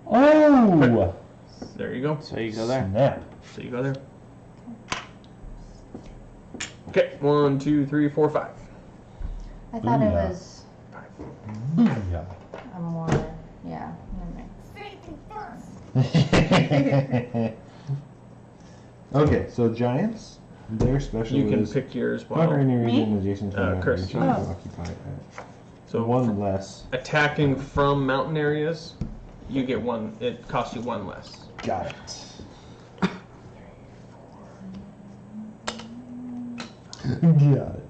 Oh! there you go. So you go there. Snap. So you go there. Okay, 1, 2, 3, 4, 5. I thought it Booyah. was 5. Booyah. a more. Yeah. Never mind. Okay, so giants, their special You can is pick yours conquer while any region adjacent to the Chris. region you occupy. so One less. attacking from mountain areas, you get 1. It costs you 1 less. Got it. Got it.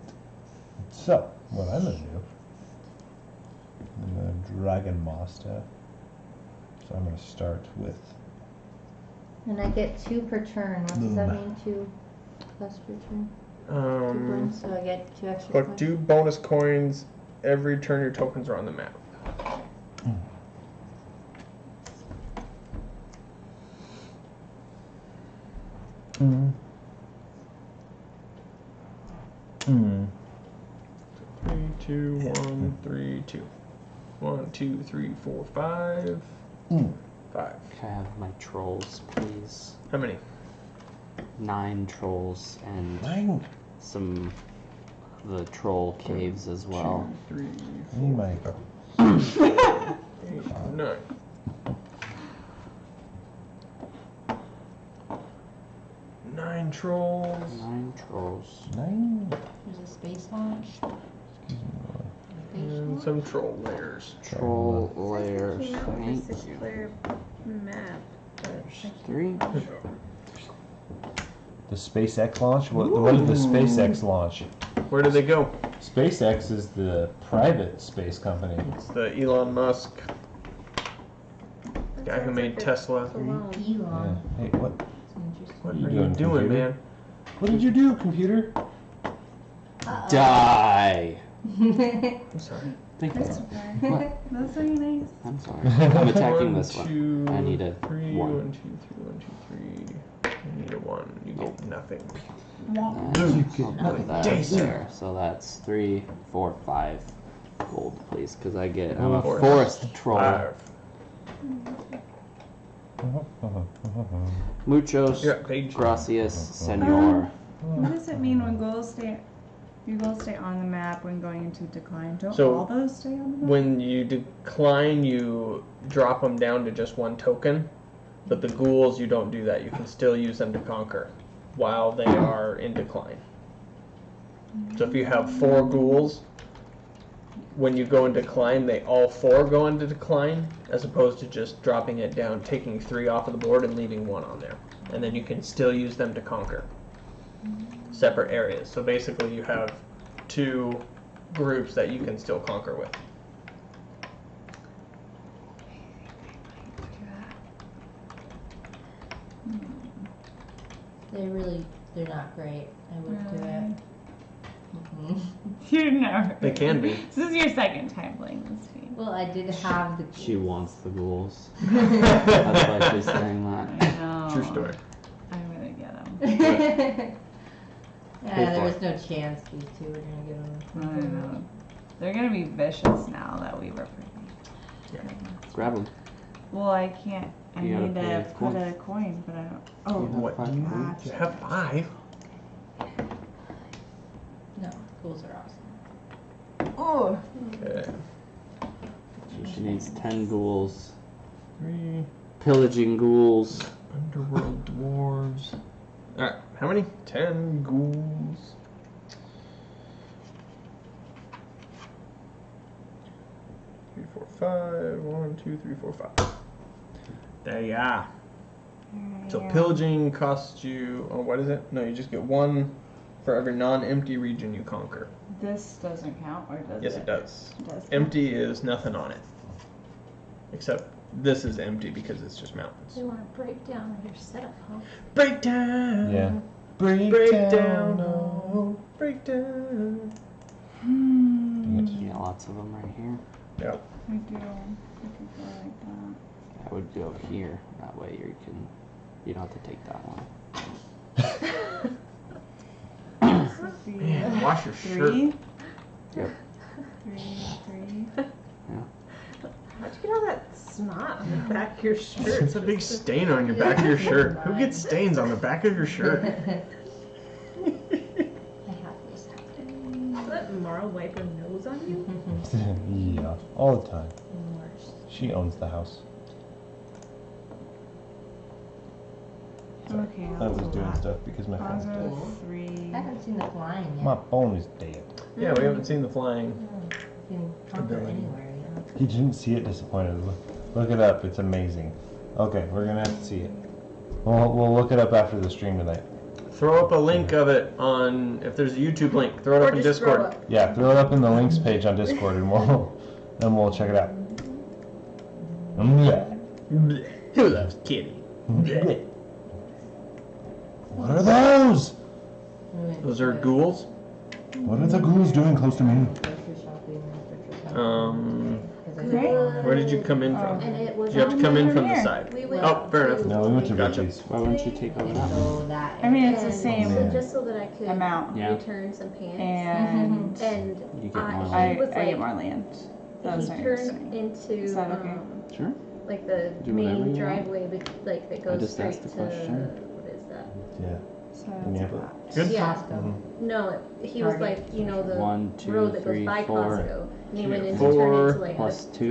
So, what I'm gonna do, I'm gonna dragon master. So I'm gonna start with And I get 2 per turn. What does that Boom. mean? 2 plus per turn? 2 points, so I get 2 extra Collect points. 2 bonus coins every turn your tokens are on the map. Mm. 3, 2, 1, 3, 2. 1, 2, 3, 4, 5. 5. Can I have my trolls, please? How many? 9 trolls and 9. some of the troll caves as well. 2, 3, Oh my 8, 9. Nine trolls. 9 trolls. 9. There's a space launch. And some troll layers. Troll layers. Came out with Thank this you. clear map. But There's 3. The SpaceX launch? What did the SpaceX launch? Where do they go? SpaceX is the private space company. It's the Elon Musk, the guy who made Tesla. alone. Yeah. Elon. Hey, what? That's interesting. What are you are you doing, doing, computer? man? What did you do, computer? Die! I'm sorry. Thank you. That's very nice. I'm sorry. I'm attacking this one. 2, I need a 3, 1. 1, 2, 3, 1, 2, 3. I need a 1. You get nothing. I'll put that Jason. there. So that's 3, 4, 5 gold, please, because I'm a Forest. forest troll. 5. Muchos You're at page. gracias, senor. What does it mean when your goals stay on the map when going into decline? Don't So, all those stay on the map? When you decline, you drop them down to just 1 token. But the ghouls, you don't do that. You can still use them to conquer while they are in decline. So if you have 4 ghouls, when you go into decline, they all 4 go into decline, as opposed to just dropping it down, taking 3 off of the board and leaving 1 on there. And then you can still use them to conquer separate areas. So basically you have 2 groups that you can still conquer with. They're not great. I wouldn't do it. You're never. They can be. This is your second time playing this game. Well, I did have the. She wants the ghouls. That's why she's saying that. I know. True story. I'm gonna get them. There was no chance these 2 were gonna get them. I know. They're gonna be vicious now that we were pretty. Yeah. Grab them. Well, I can't. I You gotta need pay to a put coin. a coin, but I don't. Oh, What do you Gotcha. You have 5. No, ghouls are awesome. Oh. Okay. So she needs 10 ghouls. 3 Pillaging ghouls. underworld dwarves. Alright, how many? 10 ghouls. 3, 4, 5. 1, 2, 3, 4, 5. There you are. So pillaging costs you. Oh, what is it? No, you just get 1 for every non-empty region you conquer. This doesn't count, or does it? Yes, it does. It does. Empty is nothing on it. Except this is empty because it's just mountains. You want to break down your setup, huh? Break down. Yeah. Break down. Oh, break down. You got lots of them right here. Yep. I do. I could go like that. I would go here. That way you don't have to take that one. This would be Man, wash your shirt. 3. Yep. 3. How'd you get all that snot on the back of your shirt? It's a big stain on your back of your shirt. Who gets stains on the back of your shirt? I have this happening. Let Mara wipe her nose on you? Yeah, all the time. Worst. She owns the house. Okay, I was doing stuff because my phone is dead. Positive 3. I haven't seen the flying yet. My phone is dead. Yeah, we haven't seen the flying. You can conquer Ability. anywhere, you know. He didn't see it disappointed. Look it up. It's amazing. Okay, we're gonna have to see it. We'll look it up after the stream tonight. Throw up a link of it on, if there's a YouTube link, throw it Or up in just throw Discord. up. Yeah, throw it up in the links page on Discord, and we'll check it out. Yeah. Who loves kitty? What are those? Those are ghouls. What are the ghouls doing close to me? Where did you come in from? And it was You have to come in from the Here. side. We went Oh, fair enough. No, we went to Gotcha. Richie's. Why wouldn't you take over that one? So that. I mean, it's the and same So just so that I could amount. Yeah. return some pants. And And You get more he land. was I like, get more land. That's he what you're turned saying. into Is that okay? Sure. like the Do whatever main you driveway, like that goes just straight asked to a question. what is that? Yeah. So Can you that's have it? that. Good. Yeah. Costco. No, he was Target. like, you know, the 1, 2, road that goes 3, by 4. Costco, and he went in to 4 turn into like plus the, 2.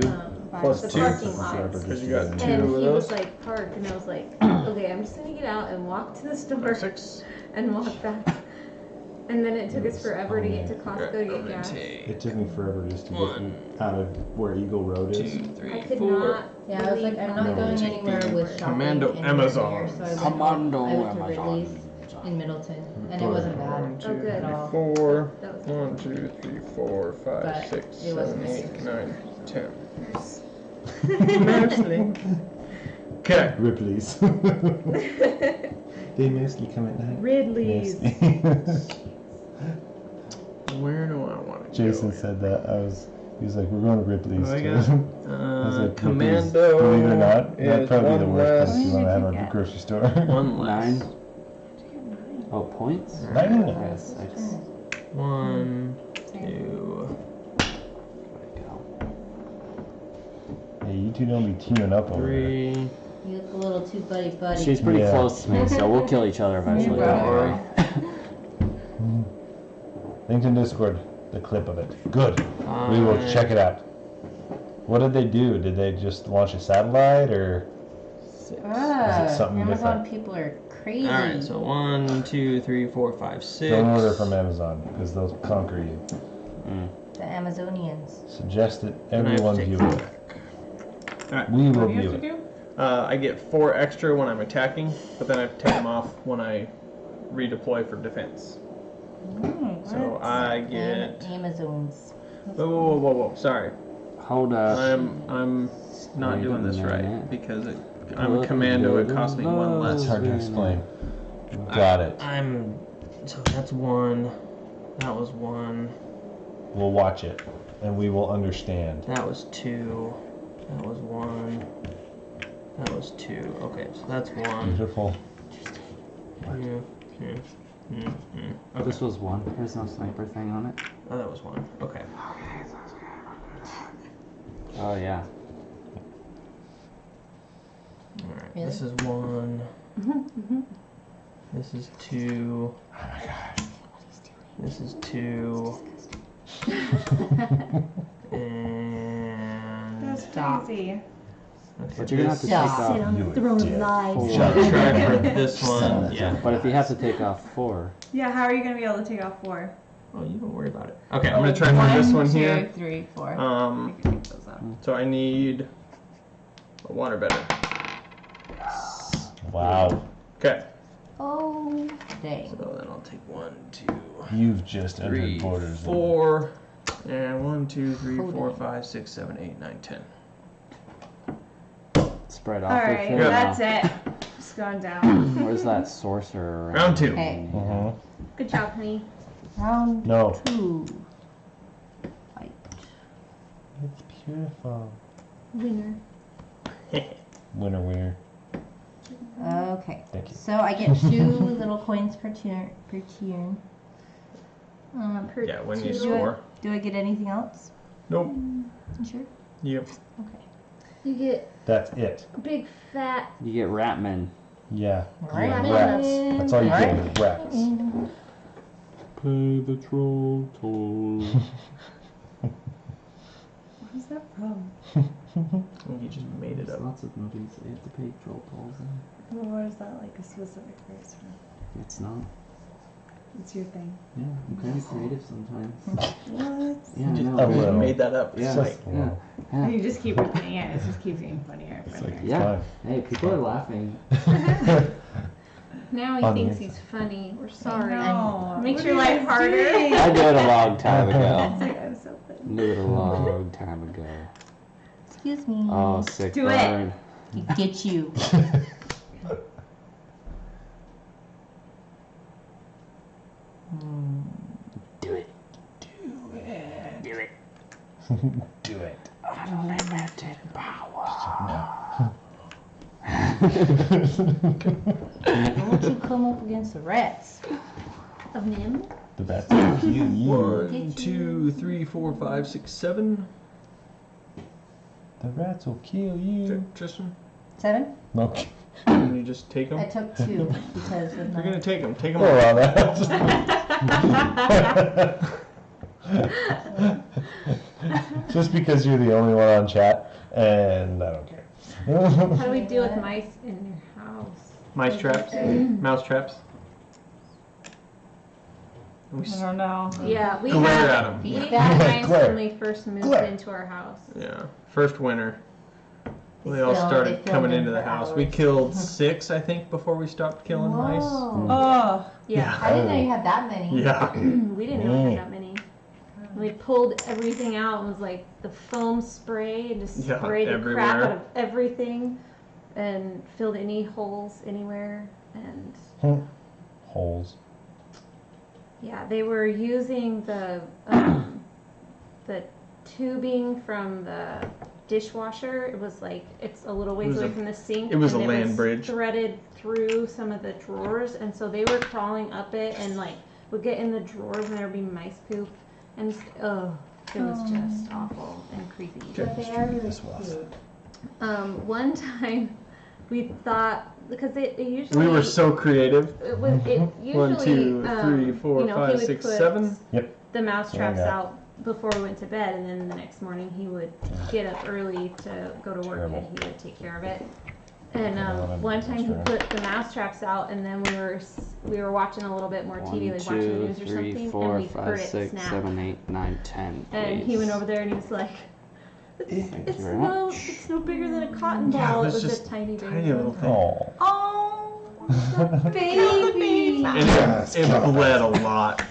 Plus the 2. parking lot. Because you got And 2 he of was those. like parked, and I was like, okay, I'm just gonna get out and walk to the store 6. and walk back. And then it took us forever to get to Costco to get gas. It took me forever just to One, get out of where Eagle Road is. 2, 3, I could 4. not. Yeah, I was like, I'm not No, going it's anywhere with shopping Commando anywhere Amazon. near, so I went, Commando I went to Amazon. Ridley's in Middleton, and it wasn't bad. 1, 2, Oh, good. 3, at all. 4. That was 1, 2, 3, 4, 5, But 6, it 7, wasn't 8, 9, 10. Mostly. Okay. Ripley's. They mostly come at night. Ridley's. Mostly. Where do I want to Jason go? said that. He was like, we're going to Ripley's. Oh, I too." got, I was like, Ripley's, Commando. believe it or not, that'd is probably be the one worst less. place you want to have What a did you grocery store. One less. 9. Oh, points? 9. I got 6. 1, 2. Hey, you two don't be teaming up over there. 3. You look a little too buddy-buddy. She's pretty Yeah. close to me, so we'll kill each other eventually. Don't worry. Linked in Discord, the clip of it. Good. We will check it out. What did they do? Did they just launch a satellite, or is it something Amazon different? people are crazy. Alright, so 1, 2, 3, 4, 5, 6. Don't order from Amazon because they'll conquer you. The Amazonians. Suggest that And I have to everyone take view this it. back. Alright. We will What do you view have to it. do? I get 4 extra when I'm attacking, but then I have to take them off when I redeploy for defense. So I get. Amazons. Whoa! Sorry, Hold up. I'm not Wait doing a this right minute. because I'm a commando. It costs me 1 less. It's hard to explain. Got it. So that's 1. That was 1. We'll watch it, and we will understand. That was 2. That was 1. That was 2. Okay, so that's 1. Beautiful. Oh, this was 1. There's no sniper thing on it. Oh, that was 1. Okay. Oh yeah. Alright, Really? this is 1. This is 2. Oh my gosh. This is 2. And That's Stop. crazy. okay, But you're gonna have to take Stop. off. You Throne of did. lies. Shut I'll up. try for this Son of one. a Yeah. But if you have to take off 4, Yeah, how are you gonna be able to take off 4? Oh, you don't worry about it. Okay, I'm gonna try for this one 2, here. 3, 4. Um, I can take those off. so I need a water better. Wow. Okay. Oh, dang. So then I'll take 1, 2, You've just 3, entered borders. 4, and 1, 2, 3, Hold 4, it. 5, 6, 7, 8, 9, 10. spread off. Alright, with it. that's it. Just going down. Where's that sorcerer? Round 2. Okay. Uh-huh. Good job, honey. Round No. 2. Fight. It's beautiful. Winner. Winner, winner. Okay. Thank you. So I get 2 little coins per turn. Yeah, when you two. score. Do I get anything else? Nope. You sure? Yep. Okay. You get That's it. a big fat You get Ratman. Yeah. Right. Yeah, rats. That's all you get is rats. Pay the troll toll. What is that from? You just made it There's up. lots of movies that you have to pay troll tolls in. What is that like a specific phrase from? It's not. It's your thing. Yeah, I'm kind of creative sometimes. What? Yeah, I You know. A just little. made that up. Yeah. It's like, Yeah. Yeah. You just keep repeating it. It just keeps getting funnier and It's like, funnier. Yeah. fine. Hey, people are laughing. Now he On thinks the he's funny. We're sorry. No. Makes What your are life you harder. doing? I did it a long time It's ago. like, I'm so funny. Knew it a long time ago. Excuse me. Oh, sick Do it. burn. Get you. Do it. Do it. Unlimited power. Don't you come up against the rats. Of Nim? The bats will kill you. 1, 2, 3, 4, 5, 6, 7. The rats will kill you. Tristan, 7? Okay. can you just take them? I took 2 because of If you're gonna my... take them Oh, all. well, just because you're the only one on chat, and I don't care. How do we deal with mice in your house? Mice traps, mouse traps. We I don't know. Yeah, we glare had at 'em. we Feed had back. mice Glare. when we first moved Glare. into our house. Yeah, first winter. They all They started filmed coming them into the for house. We hours. killed 6, I think, before we stopped killing mice. Whoa. Oh. Yeah, I didn't know you had that many. Yeah. we didn't know we had that many. And we pulled everything out and was like the foam spray and just Yeah, sprayed the everywhere. crap out of everything and filled any holes anywhere. And Holes. yeah, they were using the tubing from the dishwasher. It was like it's a little ways was away a- from the sink. it was and a land bridge. threaded through some of the drawers, and so they were crawling up it and like would get in the drawers and there'd be mice poop, and just, it was just awful and creepy. But they are really cute. One time we thought because it usually We were so creative. it usually 1, 2, 3, 4, you know, 5, he would 6, put 7. Yep. the mouse Yeah, traps yeah. out before we went to bed, and then the next morning he would get up early to go to work Terrible. and he would take care of it. And Yeah, one time he sure. put the mouse traps out, and then we were watching a little bit more TV, 1, like watching the 2, news or 3, something, 4, and we 5, heard it 6, snap. 7, 8, 9, 10. And he went over there and he was like, Thank it's you very no, much. it's no bigger than a cotton Yeah, ball. it It was was just a tiny tiny little thing. Oh. Oh, Baby. And it bled a lot.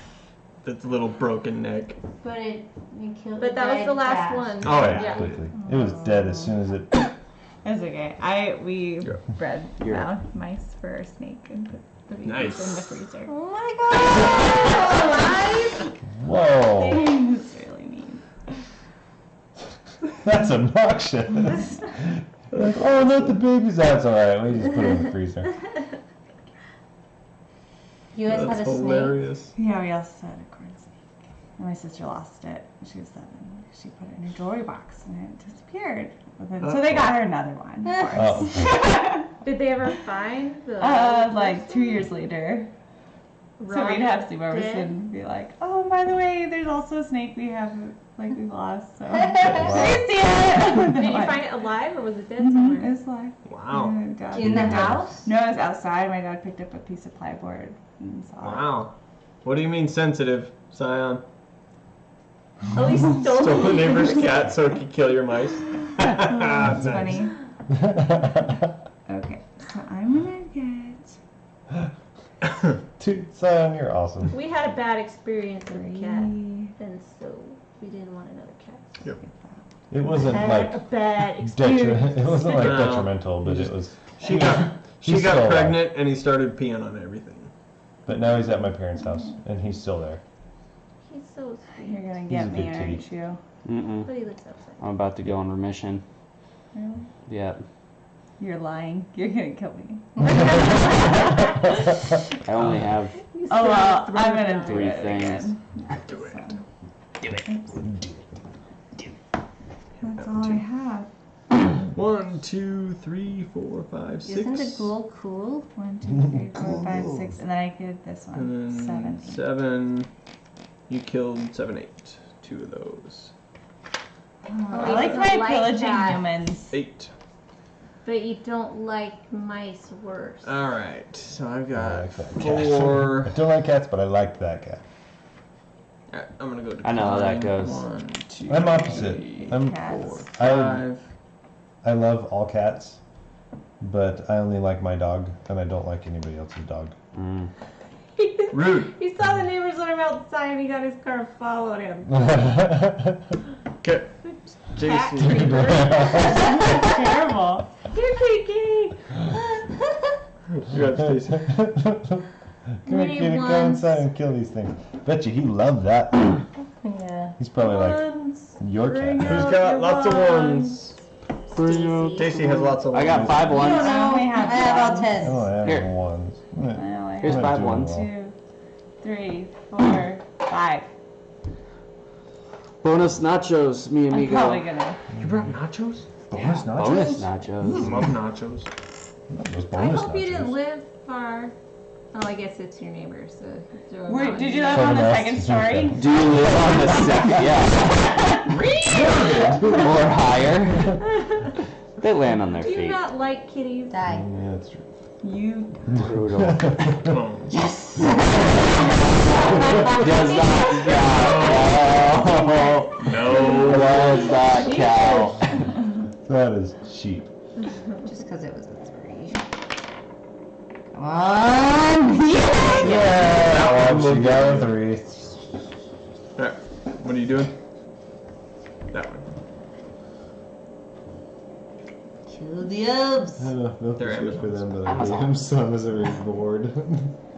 That little broken neck. But it killed. But that was the last one. Oh, yeah. Quickly. It was dead as soon as it. It's okay. We bred You're- mice for our snake and put the babies Nice. in the freezer. Oh my god! Whoa. It's really mean. That's obnoxious. Like, oh, let the babies out. It's alright. We just put them in the freezer. You guys That's had a snake? hilarious. Yeah, we also had a corn snake. And my sister lost it. She was 7. She put it in her jewelry box and it disappeared. So they got her another one, of course. Oh. Did they ever find the? Like 2 years later. So we'd have sleepovers dead? and be like, oh, by the way, there's also a snake we lost. So Wow. you see it. Did you find it alive or was it dead It somewhere? was like Wow. In the house? No, it was outside. My dad picked up a piece of plyboard and saw it. Wow. What do you mean sensitive, Scion? At least stole Stole the neighbor's cat so it could kill your mice. That's Nice. funny. Okay, so I'm gonna get Dude, son, you're awesome. We had a bad experience with a cat, 3. and so we didn't want another cat. It wasn't Had like a bad experience. It wasn't like No. detrimental, but it was. She got He's still alive. pregnant and he started peeing on everything. But now he's at my parents' house, and he's still there. He's so sweet. You're gonna He's get a me, big aren't kitty. you? Mm-mm. But he lives outside. I'm about to go on remission. Really? Yep. You're lying. You're gonna kill me. I only have Oh well, I'm gonna do 3 it things. again. Do it. That's all I have. 1, 2, 3, 4, 5, 6. Isn't the ghoul cool? 1, 2, 3, 4, 5, 6, and then I get this one. And then 7. 7. You killed 7, 8. 2 of those. I like don't my like pillaging that. humans. 8. But you don't like mice worse. Alright, so I've I got like that cat. 4. I don't like cats, but I liked that cat. Alright, I'm gonna go to I know how that goes. 1, 2, I'm opposite. 3, I'm. 4, I love all cats, but I only like my dog, and I don't like anybody else's dog. Mm. Rude. He saw the neighbors let him outside and he got his car and followed him. Okay. Cat Jason. creeper. Terrible. Here, kitty. You're up, Stacy. Come here, Many kitty, go ones. inside and kill these things. Bet you he loved that. Yeah. He's probably like Ones. your Bring cat. Who's out got your lots of ones? Stacy. Stacy has lots of I ones. got 5 You ones. don't know. I only have I have all one. 10. Oh, I have Here. ones. I only Here's have I'm 5 doing ones. well. 2, 3, 4, 5. Bonus nachos, mi I'm amigo. probably gonna. You brought nachos? Bonus nachos? Bonus I nachos. love nachos. Those I bonus hope you didn't nachos. live far. Oh, I guess it's your neighbor, so throw him Wait, out did in you there. live on the Someone second else. story? Do you live on the second? Yeah. Or higher. They land on their Do you feet. not like kitties? Die. Yeah, that's true. You. Brutal. Bones. Yes. Does not count. No. Does not count. That is cheap. Just because it was a 3. Come on! Yeah! Yeah, she got a 3. Alright, what are you doing? That one. Kill the orbs. I don't know, milk They're is good for Amazons. them, but I hate them so I'm a bored.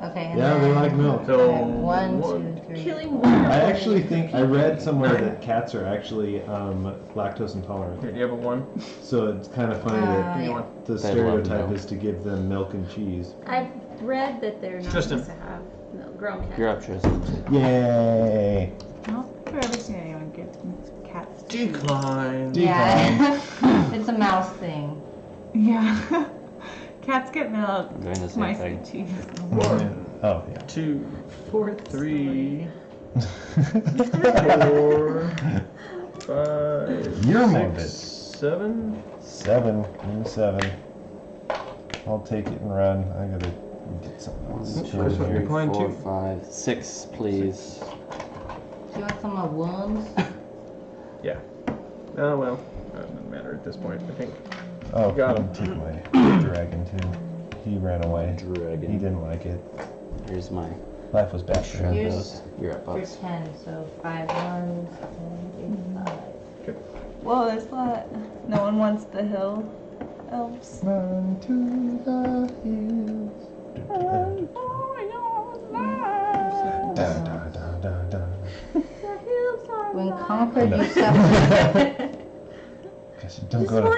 Okay, and Yeah, they then like milk. So, I have 1, 2, 3. Killing I wonderful. actually think I read somewhere that cats are actually lactose intolerant. Here, do you have a 1? So it's kind of funny that Give me yeah. 1. the They love stereotype milk. is to give them milk and cheese. I've read that they're not Tristan. supposed to have grown cats. You're up, Tristan. Yay! I don't think I've ever seen anyone give cats. Decline. Yeah. It's a mouse thing. Yeah. Cats get milk. I'm doing the same Mice thing. get cheese. 1, Oh, yeah. 2, Fourth 3, 4, 5, You're 6, morbid. 7. 7. Give me 7. I'll take it and run. I gotta get something else. First one, Three, decline 4, two. 5, 6, please. Do you want some of wounds? Yeah. Oh well, that doesn't matter at this point. I think. Oh, Got I'll him. take my dragon too. He ran away. He Dragon. didn't like it. Here's my Life was bad for him. shred Here's those. You're up, For Bucks. 10, so 5 ones, 10, 5. Whoa, there's what? No one wants the hill elves. Run to the hills. Da, da, da, da, da. When conquered, you suffer. Guess you don't go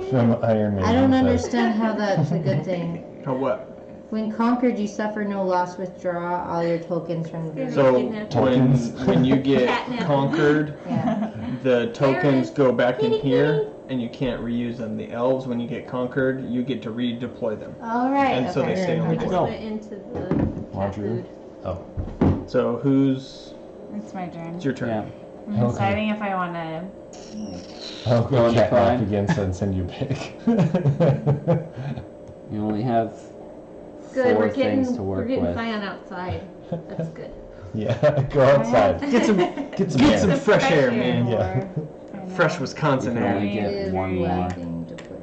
from Iron Man. I don't understand how that's a good thing. How what? When conquered, you suffer no loss. Withdraw all your tokens from the So Tokens. when you get Catnip. conquered, Yeah. the tokens go back in here, and you can't reuse them. The elves, when you get conquered, you get to redeploy them. All right. And so they okay. stay on We the just board. went into the cat Laundry room? food. Oh. So who's? It's my turn. It's your turn. Yeah. I'm Okay. deciding if I want to. I'll Go go into catnap prime. again and send you back. You only have Good, 4 we're getting things to work we're getting with. Cyan outside. That's good. Yeah, go outside. Get some Get some get some air. fresh air, man. Yeah. Fresh You Wisconsin can air. only get Negative one more. weapon deploy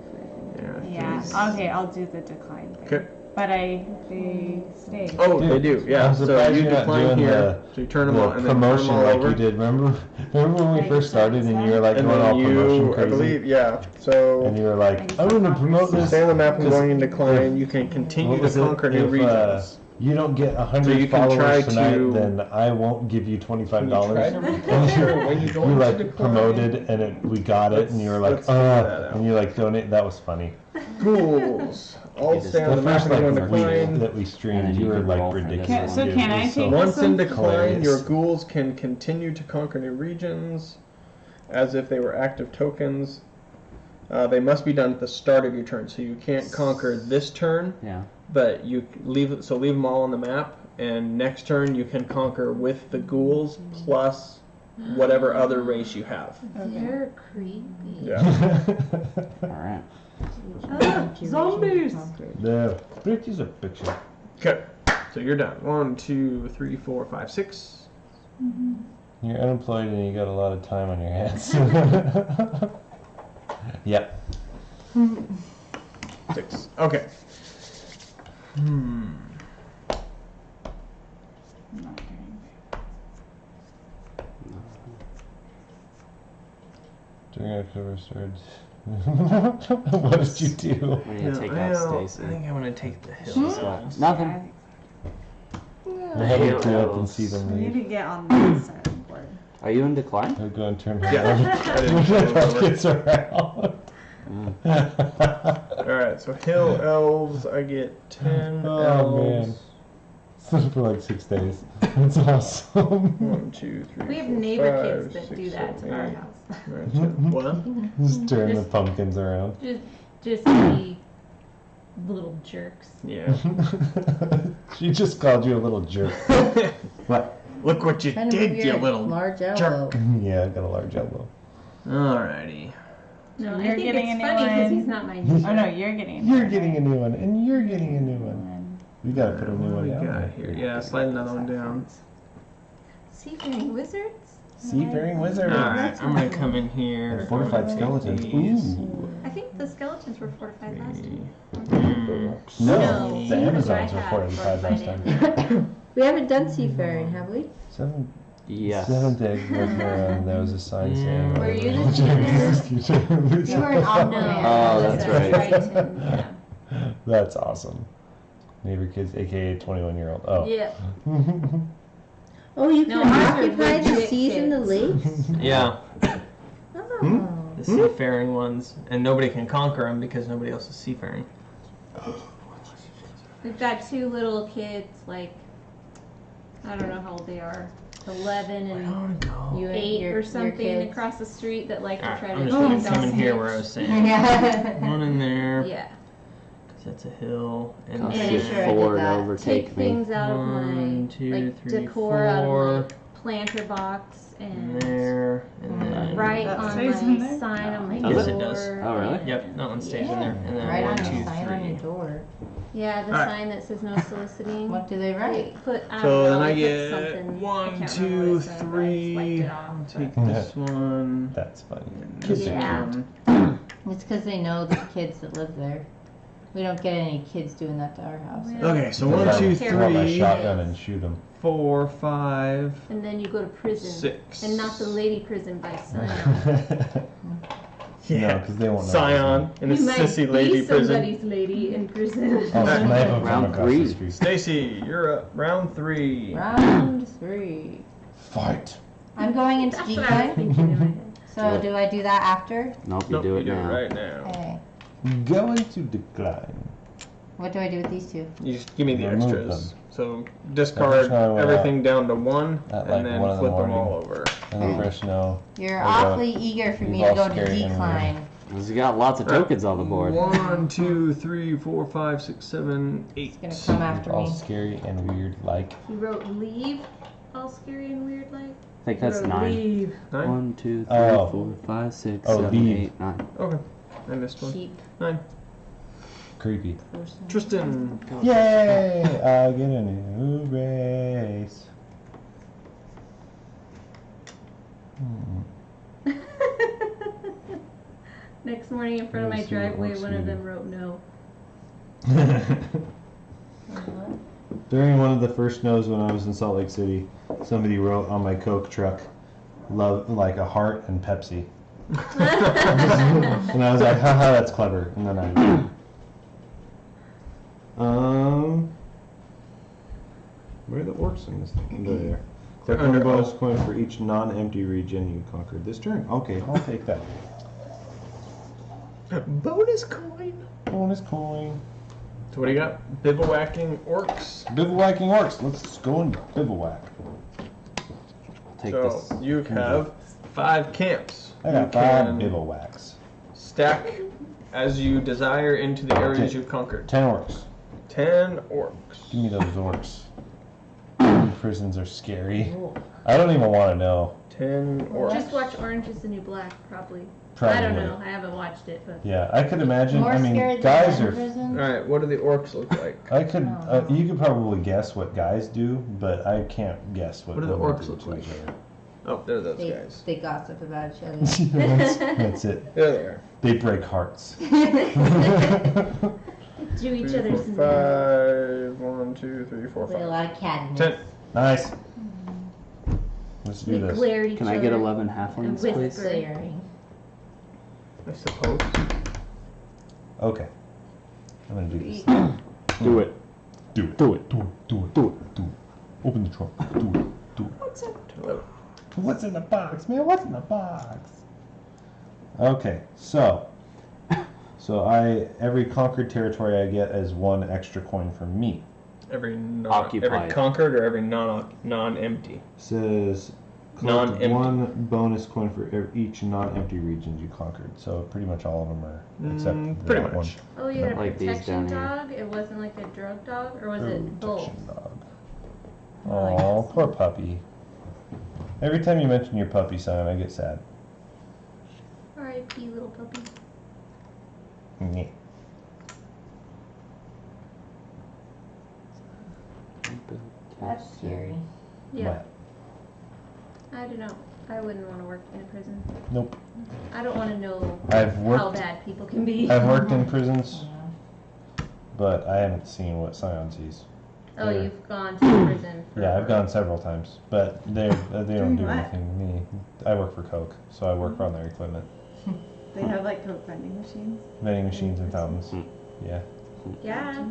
Yeah. Yeah. Okay, I'll do the decline thing. Okay. But they stay. Oh, Dude, they do. Yeah. I'm So surprised you you're not decline doing here. the- So you turn them The on and then turn promotion them all like over. you did. Remember when we Like first started and you were like And going all then promotion you, I crazy? believe, yeah. So And you were like, I'm going to promote this. stay on the map and 'cause going in decline. if- You can continue what to was it? conquer new If, regions. you don't get So 100 you can try followers tonight, to- then I won't give you $25. Try to reconquer when you go You into like decline. promoted and we got it, and you were like, Let's figure that out. and you like donate. That was funny. Ghouls. All It is stay on The the map first and go in like week decline. that we And streamed, then you you were could like roll for this ridiculous. So dude. can It I was take so- Once in decline, hilarious. your ghouls can continue to conquer new regions as if they were active tokens. They must be done at the start of your turn, so you can't conquer this turn, Yeah. but you leave them all on the map, and next turn you can conquer with the ghouls plus whatever other race you have. They're creepy. Yeah. All right. Zombies. The picture's a picture. Okay, so you're done. 1, 2, 3, 4, 5, 6. You're unemployed and you got a lot of time on your hands. Yep. 6. Okay. I'm not doing During October starts. What did you do? What are you gonna take out, Stacy? I think I'm gonna take the hill. She's left. Nothing. I had to come up and see them I need leave. to get on the starting board. Are you in decline? I'll go and turn Yeah, around. I didn't go over. Gets around. Alright, so hill elves, I get 10 Oh, elves. man. For like 6 days. That's awesome. 1, 2, 3, We have 4, neighbor 5, kids that 6, do that 7, to our 8, house. 9, 10. What? Just turn the pumpkins around. Just be little jerks. Yeah. She just called you a little jerk. What? Look what you Trying to did, move you your little large jerk. elbow. Yeah, I got a large elbow. Alrighty. No, I You're think getting it's a new funny because one. he's not my neighbor. Oh no, you're getting. You're getting a new one, and you're getting a new one. We gotta put a new What one do we down got there. here? Yeah, slide another one down. Seafaring wizards? Seafaring wizard. Alright, I'm gonna come in here. And fortified I'm gonna skeletons. take these. Ooh. I think the skeletons were fortified last time. No, No, the because Amazons I were had fortified last time. We haven't done seafaring, have we? Yes. Seventh egg was there was a sign saying. Were you the You were an Aquaman. Oh, that's right. Triton, yeah. That's awesome. Neighbor kids, aka 21-year-old. Oh. Yeah. Oh, you No, can ours are occupy the legit seas and the kids. lakes? Yeah, Oh. the seafaring ones. And nobody can conquer them because nobody else is seafaring. We've got 2 little kids, like, I don't know how old they are, 11 and You and 8 your or something kids. across the street that like to Alright, try I'm to just gonna take come in down here snakes. where I was saying. Yeah. One in there, Yeah. because that's a hill. And I'll Yeah, see sure I did Ford that. overtake Take me. things out of my 1, 2, like 3, decor out of 4. my planter box And and there, and then. right That on stays in my there? sign on my Yes, door. it does. Oh, really? Yep, that one stays in there. And then Right on 1, your 2, sign on your 3. door. Yeah, the Alright. sign that says no soliciting. What do they They write? put, I So don't know, then I they put get something. I 1, can't 2, remember what it said, but I swiped 3. it off, I'll but- take this one. That's funny. and Kids this are Yeah. one. It's because they know the kids that live there. We don't get any kids doing that to our house. Yeah. Okay, so Cause 1, I 2, would pull out my 3, shotgun and shoot them. 4, 5, And then you go to prison. 6. And not the lady prison by Scion. Yeah. because they won't know. Scion in a You might sissy be lady prison. somebody's lady in prison. I'll snipe them from Round across 3. the street. Stacy, you're up. Round 3. Round 3. Fight. I'm going into That's what I was decline. thinking in my head. So do I do that after? Nope, you Nope, do you it do now. it right now. Okay. Going to decline. What do I do with these two? You just give me the Remove extras. them. So discard First one I went everything down to 1, at, and like, then 1 in the flip them morning. all over. And the first snow. You're Or go- awfully eager for me leave to all go to scary and decline. He's got lots of tokens on the board. 1, 2, 3, 4, 5, 6, 7, 8. It's gonna come after All me. scary and weird like. You wrote leave, all scary and weird like? I think that's You wrote 9. Leave. 9? 1, 2, 3, Oh. 4, 5, 6, Oh, 7, leave. 8, 9. Okay. I missed one. Cheap 9. Creepy. person. Tristan. Yay! I get a new race. Next morning in front of my Let's see what driveway, works one of for you. them wrote no. During one of the first snows when I was in Salt Lake City, somebody wrote on my Coke truck, "Love," like a heart and Pepsi. And I was like, haha, that's clever. And then where are the orcs in this thing? There. Click on the bonus coin for each non-empty region you conquered this turn. Okay, I'll take that. Bonus coin. Bonus coin. So what do you got? Bivouacking orcs. Bivouacking orcs. Let's go and bivouac. Take So this. you have 5 camps. I You got 5 can bivouacs. stack as you desire into the areas you've conquered. 10 orcs. 10 orcs. Give me those orcs. Prisons are scary. I don't even want to know. 10 orcs. Just watch Orange is the New Black, probably. Probably. I don't know. I haven't watched it, but Yeah, I could imagine. More I mean, scared guys than are. prison? Alright, what do the orcs look like? I could. You could probably guess what guys do, but I can't guess what. What do the women orcs do look to like? each other. Oh, they're those They, guys. they gossip about each other. That's it. There they are. They break hearts. do each 3, other's 4, 5. 1, 2, 3, 4, Play a 5. lot of cattiness. 10. Nice. Let's do They this. glare at each Can other. I get 11 and halflings, whisper. please? Glaring. I suppose. Okay. I'm gonna do this. Do it. Do it. Do it. Do it. Do it. Do it. Do it. Open the trunk. Do it. Do it. What's in the box, man? What's in the box? Okay, so every conquered territory I get is 1 extra coin from me. Every Occupied. conquered or every non-empty? Says collect Non-empty. 1 bonus coin for each non-empty region you conquered. So pretty much all of them are, except pretty that much. Oh, you had a Like these protection down dog? It wasn't like a drug dog? Or was one. it both? Protection dog. Oh, poor puppy. Every time you mention your puppy, son, I get sad. R.I.P. little puppy. Nyeh. That's scary. Yeah. What? I don't know. I wouldn't want to work in a prison. Nope. I don't want to know I've how worked. bad people can be. I've worked in prisons, but I haven't seen what Scion sees. Oh, you've gone to prison. For Yeah, I've gone several times, but they don't Doing do what? anything to me. I work for Coke, so I work on their equipment, They have like Coke vending machines. vending machines and fountains. Yeah. Yeah.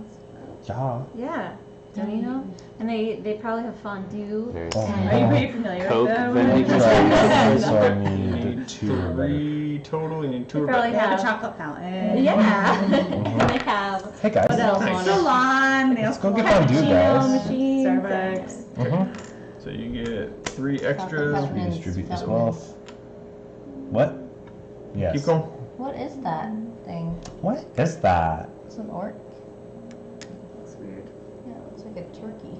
Yeah. Yeah. Don't you know? And they probably have fondue. Very Oh, simple. Are you pretty familiar Coke with them? vending Right, so I You need need 2 or better. 3 total. You need 2 or probably They better. have a have. chocolate fountain. Yeah. Mhm. And they have. Hey guys. What else Nice. on it? Salon. They Let's have go get fondue, Cappuccino guys. machines. Starbucks. Mm-hmm. So you get 3 extras. Chocolate Redistribute this fountains. wealth. What? Yes. Keep going. What is that thing? What is that? It's an orc? It's weird. Yeah, it looks like a turkey.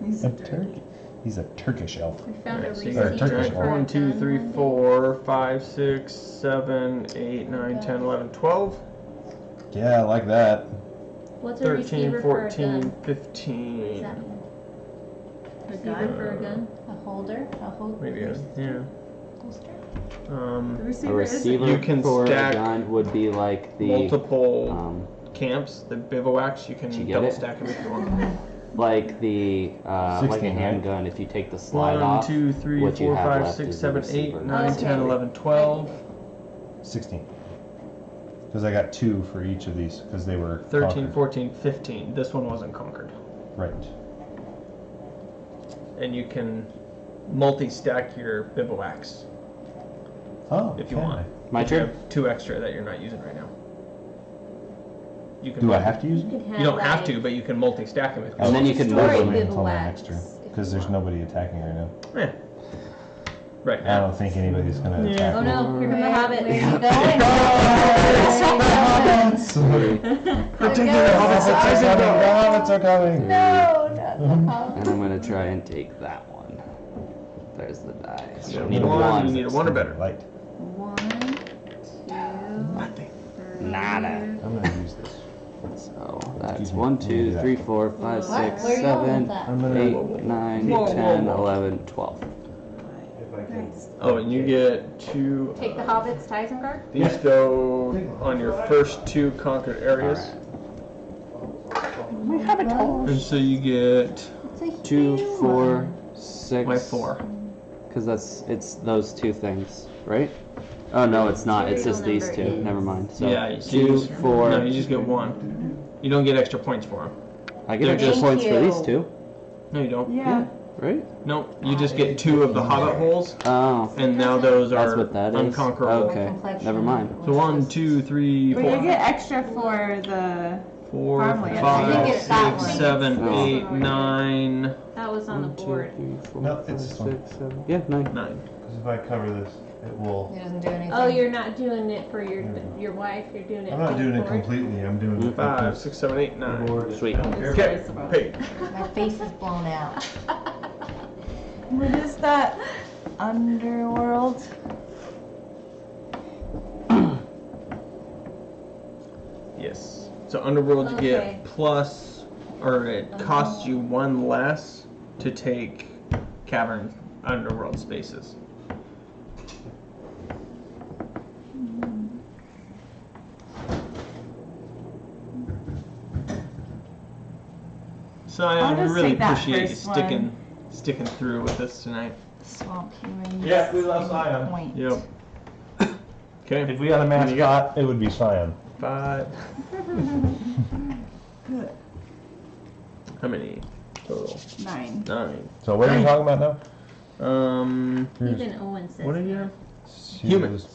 He's A turkey. He's a Turkish elf. We found a Alright, so you receipt got Turkish for a 1, 2, gun 3, one day. 4, 5, 6, 7, 8, 9, 10, 11, 12, Yeah, I like that. What's a 13, receiver for a 14, gun? What does 15. that mean? A Receiver gun? for a gun? A holder? A holder? Maybe a, yeah. Holster? The A receiver receiver You can for stack a gun would be like the Multiple camps, the bivouacs, you Did you can get double it? stack them if you want. like the like 16, a right? handgun. If you take the slide 1, off, 2, 3, what you 4, have 5, left 6, is the 7, 8, receiver. 9, Okay. 10, 11, 12, 16. Because I got 2 for each of these because they were 13, conquered. 14, 15. This one wasn't conquered. Right. And you can multi-stack your bivouacs Oh, if you can want. My If you turn. have 2 extra that you're not using right now. You can Do I have to use You it? can have You don't have like to, but you can multi-stack them if you And then want. you can Story move them. Until my bivouacs, extra. if Because you there's want. nobody attacking right now. Yeah. Right I now. don't think anybody's going to Yeah. attack Oh me. no, here come the hobbits. Where you going? Particular hobbits are coming. No, not the house. And I'm gonna try and take that one. There's the die. So You I need a one, one. you need a 1 or better. Light. 1, 2, 3, Nada. I'm going to use this. So that's Excuse me. 1, Let me 2, do that. 3, 4, 5, What? 6, Where are you going 7, with that? I'm going 8, to... 9, Whoa, whoa, 10, whoa. 11, 12. If I can. Nice. Oh, and you get 2. Take the hobbits, Isengard. These go on your first 2 conquered areas. And so you get It's a 2, huge 4, one. 6. my 4. Because it's those 2 things, right? Oh no, it's not. It's just these 2. Serial number Never mind. So Yeah, so 2, you just- 4. No, you just get 1. You don't get extra points for them. I get They're extra just- points for Thank these you. 2, No, you don't. Yeah. right? Nope, you just get 2 of the hobbit holes, Oh, and now those that's are what that is. unconquerable. Okay, Complexion. never mind. So 1, 2, 3, But you 4, get extra for the 4, Farmland. 5, I think it's that 6, one. 7, Oh. 8, 9, That was on the 1, 2, board. 3, 4, No, 5, it's this one. 6, 7. Yeah, 9. 9. Because if I cover this, it will... It doesn't do anything. Oh, you're not doing it for your wife. You're doing it. I'm not for the doing it board? completely. I'm doing it 5, 6, 7, 8, 9. Sweet. Okay, paid. My face is blown out. what is that? Underworld? Yes. So Underworld you Okay. get plus, or it costs you 1 less to take Cavern Underworld spaces. So I'll I just really take that appreciate you first sticking through with us tonight. Swamp humans. Yeah, we love Scion. Point. Yep. Okay. If we had a mascot, it would be Scion. 5. Good. How many total? 9. 9. So what are you talking about now? Even Owen says. What did you have? She Humans.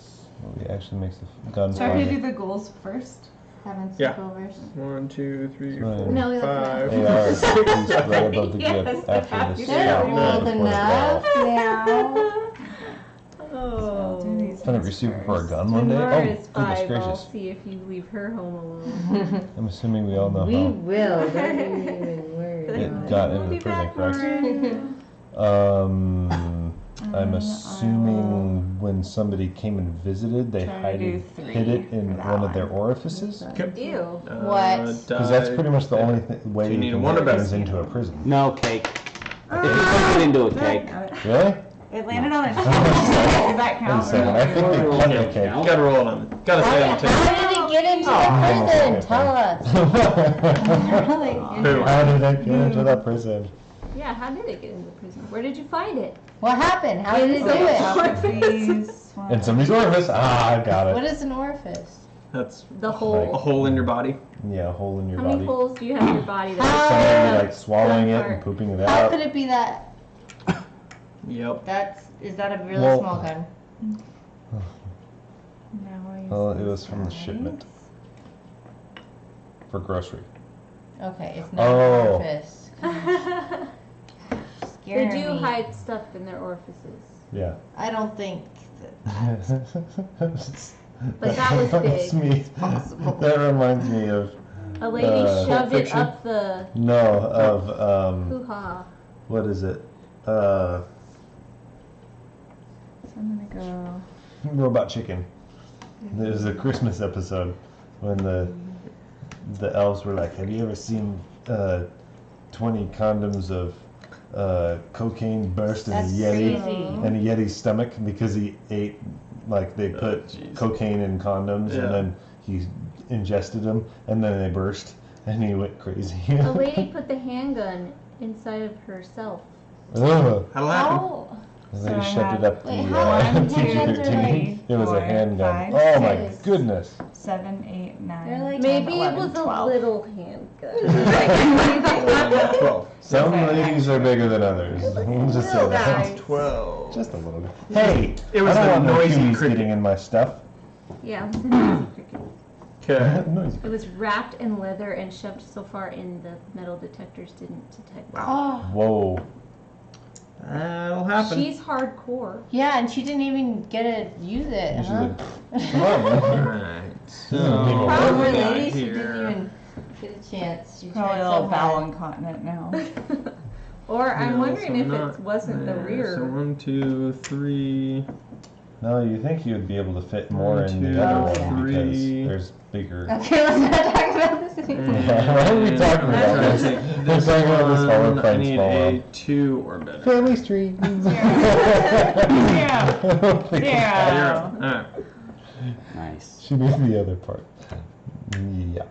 Well, he actually makes the gun So I do farther. the goals first. Having Yeah. sleepovers. 1, 2, 3, Right. 4, No, that's 5, They are 6, he's 7, right above the Yes, grip after the they're scout. old before the enough. ball. Yeah. Oh. Do these Trying to ones receiver for a first. gun one When day? Laura Oh, is 5, goodness I'll gracious. see if you leave her home alone. I'm assuming we all know We how will. Don't you even worry. it got into the prison, correct? I'm assuming when somebody came and visited, they Try to do 3 hid it in for that one of their one. orifices? Ew. What? Because that's pretty much the only way So you you need can a one or make better? things into a prison. No cake. If you put it into a Good. cake, Really? It landed on a Does that Wait a count? second, I think they cut the cake. You gotta roll it on. Gotta stay on the table. How did it get into the prison? Tell us. How did I get into the prison? Yeah, how did it get into prison? Where did you find it? What happened? How did it do it? These In ones. somebody's orifice. Ah, I got What it. is an orifice? That's The a hole. hole in your body. Yeah, a hole in your How many body. holes do you have in your body? Somebody like swallowing it and pooping it How could out. it be that? Yep. Is that a really Well- small gun? Now I use Well, it these was from the guys. shipment for grocery. Okay, it's not Oh. an orifice. They Scaring do me. hide stuff in their orifices. Yeah. I don't think But that was That's big. me. possible. That reminds me of A lady shoved it Fiction? up the no of hoo-ha. what is it? uh, So I'm gonna go. Robot Chicken. There's a Christmas episode when the elves were like, "Have you ever seen 20 condoms of cocaine burst in a That's Yeti crazy. in a Yeti's stomach because he ate like they put cocaine in condoms and then he ingested them and then they burst and he went crazy." A lady put the handgun inside of herself. Ugh. That'll happen. How? And So they I shoved have- it up the Wait, how many handguns are PG-13. It was a 4, handgun. 5, Oh my 6. goodness. 7, 8, 9. They're like- 10, Maybe 11, it was 12. a little handgun. 12. Some ladies are bigger than others. We'll just say Little that. guys. 12. Just a little bit. Hey, It was I don't the want no noisy cuties cricket. getting in my stuff. Yeah, it was a noisy cricket. Okay. Noisy. It was wrapped in leather and shoved so far in the metal detectors didn't detect it. Oh. Whoa. That'll happen. She's hardcore. Yeah, and she didn't even get to use it, You huh? should- Come on, man. Alright. So, Poor what do we Poor got lady, she here? didn't even get a chance. She Probably tried a so little bowel hard. incontinent now. Or I'm No, wondering so if not it wasn't the there. rear. So 1, 2, 3. No, you think you would be able to fit more in the 1, other 2, one 3. because there's bigger. Okay, let's not talk about this anymore. Why are we talking about That's this? right. We're This talking about this while one, we're I playing need Smallworld. a 2 or better. Family Street. Zero. Alright. Nice. She needs the other part. Yeah.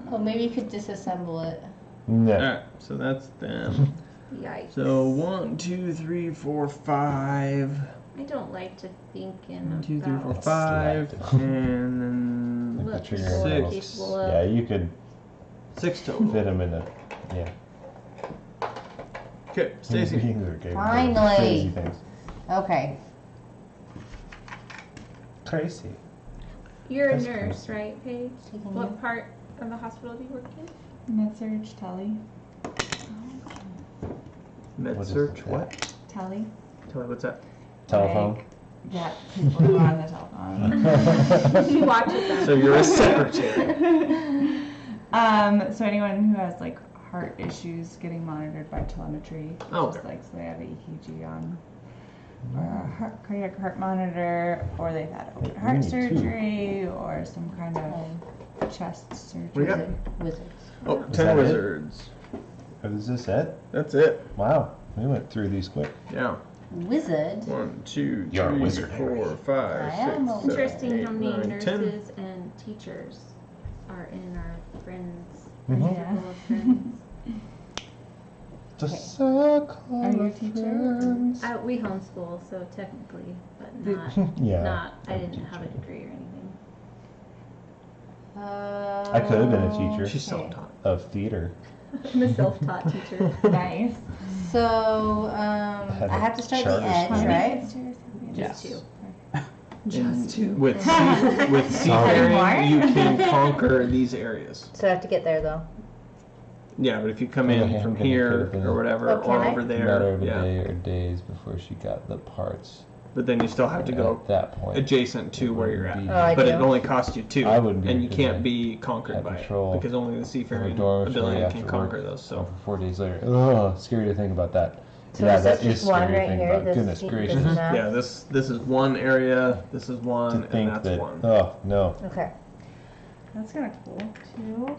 Well, maybe you could disassemble it. No. Alright, so that's them. Yikes. So 1, 2, 3, 4, 5. I don't like to think in 1, 2, 3, 4, about 5. Slapped. And then what The trigger people are handle. capable of. Yeah, you could 6 total. fit them in a. Yeah. Okay, Stacy. Beings are capable of Finally. Crazy things. Okay. Crazy. You're a That's nurse, right, Paige? Taking you. What part of the hospital do you work in? Med-surg telly. Med What is search. that? What? Telly. Tell me what's that? Telephone. Like, yeah, people who are on the telephone. She watches them. So you're a secretary. So anyone who has like heart issues getting monitored by telemetry, Oh, just okay. like so they have an EKG on, or a cardiac heart monitor, or they've had open heart need two. surgery, or some kind of chest surgery. We got- Wizards. Oh, Is 10 that it? wizards. Is this it? That's it. Wow. We went through these quick. Yeah. Wizard? 1, 2, You're a 3, wizard, 4, 5, I am a 6, wizard. 7, Interesting 8, how many 9, 10. nurses and teachers are in our friends. Mhm. Yeah. Circle of friends. The circle Are you a of teacher? friends. We homeschool, so technically, but Did- not. Yeah. Not. I I'm a didn't have a teacher. degree or anything. I could have been a teacher. She's self-taught. Of theater. I'm a self-taught teacher. Nice. So, Had I a have to start the charter edge, school. right? Just two. Just two. With Sorry. seafaring, you can conquer these areas. So I have to get there, though. Yeah, but if you come Yeah, in from then you here could've been- or whatever, Oh, can or I? over there, Matter of a yeah. day or days before she got the parts. But then you still have to go At that point. adjacent to where you're at. Be- Oh, I But do. it only costs you 2, I wouldn't be and you because can't I be conquered had by control it because only the of a seafaring dormitory ability after can work. conquer those. So And for 4 days later. Ugh, scary to think about that. So yeah, is this that is just one scary to right think here? about. This Goodness this gracious. map? yeah, this is one area, this is one, To and think that's that. one. Oh, no. Okay. That's kind of cool. 2.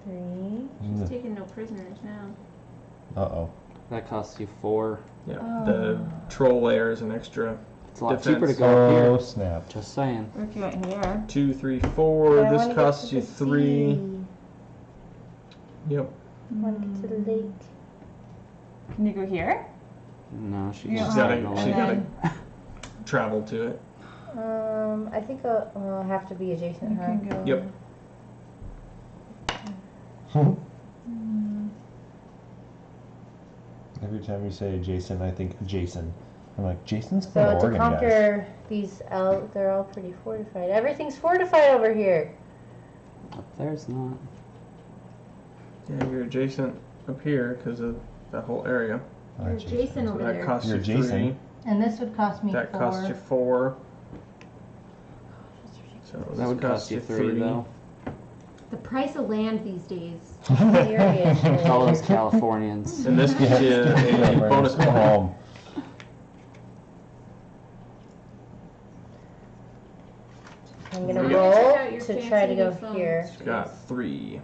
Three. She's taking no prisoners now. Uh-oh. That costs you 4. Yeah, Oh. the troll layer is an extra It's a lot Defense. cheaper to go up Oh, here. snap. Just saying. Or if you went here. 2, 3, But 4. I This wanna get costs to you the 3. sea. Yep. I want to get to the lake. Can you go here? No, she You can don't She's have stay it, in the gotta, she lake. and gotta travel to it. I think I'll have to be adjacent, You huh? can go. Yep. Every time you say Jason, I think Jason. I'm like, Jason's from So to Oregon, guys. conquer these out, they're all pretty fortified. Everything's fortified over here. Up there's not. Yeah, you're adjacent up here because of that whole area. Oh, You're Jason. Jason So over that there. costs You're you Jason. 3. And this would cost me That 4. costs you 4. So That this would cost you 3 though. The price of land these days. It's all those Californians. And this gives you a bonus Go point. home. I'm gonna Yeah. roll Check out your to try to go fancy phone. here. Got 3.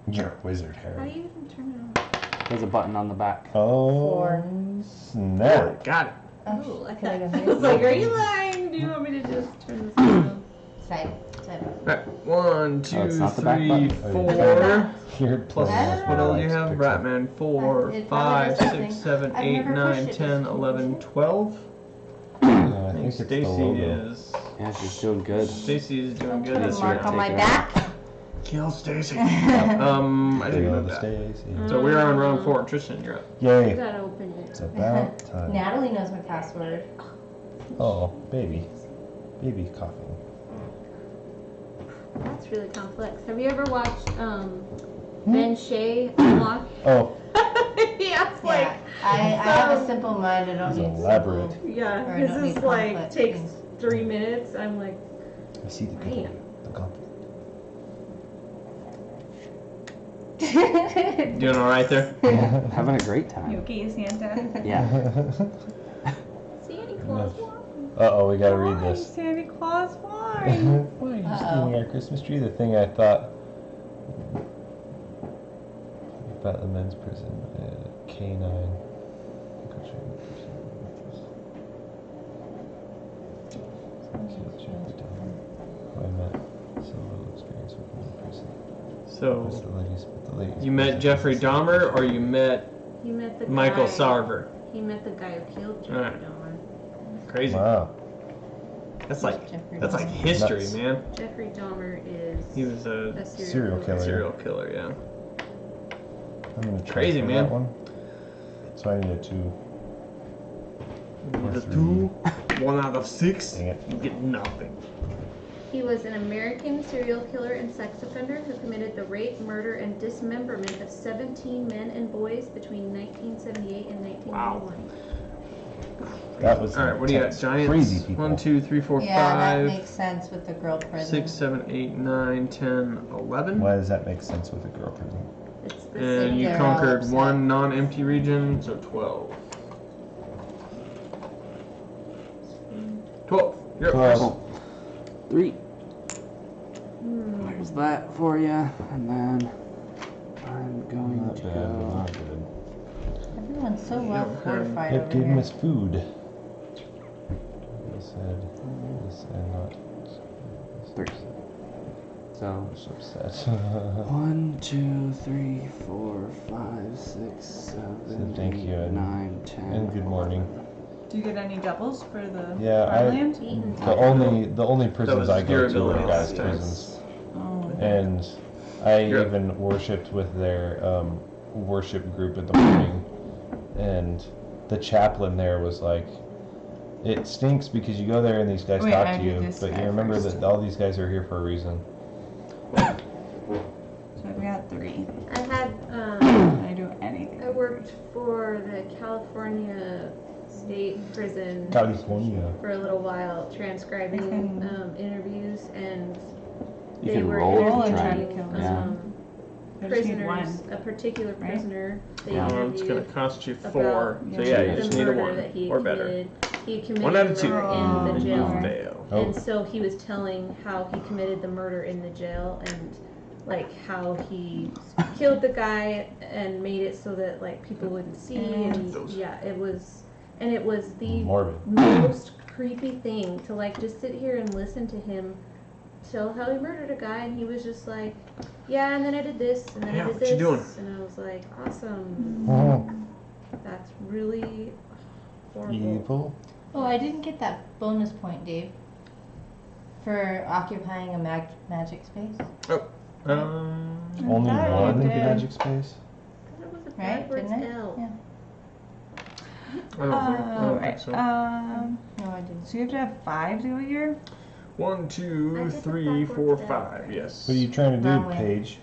You're a wizard, How do Harry. you even turn it on? There's a button on the back. Oh, 4. snap. Got it. Oh, I Can I thought go I here? was like, are you lying? Do you want me to just turn this on? Side. Alright, 1, 2, Oh, it's not the back 3, button? 4. You're Plus, playing what else do you nice have? picture. Ratman, 4, It 5, probably does 6, something. 7, I've 8, never 9, pushed it. 10, Does it 11, push it? 12. Yeah, I I think think it's the Stacy logo. is. Yeah, she's doing good. Stacy's doing good Put a this mark year. on my Take it back. Kill Stacy. I didn't know Kill that. Stacy. So we are on round 4. Tristan, you're up. You Yay. gotta open it. It's about time. Natalie knows my password. Oh, baby. Baby coughing. That's really complex. Have you ever watched Ben Shea unlock? Oh, Yeah, it's like, Yeah, I have a simple mind. I don't it's need elaborate. simple. yeah, Or his don't is need like complex takes things. 3 minutes. I'm like, I see the man. the gauntlet. Doing alright there? Having a great time. You okay, Santa? Yeah. Santa Claus walk. Uh-oh, we gotta read Why, this. Santa Claus, why? Why are you stealing our Christmas tree? The thing I thought about the men's prison. K9. Who I met. So little experience with the prison. So, The ladies you met Jeffrey Dahmer or you met He met the Michael guy. Sarver? He met the guy who killed Jeffrey Alright. Dahmer. Crazy. Wow. That's like Jeffrey that's like Dahmer. history, Nuts. man. Jeffrey Dahmer is He was a a serial killer. serial killer, yeah. I'm gonna try Crazy, for man. that one. So I need a 2. The three. 2, 1 out of 6, Dang it. you get nothing. He was an American serial killer and sex offender who committed the rape, murder, and dismemberment of 17 men and boys between 1978 and 1991. That was Alright, what do you got? intense. Giants? Crazy people. 1, 2, 3, 4, Yeah, that 5, makes sense with the girl prison. 6, 7, 8, 9, 10, 11. Why does that make sense with a girl prison? It's the And same. you They're conquered all upset. 1 non-empty region, so 12. 12. You're up. 12. 3. There's that for you, and then I'm going Not to bad, but go. not good. Everyone's so Yeah, well fortified It over gave here. us food. He said this and not. 3. So I'm so upset. 1, 2, 3, 4, 5, 6, 7, thank 8, you, and- 9, 10. and good morning. Do you get any doubles for the Yeah, farmland? Eaten. The only prisons was I go your to are ability guys' last time. prisons, Oh. and I You're up. even worshipped with their worship group in the morning, and the chaplain there was like, "It stinks because you go there and these guys Wait, talk I to do you, this but guy you remember first. that all these guys are here for a reason." So I've got 3. I had, Can I do anything? I worked for the California State Prison California. for a little while, transcribing Okay. interviews, and You they can were roll and try to interviewing kill Yeah. I just need prisoners, one. a particular Right? prisoner. They Yeah. It's going interviewed to cost you about 4. So yeah, you the just need a murder 1 that he or better. committed. He committed 1 out of 2. the murder in the And you jail. fail. Oh. And so he was telling how he committed the murder in the jail and like how he killed the guy and made it so that like people wouldn't see and yeah, it was the Morbid. most creepy thing to like just sit here and listen to him tell how he murdered a guy and he was just like, yeah, and then I did this and then Yeah, I did what this you doing? and I was like, awesome. Oh, That's really horrible. evil. Oh, I didn't get that bonus point, Dave. For occupying a magic space. Only thought you one did. magic space. That was a Right? backwards Didn't I? L. Yeah. I don't think Right. so. No, I didn't. So you have to have 5 to go here? 1, I 2, did the 3, 4, backwards 5. L. Yes. What are you trying to Wrong do, way. Paige?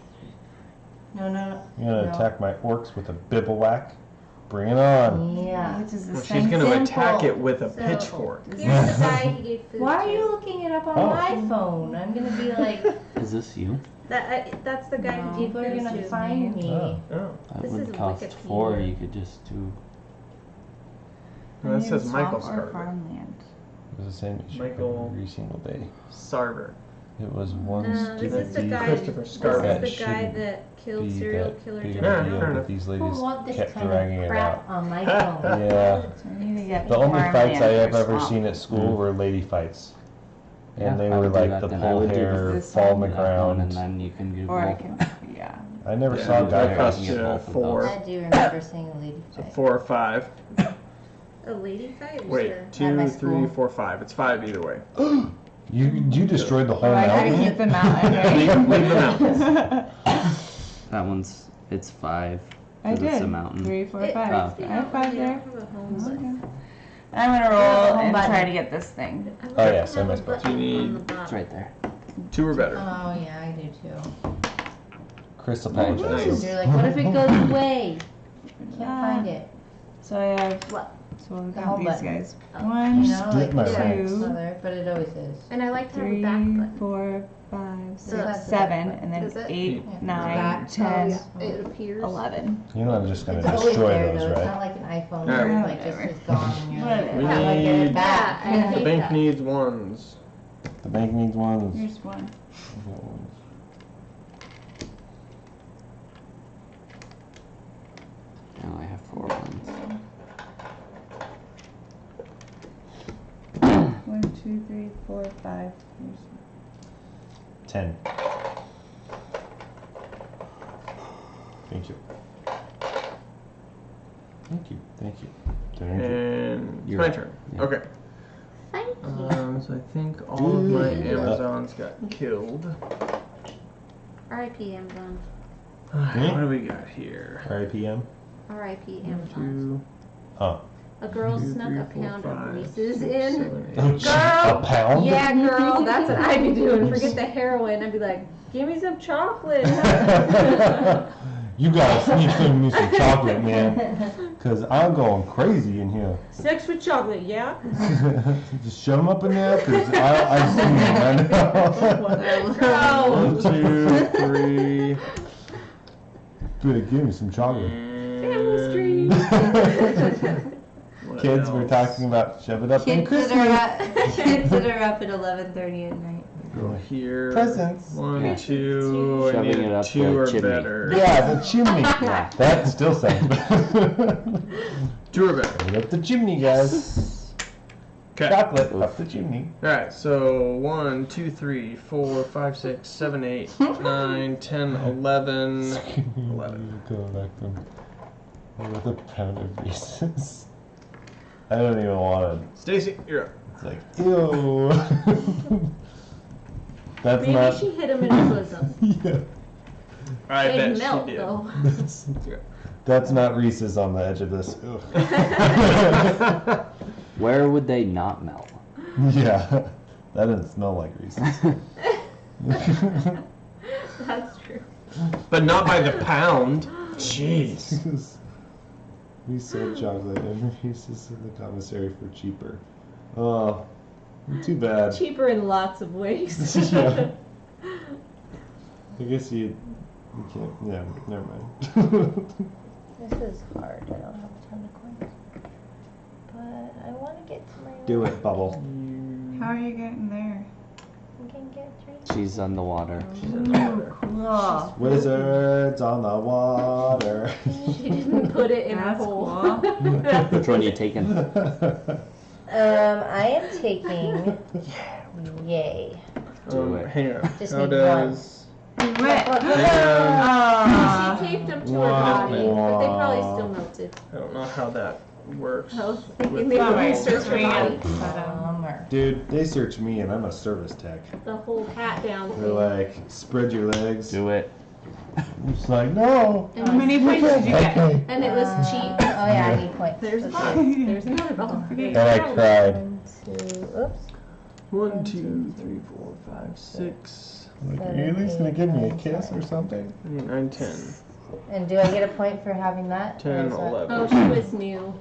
No. You gonna No. attack my orcs with a bivouac? Bring it on. Yeah. Which is the Well, she's same. going to attack Simple. it with a So, pitchfork. Here's the guy he gave food Why are to. you looking it up on Oh. my phone? I'm gonna be like, Is this you? That's the guy No. who gave people are food gonna to. find me. Oh. Oh. That This would is cost Wikipedia. 4. You could just do. That says Michael Swamp or Scarver. farmland. It was the same issue Michael- every single day. Sarver. It was one This is the stupid guy. Christopher This Scarver. is the guy Shouldn't that killed be serial that killer big of Jeffrey a Yeah, deal, fair but enough. these I ladies don't want this kept kind dragging of it crap out. on my phone. Yeah. So we need to get The only fights I farmland have or ever swamp. seen at school were lady fights. Yeah, And they I were would do like that the then. I pull would do hair, this fall on one, the that one, and ground. then you can do Or I both. can, yeah. I never Yeah, saw that that guys. costs you you get both of 4. I do remember seeing a lady So fight. 4 or 5. A lady fight? Or Wait, sure? At 2, my 3, school. 4, 5. It's 5 either way. You destroyed the whole Oh, I gotta mountain. keep the mountain, Leave, right? leave the mountains. That one's. It's 5. I 'cause did. It's a mountain. 3, 4, It 5. must be I have out 5 when they there. don't have a home button. Okay. I'm gonna roll home and button. try to get this thing. I Oh, like yeah, to same have as a both. button You on need- the bottom. It's right there. 2 or better. Oh yeah, I do too. Chris You're apologizes. like, what if it goes away? Can't find it. So I have. What? So we've The got home these button. guys. Oh. 1, You know, like my yeah, rights. it's not there, but it always is. And I like to have a 3, back button. 4, 5, So 6, that's the 7, back and then Is it? 8, Yeah. 9, Back. 10, Oh, yeah. It appears. 11. You're not just gonna It's always destroy there those, though. It's right? not like an iPhone Yeah. where it's like just Whatever. is gone and you're like, Whatever. how do I get We it back? Yeah, I The hate bank that. needs 1s. The bank needs ones. Here's 1. Now I have 4 ones. 1, 2, 3, 4, 5. Here's 10. Thank you. Thank you. Thank you. Thank you. And it's You're my right. turn. Yeah. Okay. Thank you. So I think all of my Dude. Amazons got killed. R.I.P. Amazon. What do we got here? RIPM? R.I.P. Amazon. 2, Huh. A girl 2, snuck 3, a 4, pound 5, of Reese's 6, in. 7, 8. A Girl! pound? Yeah, girl, that's what I'd be doing. Forget the heroin. I'd be like, give me some chocolate. You gotta sneak me some chocolate, man. Because I'm going crazy in here. Sex with chocolate, yeah? Just shove them up in there, because I see them. I know. 1, 2, 3. Better give me some chocolate. Family What Kids, we're else? talking about shove it up in Kids Christmas. that are up at 11:30 at night. Go here. Presents. 1, 2. I Shoving need it a up 2 the or chimney. better. Yeah, the chimney. Yeah. That still sounds better. 2 or better. Right up the chimney, guys. Okay. Chocolate up the chimney. Alright, so 1, 2, 3, 4, 5, 6, 7, 8, 9, 10, 11. 11. Go back to with a pound of Reese's. I don't even want it. Stacy, you're up. It's like, ew. That's Maybe not. she hit him in the bosom. Yeah. I They'd bet melt, she did. though. That's not Reese's on the edge of this. Ugh. Where would they not melt? Yeah. That doesn't smell like Reese's. That's true. But not by the pound. Jeez. We sold chocolate and Reese's in the commissary for cheaper. Oh, too bad. Cheaper in lots of ways. Yeah. I guess you can't. Yeah, never mind. This is hard. I don't have a ton of coins. But I want to get to my Do it, Bubble. How are you getting there? I can get 3. She's on the water. Cool. Wizards on the water. She didn't put it in That's a hole. cool. Which one are you taking? I am taking. Yay. Do it. Hang on. Just How need does. What? Hang She taped them to her Wow. body, but they probably still melted. I don't know how that works. I was with thinking they the would whole- research her body. Bummer. Dude, they search me and I'm a service tech. The whole pat down They're thing. like, spread your legs. Do it. I'm just like, no. And, How many points did you get? Okay. and it was cheap. Oh yeah, I need points. There's a Okay. ball. There's another ball. And I cried. 1, 2, oops. 1, 2, 3, 4, 5, 6, Like, are you at least gonna give me a kiss or something? 8, 9, 10. And do I get a point for having that? 10, Or is that- 11. Oh, she was new.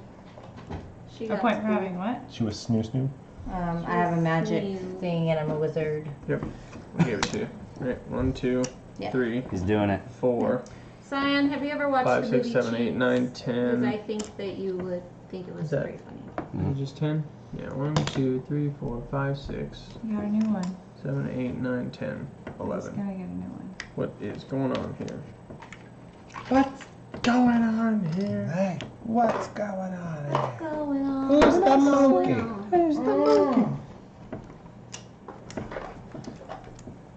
She A got point for school. having what? She was snoo. I have a magic thing and I'm a wizard. Yep. I gave it to you. Right. 1, 2, Yeah. 3, He's doing it. 4, Cyan, have you ever watched 5, the 6, movie 7, 8, Cheats? 9, Because 10. I think that you would think it was Is that- very funny. Just 10? Yeah. 1, 2, 3, 4, 5, 6, You got a new one. 7, 8, 9, 10, Just 11. gotta get a new one. What is going on here? What's going on here? Hey, what's going on? What's going on? Who's the What's monkey? going on? Who's the monkey?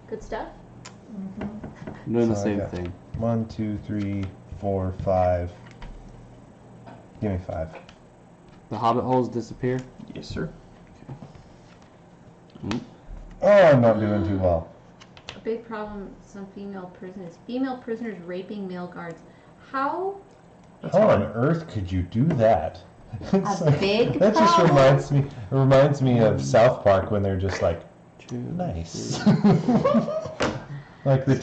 Good stuff? I'm doing the So I same got- thing. 1, 2, 3, 4, 5. Give me 5. The hobbit holes disappear. Yes, sir. Oh, I'm not doing too well. A big problem some female prisoners. Female prisoners raping male guards. How? How on earth could you do that? It's A big that just problem? reminds me of South Park when they're just like, nice. Like the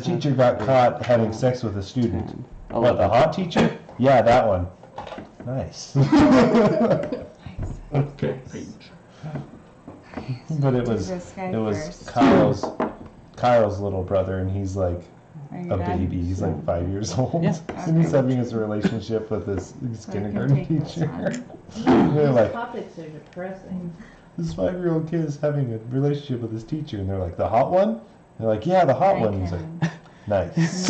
teacher got caught having sex with a student. What, the hot teacher? Yeah, that one. Nice. Okay. But it was This guy Kyle's little brother, and he's like Are you a done? baby. He's like 5 years old, Yeah. and he's having his relationship with his So I can kindergarten take this teacher. one. They're like, Topics are depressing. this 5-year-old kid is having a relationship with his teacher, and they're like, the hot one? They're like, yeah, the hot I one. He's like, can- nice.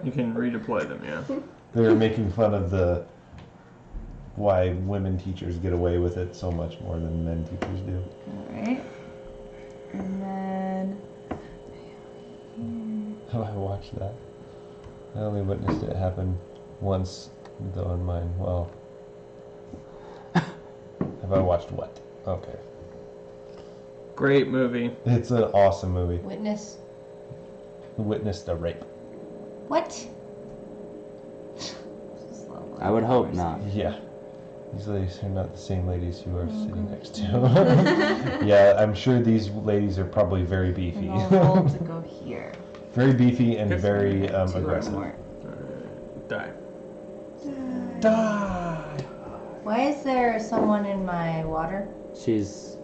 You can redeploy them, yeah. They were making fun of why women teachers get away with it so much more than men teachers do. Alright. And then Oh, I watched that. I only witnessed it happen once, though, in mine. Well, have I watched what? Okay. Great movie. It's an awesome movie. Witness. Witnessed a rape. What? I would hope not. Yeah. These ladies are not the same ladies you are sitting next to. Yeah, I'm sure these ladies are probably very beefy. and I'll roll to go here. Very beefy and Yes. very Two or aggressive. more. Die. Die! Why is there someone in my water? She's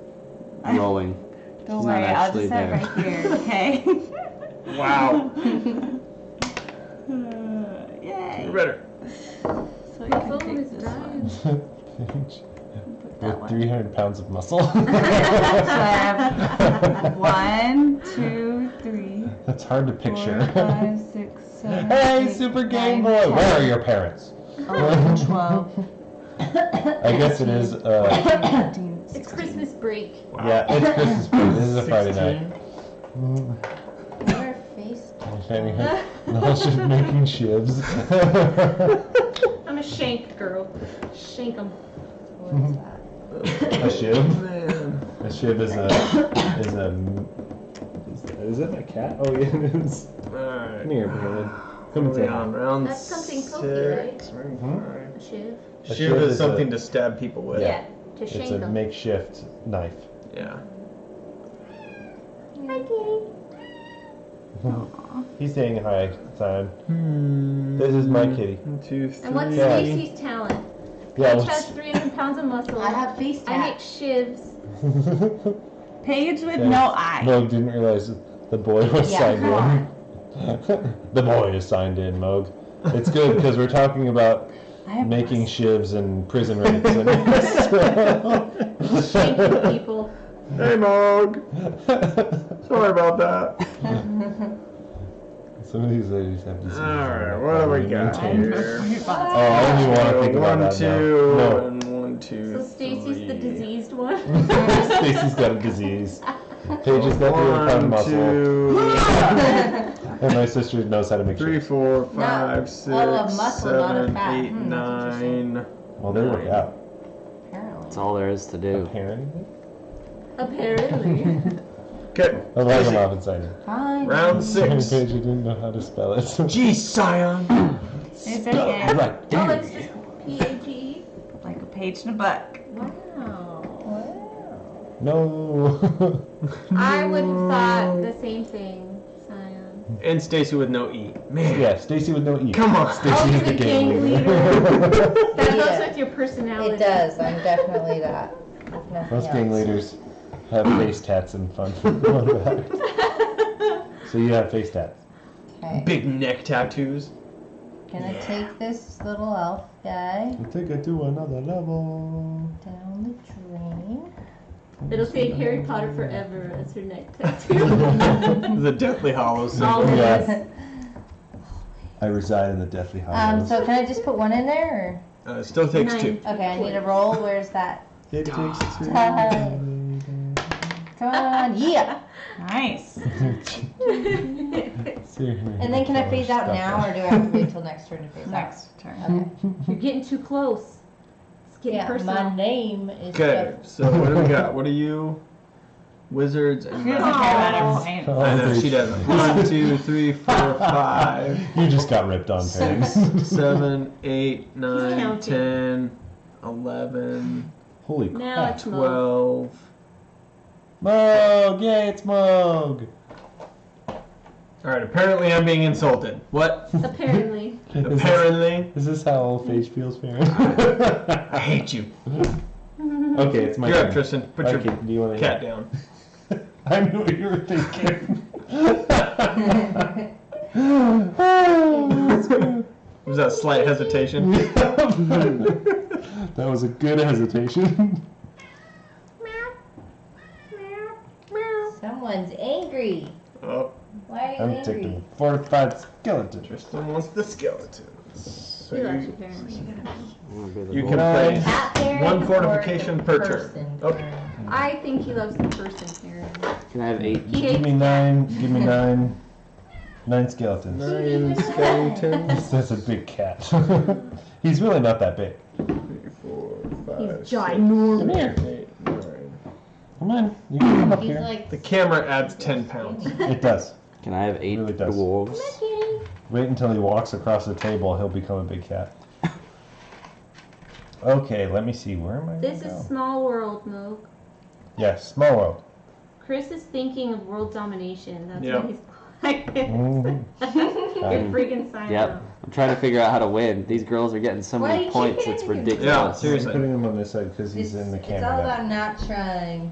rolling. Don't She's not worry, I'll actually just set there. right here, okay? Wow. Yay! You're better. So you My can phone take is this dying. one. Put that With one. 300 pounds of muscle. So I have 1, 2, 3, That's hard to 4, picture. 5, 6, 7. Hey, 8, Super Game 9, Boy! 10, Where are your parents? 11, 12, I guess it is, 13, It's Christmas break. yeah, it's Christmas break. This is a Friday night. 16. Your face. No, she's making shivs. I'm a shank girl. Shank 'em. What's that? A shiv? Man. A shiv is it a cat? Oh yeah, it is. Alright. Come here, Brandon. Come Come and say hi. on, round That's something six. pokey, right? Round Hmm? five. A shiv. A Shiv shiv is is something a- to stab people with. Yeah. To It's shank a 'em. makeshift knife. Yeah. Hi, kitty. He's saying hi, Simon. Hmm. This is my kitty. 1, 2, 3. And what's Yeah. Stacey's talent? Yeah, Paige what's- has 300 pounds of muscle. I have face I make tats. shivs. Page with Yeah. no eye. Moog didn't realize the boy was Yeah, signed come in. The boy is signed in, Moog. It's good because we're talking about I have making breasts. shivs and prison rapes. And Shanking people. Hey, Mog. Sorry about that. Some of these ladies have diseases. Alright, what do we got here? Oh, I don't even want to think about 1, that 2, now. and 1, 2, So Stacy's the 3. diseased one. No. Stacy's got a disease. Paige's got 300 pound 1, muscle. 2, And my sister knows how to make 3, shivs. 4, 5, 6, of muscle, not of 7, fat. 8, That's interesting. 9. Well, they work out. Apparently. That's all there is to do. Apparently. Apparently. Okay. I like them off inside. Fine. Round Paige 6. didn't know how to spell it. Gee, Scion. It's okay. Right Oh, there. it's just P-A-G-E? Like a page in a book. Wow. No. I would have thought the same thing, Scion. And Stacy with no E. Man. Yeah, Stacy with no E. Come on. Stacy is the gang leader. That Yeah. goes with your personality. It does. I'm definitely that. If nothing Most gang else. leaders have face tats and fun. So you have face tats. Okay. Big neck tattoos. Gonna take this little elf guy You take it to another level. down the drain. It'll say Harry Potter forever as her neck tattoo. The Deathly Hollows symbol. Always. Yeah. I reside in the Deathly Hollows. So can I just put one in there? It still takes 2. 9. Or? Okay, I need a roll. Where's that? It takes two. Come on, yeah. Nice. And then can I phase out now, or do I have to wait till next turn to phase out? Next turn. Okay. You're getting too close. It's getting Yeah, personal. my name is. Okay, so what do we got? What are you? Wizards and She doesn't care about her points. I know, she doesn't. 1, 2, 3, 4, 5, You just got ripped on, Perry. 7, 8, 9, counting. 10, 11, Holy Now crap. it's Mo. 12. Moog! Yay, it's Moog! Alright, apparently I'm being insulted. What? Apparently. Apparently. Is this how old Phage feels, Perry? I hate you. Okay, it's my You're turn. up, Tristan. Put your Okay, do you want to cat down. I knew what you were thinking. Was that slight hesitation? That was a good hesitation. Someone's angry. Oh, Why are you I'm angry? taking fortified skeleton. Tristan wants the skeletons. So She loves you, you, apparently. you can Nice. play Cat parent one or fortification the per turn. person Oh. parent? I think he loves the person here. Can I have 8? He Give hates me 9. Give me 9. 9 skeletons. 9 skeletons. That's a big cat. He's really not that big. 3, 4, 5, He's 6, ginormous. 7, 8, 9. Come on, you can come up He's here. like. The camera adds 10 pounds. It does. Can I have 8 really does. dwarves? Wait until he walks across the table, he'll become a big cat. Okay, let me see. Where am I? This gonna is go? Smallworld, Moog. Yes, Smallworld. Chris is thinking of world domination. That's Yep. what he's playing. Mhm. You're freaking silent. Yep. I'm trying to figure out how to win. These girls are getting so Why many did you points, get it's anything? ridiculous. Yeah, I'm seriously. putting him on this side because he's in the It's camera all now. about not trying.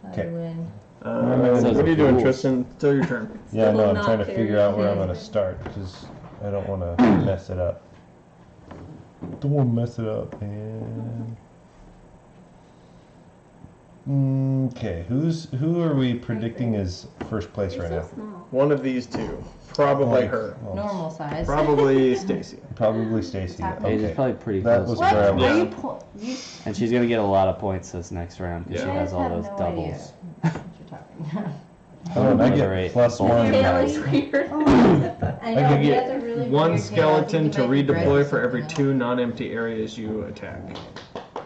That's how Okay. you win. What So are you doing, rules. Tristan? Still your turn. Yeah, no, I'm Not trying to very figure out where I'm good. going to start because I don't want to mess it up. Don't want to mess it up, man. Okay, who are we predicting is first place You're right so now? small. One of these two. Probably her. Well, Normal size. Probably Stacy. Probably Stacy. Paige Paige is Okay. probably pretty That close. was to where I her. was. Yeah. Are you you And she's going to get a lot of points this next round because she Yeah. has all guys those have no doubles. idea what you're talking about. Oh, and I Another get eight. plus Both 1. of Tail them. is weird. I I know, could he get has a really one weird tail. I skeleton think to he might be bred redeploy with for every something 2 non-empty areas you attack.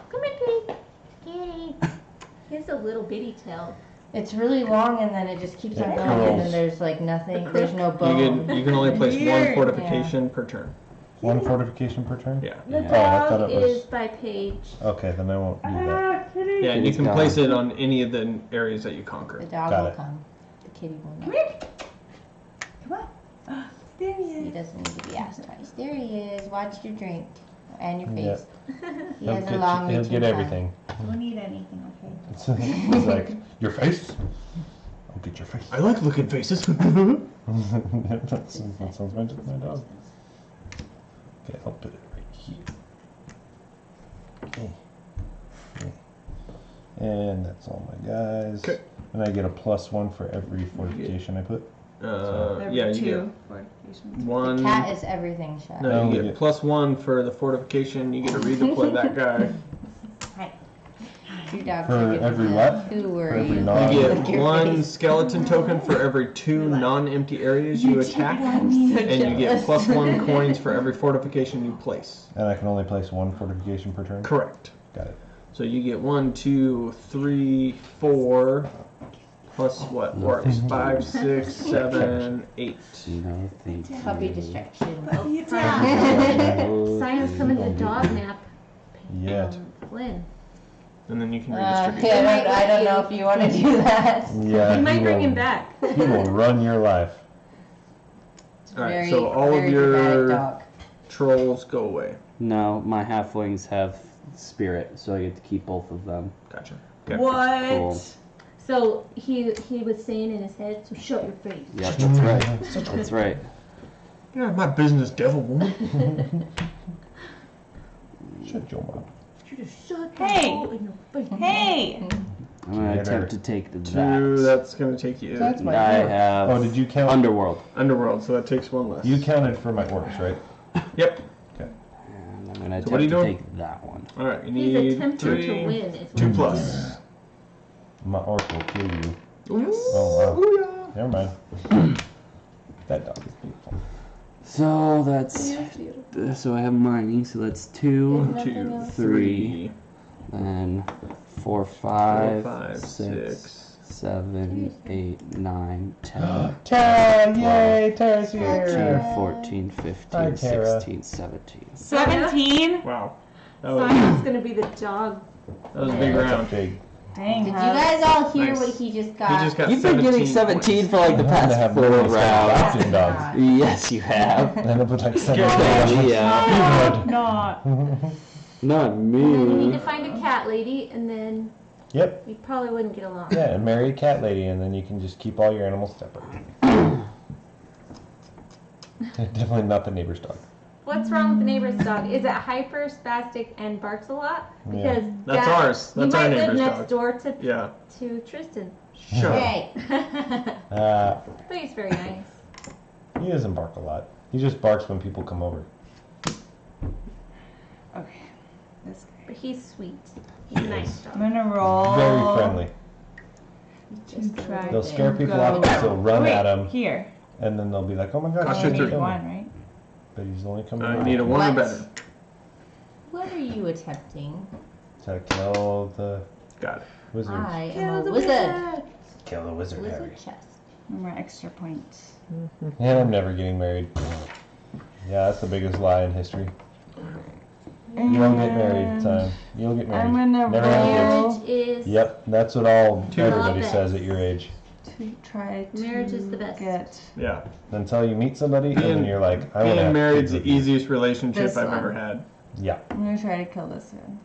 Come here, kitty. Kitty. He has a little bitty tail. else. It's really long and then it just keeps on It going and then curls. there's like nothing, there's no You bone. can only place one Weird. fortification per turn. 1 fortification per turn? Yeah. The Yeah. Oh, I thought dog it was- is by Page. Okay, then I won't do that. Yeah, and you Kitty's can gone. place it on any of the areas that you conquer. The dog Got will it. come. The kitty will not. Come here. Come on. There he He is. doesn't need to be asked twice. There he is. Watch your drink and your Yeah. face. He He'll has a get, long he'll reaching get tongue. everything. Don't need anything, okay? He's like, your face? I'll get your face. I like looking faces. that sounds my dog. Okay, I'll put it right here. Okay. Okay. And that's all my guys. Okay. And I get a +1 for every fortification I put. Yeah, you Two fortifications. get one. The cat is everything, Shad. No, No, you we get get- +1 for the fortification. You get to redeploy that guy. Your dog's For like a every cat. what? Who were For every you? non- You Like get your one face. skeleton token for every 2 non-empty areas you attack, and you get jealous. +1 coins for every fortification you place. And I can only place 1 fortification per turn? Correct. Got it. So you get 1, 2, 3, 4, plus what works? 5, 6, 7, 8. No, thank you. Puppy distraction. Puppy No, Simon's coming to dog nap. Yet. Flynn. And then you can redistribute. Yeah, I don't know if you want to do that. Yeah, He might bring will- him back. He will run your life. All right, Very, so all of very dramatic your dog. trolls go away. No, my halflings have spirit, so I get to keep both of them. Gotcha. Okay. What? Cool. So he was saying in his head, so shut your face. Yep, that's right. That's right. You're not my business, devil woman. Shut your mouth. You just shut Hey. your hole in your face. Hey! I'm gonna attempt to take that. 2, that's gonna take you. That's And my I orc. have Oh, did you count? Underworld. Underworld, so that takes 1 less. You counted for my orcs, right? Yep. Okay. And I'm gonna So what are attempt you to take that one. All right, you He's need attempting 3. to win. Is what 2 he's plus. My orc will kill you. Ooh, Oh, wow. Never mind. That dog is beautiful. So that's doing. so I have mining. So that's 2, Nothing 2, else. 3, then 4, 5, 5, 6, 6. 7, 8, 9, 10. Tara! Yay! Tara's 13, here! 14, Hi, 15, Tara. 16, 17. 17? Wow. That was Simon's gonna be the dog. a big That's a round. big. Dang, Did you huh? guys all hear Nice. what he just He got? just got You've been getting 17 for like the I'm gonna past have 4 Mary's got rounds. adopted dogs. Yes, you have. End up with like 7 Okay, yeah. Not. Not And then you need me. to find a cat lady, and then Yep. you probably wouldn't get along. Yeah, and marry a cat lady, and then you can just keep all your animals separate. Definitely not the neighbor's dog. What's wrong with the neighbor's dog? Is it hyper, spastic, and barks a lot? Yeah. Because That's ours. You That's our might live neighbor's next dog. door to Yeah. Tristan. Shut up. Hey, But he's very nice. He doesn't bark a lot. He just barks when people come over. Okay. This guy. But he's sweet. He's a nice I'm dog. gonna roll. Very friendly. To try They'll scare to people go. off because they'll run Wait, at him, Here. and then they'll be like, "Oh my God, I'll he's shoot I gonna through. need kill me." one, right? But he's only coming. I around. need a 1 or What? better. what are you attempting? To kill the Got it. wizard. I Kill am a the wizard. Kill the wizard, Harry. Wizard chest. More extra points. And I'm never getting married. Yeah, that's the biggest lie in history. You won't get married, son. You'll get married. I'm gonna Never have kids. Marriage is Yep, that's what everybody Love it. says at your age. To try to Marriage is the best. get Yeah. Until you meet somebody, and then Being- you're like, I want to Being have married's kids the with you. easiest relationship This I've one. ever had. Yeah. I'm gonna try to kill this one.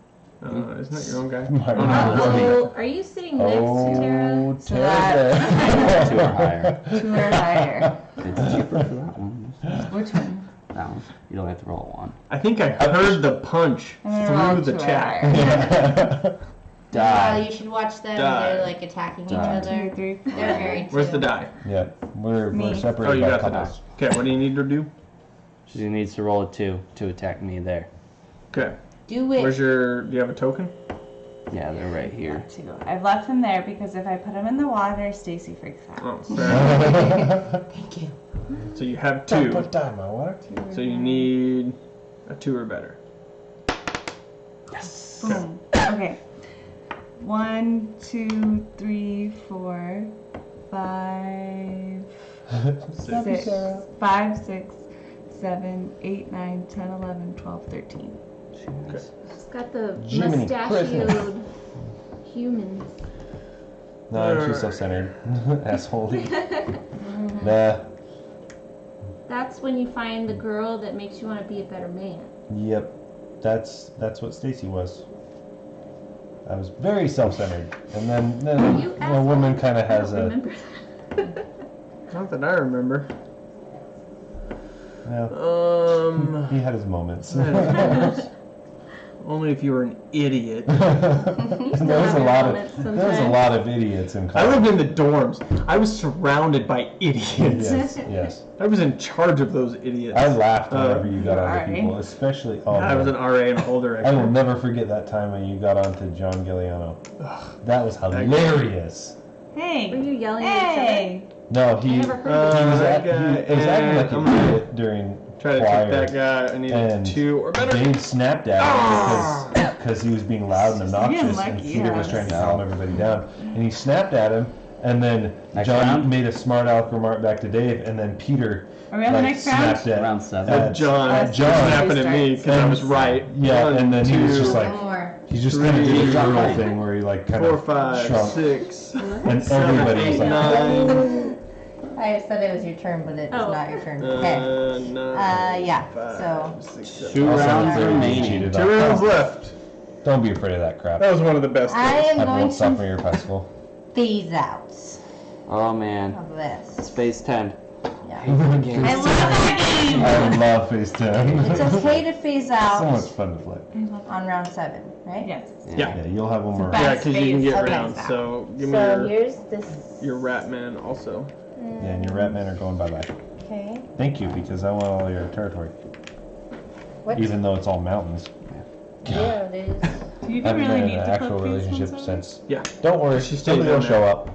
Isn't that your own guy? My Oh, God. no. So, are you sitting next to Tara? Oh, So Tara. 2 or higher. 2 or higher. It's cheaper for that one. Which one? That one. You don't have to roll a 1. I think I heard the punch I'm gonna roll through the 2 or chat. higher. Die. You should watch them. Die. They're like attacking each Die. 2, other. 3, 4. They're married Where's too. the die? Yeah, we're Me. separated Oh, you by got the die. couples. Okay, what do you need to do? She needs to roll a 2 to attack me there. Okay. Do it. Do you have a token? Yeah, they're right here. 2. I've left them there because if I put them in the water, Stacy freaks out. Oh, fair enough. Thank you. So you have Don't 2. put down my water. So you need a 2 or better. Yes. Boom. Okay. 1, 2, 3, 4, 5, 6, 5, 6, 7, 8, 9, 10, 11, 12, 13. Okay. She's got the Jiminy mustachioed humans. No, she's self-centered. Asshole. Nah. That's when you find the girl that makes you want to be a better man. Yep. That's what Stacy was. I was very self-centered, and then You a woman asshole. kind of I has don't a. remember. Not that I remember. Yeah, he had his moments. Only if you were an idiot. You still There was have a your lot moments of sometimes. idiots in I college. lived in the dorms. I was surrounded by idiots. Yes. I was in charge of those idiots. I laughed whenever you got Alright. onto people, especially. Oh, I was man. an RA and a whole I will director. never forget that time when you got onto John Galliano. That was guy. hilarious. Were Hey! you yelling at each Hey! No, other? I he never heard of he was that he was guy, acting like and an I'm gonna idiot during Try to choir, take that guy. I needed and 2 or better. Dave snapped at him because he was being loud and obnoxious, and lucky, Peter was yes. trying to calm everybody down. And he snapped at him, and then Next John round? made a smart aleck remark back to Dave, and then Peter Are we on the next round? snapped at Round 7. at John at John. snapping at me because I was right. Yeah, 1, and then he was 2, just like, One more. he just kind of did a 3, turtle thing where he like kind 4, of 5, shrunk, 6, and 7, everybody was 8, like, 9. I I said it was your turn, but it's Oh. not your turn. Okay. 9, Yeah. 5, So 6, 7. 2 Also, rounds they remaining. cheated 2 off. rounds left. Don't be afraid of that crap. That was one of the best I days. am I going won't suffer to your festival. phase out Oh man. of this. Space 10. Yeah. Hate the game. I love that game. I love Phase 10. It's okay to phase out So much fun to play. on round 7, right? Yes. Yeah. Yeah, you'll have one more. best Yeah, because you can phase. get Okay. rounds. So give me So here's this. your rat man also. Yeah, and your rat men are going bye-bye. Okay. Thank you, because I want all your territory. What? Even though it's all mountains. Yeah, it is. Do you I haven't really been need in an to actual put phase relationship ones on? since. Yeah. Don't worry, She stays somebody will in show there. up.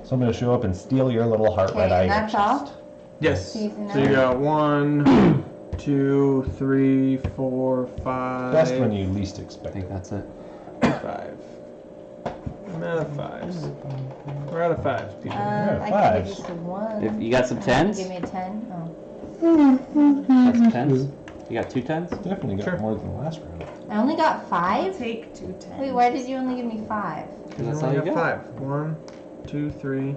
Somebody will show up and steal your little heart Okay, right out of and your that's chest. all? Yes. Phasing So you out. got 1, 2, 3, 4, 5. Best when you least I expect think it. that's it. 5. I'm out of 5s. We're out of 5s, people. I can give you fives. some 1. If you got some 10s? Give me a 10. Oh. Got some 10s? You got 2 10s? Definitely got Sure. more than the last round. I only got 5? Take 2 10s. Wait, why did you only give me 5? Because that's You all only you have got. 5. 1, 2, 3,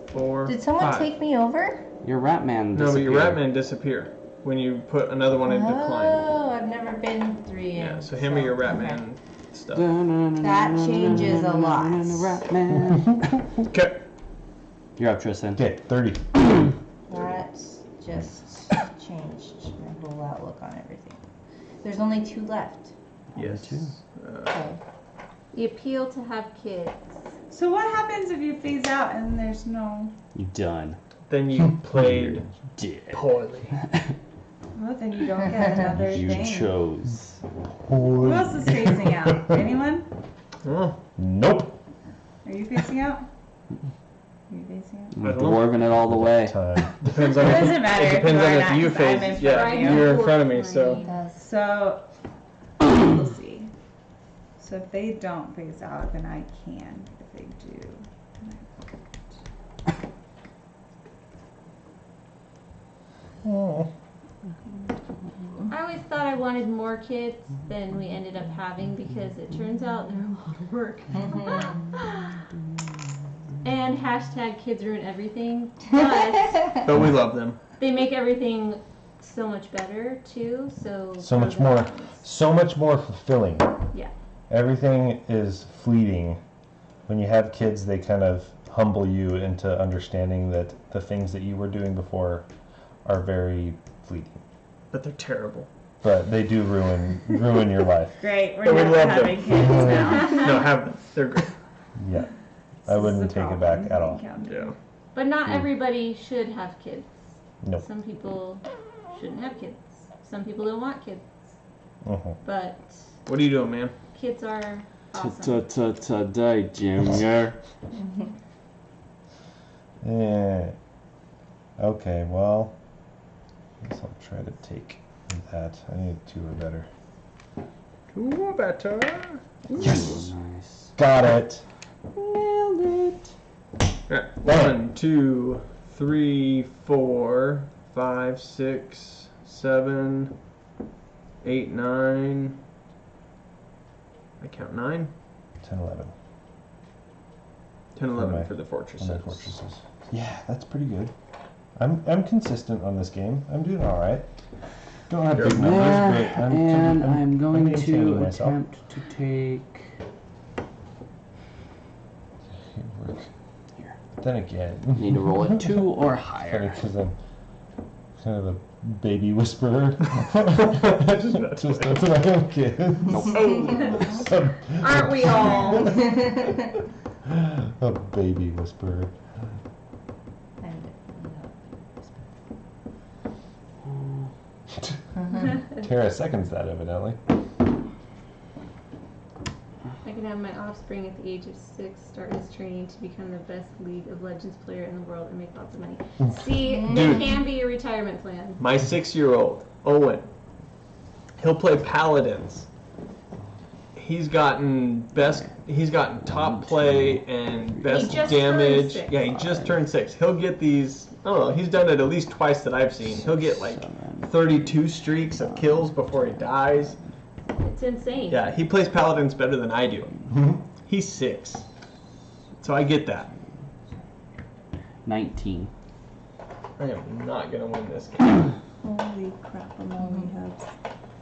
4. Did someone 5. take me over? Your rat man No, but your disappeared. rat man disappear when you put another one in decline. Oh, I've never been 3 in. Yeah, so him or your rat okay. man stuff. That changes a lot. Rat man. Okay. You're up, Tristan. Okay, 30. That's just changed my whole outlook on everything. There's only 2 left. Yes. Okay. The appeal to have kids. So what happens if you phase out and there's no? You done. Then you played Dead. poorly. Well, then you don't get another You thing. chose. Who else is phasing out? Anyone? Oh, Nope. Are you phasing out? Are you phasing out? I don't know. Dwarving it all the way. Time. Depends on It if, doesn't matter it if depends you on are if not, you 'cause I'm phase. in front Yeah, of you. you're in front of me, so. It does. So we'll see. So if they don't phase out, then I can. If they do, then I Oh. I always thought I wanted more kids than we ended up having because it turns out they're a lot of work. And hashtag kids ruin everything. But But we love them. they make everything so much better too. So much more. So much more fulfilling. Yeah. Everything is fleeting. When you have kids, they kind of humble you into understanding that the things that you were doing before are very fleeting. But they're terrible. But they do ruin your life. Great, we're But we never love having them. kids now. No, have them. They're great. Yeah. I wouldn't take it back at all. Yeah. But not everybody should have kids. Nope. Some people shouldn't have kids. Some people don't want kids. Mhm. But What are you doing, man? kids are awesome. Today, Junior. Yeah. Okay, well, I guess I'll try to take that. I need 2 or better. 2 better. Yes! Nice. Got it! Nailed it. Alright. 1, 2, 3, 4, 5, 6, 7, 8, 9. I count 9. 10, 11. 10, 11 my- for the fortresses. On my fortresses. Yeah, that's pretty good. I'm consistent on this game. I'm doing all right. Don't have big numbers, Yeah, but and I'm going maintaining to myself. attempt to take. Work. But then again, Need to roll it 2 or funny higher. because I'm kind of a baby whisperer. Just that's my own kid. Aren't we all? A baby whisperer. Tara seconds that, evidently. I can have my offspring at the age of 6 start his training to become the best League of Legends player in the world and make lots of money. See, it Dude. can be a retirement plan. My 6-year-old, Owen, he'll play Paladins. He's gotten top play and best just damage. turned 6. Yeah, he just turned 6. He'll get these, I don't know, he's done it at least twice that I've seen. He'll get like 32 streaks of kills before he dies. It's insane. Yeah, he plays Paladins better than I do. He's 6. So I get that. 19. I am not gonna win this game. Holy crap, I'm only hubs.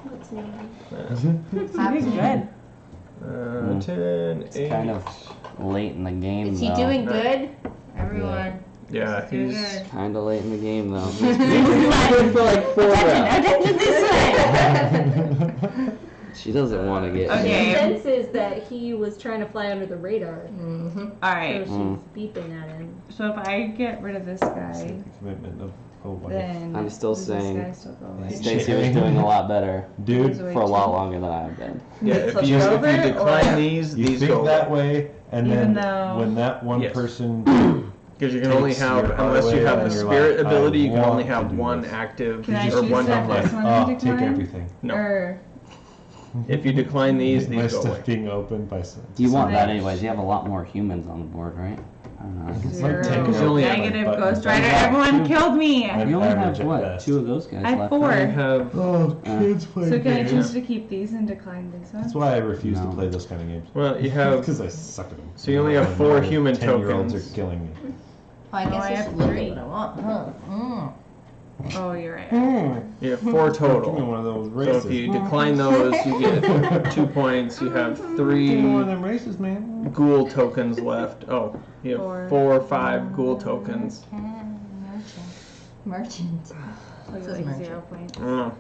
What's name? Pretty good. 10, It's 8. kind of late in the game, Is he though. doing good? Everyone. Yeah, he's. Kind of late in the game, though. Good for like 4 rounds. Attention this way. She doesn't want to get. Okay. The sense is that he was trying to fly under the radar. Mm-hmm. Alright, So she's beeping at him. so if I get rid of this guy, The commitment of a wife. then I'm still does this saying guy still go away? Stacey was doing a lot better Dude, for a lot longer than I've been. Yeah, if you decline these you think go that way, and Even then though- when that one Yes. person Because you can only takes have, your heart unless you away have the and you're spirit like, ability, I you can only want to have do one this. active Can I or choose one that hit. this one oh, and take decline? everything. No. Or If you decline these My go stuff away. being opened by some. You want that Nice. anyways. You have a lot more humans on the board, right? I don't know. I guess. It's like 10 zero. You only have Negative like Ghost buttons. Rider. Yeah, Everyone two. killed me. I'm You only have average at what? best. 2 of those guys I have left. 4. right? You have Oh, kids play So can I games. choose to keep these and decline these ones? That's why I refuse No. to play those kind of games. well, you have Because I suck at them. So you only have 4 human 10-year-olds tokens. are killing me. I Oh, guess I I have should look 3. at what I want, huh? Oh, you're right. you have 4 Give me total. one of those So races. if you decline those, you get 2 points. You have Give me one of 3 them races, man. ghoul tokens left. Oh, you have 4 or 5 ghoul tokens. Merchant. So This is like merchant. 0 points. I don't know.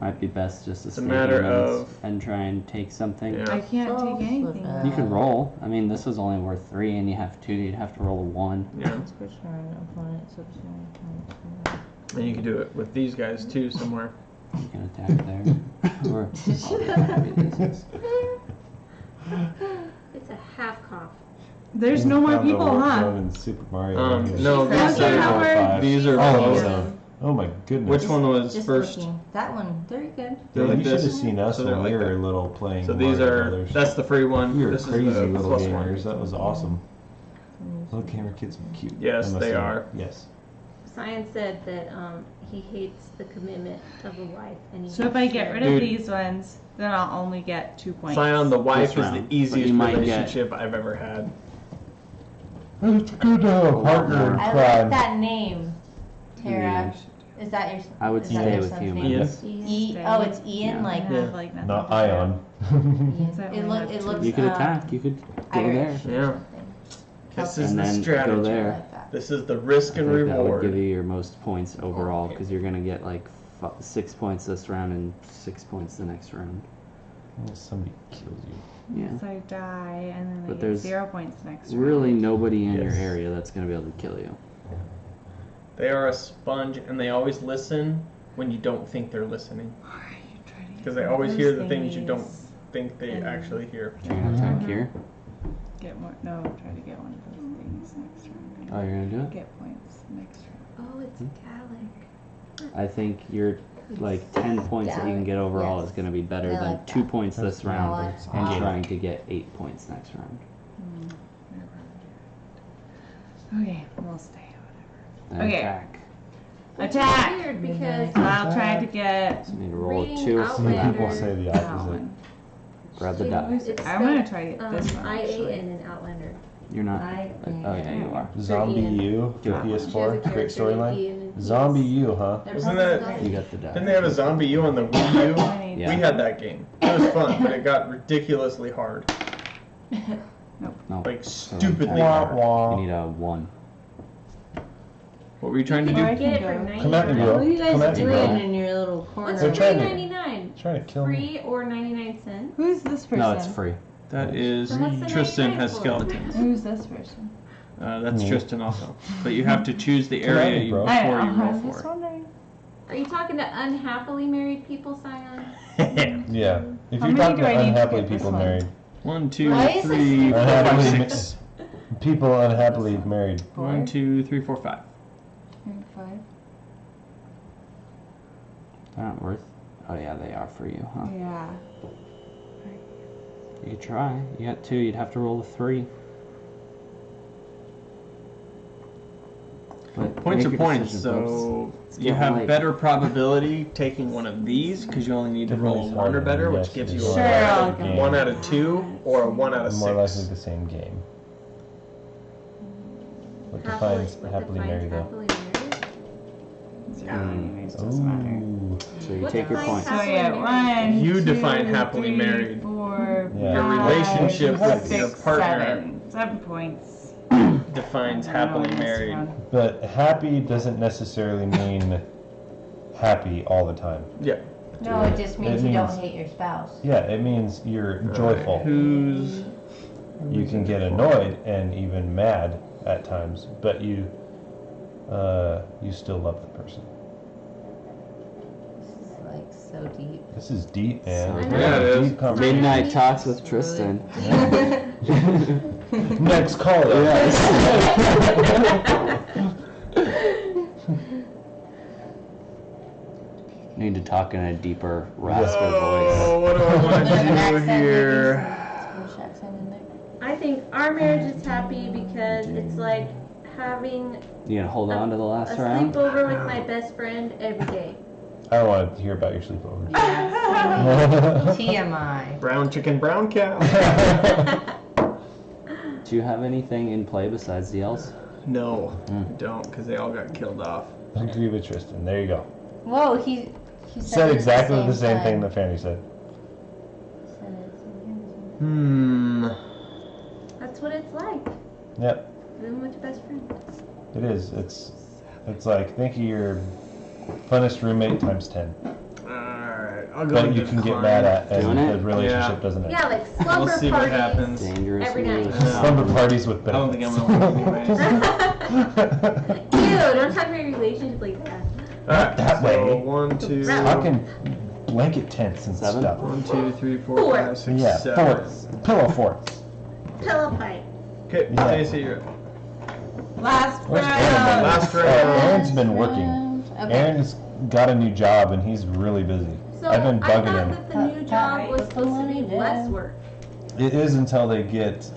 Might be best just to It's a stay matter humans of- and try and take something. Yeah. I can't Oh, take anything. flip You could roll. I mean, this is only worth 3, and you have 2. You'd have to roll a 1. Yeah. And you can do it with these guys too somewhere. You can attack there. Or all the other heavy pieces. It's a half cough. There's no more Found the people, warp huh? zone in Super Mario. No, She's these found are, Howard. these are Oh, both. so- oh my goodness. Which one was Just first? looking. That one. Very good. They're Yeah, like you should have this. seen us So they're when like we were that. little playing. So these Mario are, Brothers. that's the free one. We were This crazy is the little plus gamers. one. That was awesome. Little gamer kids are cute. Yes, I must they say. are. Yes. Science said that he hates the commitment of a wife, and he So if I get rid of Dude. these ones, then I'll only get 2 points. Scion, the wife This is the round. easiest But you might get- relationship I've ever had. It's good to have a partner in I like crime. that name. Tara. Yeah, Is that your? I would is that stay your with son's humans. name? Yes. Oh, it's Ian. Yeah. Like I have, like, nothing Not to do. Ion. Is that it why I have It two? looks. You could attack. You could go there. Irish. Yeah. This is And the then go strategy. I there. like that. This is the risk I and think that would reward. give you your most points overall because you're gonna get like 6 points this round and 6 points the next round. Well, somebody kills you. Yeah. So I die, and then I But get there's 0 points next Really, round. nobody in your Yes. area that's gonna be able to kill you. They are a sponge, and they always listen when you don't think they're listening. Because they always hear the things you don't think they And- actually hear. So you're gonna attack here. Get more. No, try to get one of those things next round. Oh, you're gonna do it. Get points next round. Oh, it's Gallic. I think your like 10 points that you can get overall Yes. is gonna be better I than like 2 that. points this That's round nice. and Wow. trying to get 8 points next round. Okay, we'll stay. And Okay. attack. Attack! Weird because I'll try to get So you need to roll a Reading 2. out Some Outlander. people say the that opposite. one. Grab the die. It's I'm gonna spelled, try to get this one. IA Actually. in an Outlander. You're not. I Oh yeah, you are. Zombie Ian. U for Do it. She has a PS4. Great character named storyline. Ian, and he's- Zombie U, huh? they're Wasn't both that- spelled- You got the die. Didn't they have a Zombie U on the Wii U? I need- Yeah. We had that game. It was fun, but it got ridiculously hard. No. Like So stupidly Wah, hard. wah. You need a 1. What were you trying to You do? Or I can get it can for go. 99. Come at me, bro. What are you Come guys at me, doing bro. in your little corner? What's They're trying to- $3.99? Trying to kill me. Free or 99 cents? Who's this person? No, it's free. That is So what's the Tristan 99 has for? skeletons. Who's this person? That's Me. Tristan also. But you have to choose the Come at area me, bro. I before you roll was just for wondering. Are you talking to unhappily married people, Scion? it. Yeah. If How you're many talking do to I need to unhappily get this people one? married. 1, 2, Why is 3, this- 4, 5, Unhappily 6. People unhappily married. 1, 2, 3, 4, 5. 5. They're not worth. Oh yeah, they are for you, huh? Yeah. You could try. You got 2. You'd have to roll a 3. But Points make are your points, decision, so folks. you getting have late. better probability taking one of these because you only need to roll a Definitely 1 or harder, better, yes, which gives it you is. Sure, a I'll go. 1 out of 2 or a 1 out of More likely 6. the same game. What defines happily married though? Happily married? It doesn't matter. Ooh. So you What take your defines points. So happily yeah, married? 1, You 2, define happily 3, married. 4, Yeah. Your 5, relationship with your 6, partner 7 points. defines I don't know happily what married. this But happy doesn't necessarily mean happy all the time. Yeah. No, it just means It you don't means- hate your spouse. Yeah, it means you're joyful. Who's You can get annoyed and even mad at times, but you still love the person. This is like so deep. This is deep, man. So We're deep. having Yeah, it deep is. conversation. Midnight talks with Tristan. Next caller. Need to talk in a deeper, raspy voice. Oh, what do I want Put to an do accent, maybe here? some Scottish accent in there. I think our marriage is happy because it's like having You gonna hold on to the a last round? sleepover with my best friend every day. I don't want to hear about your sleepover. TMI. Brown chicken, brown cow. Do you have anything in play besides the elves? No, I don't, because they all got killed off. I agree with Tristan. There you go. Whoa, he Said it at exactly the same time. thing that Fanny said. Said it at the same time. Hmm. That's what it's like. Yep, Living with your best friend. it is. It's like think of your funnest roommate times 10. Alright, I'll go But and you can get decline. mad at, Doing and it? the relationship Yeah. doesn't end. Yeah, like We'll slumber see what parties. happens. Dangerous Every night. moves. Slumber parties with I don't think benefits. I'm gonna win anyways. Ew, don't talk about your relationship like that. Alright, That so way. 1, 2, Talking blanket tents and 7? stuff. 1, 2, 3, 4, Four. 5, 6, Yeah, 7. forts. Pillow forts. Pillow fight. Okay, Yeah. Stacey, you're up. Last Where's round. Aaron? Last round. Aaron's been working. Okay. Aaron's got a new job and he's really busy. So I've been I bugging thought him. that the new job was supposed to be less work. It is until they get.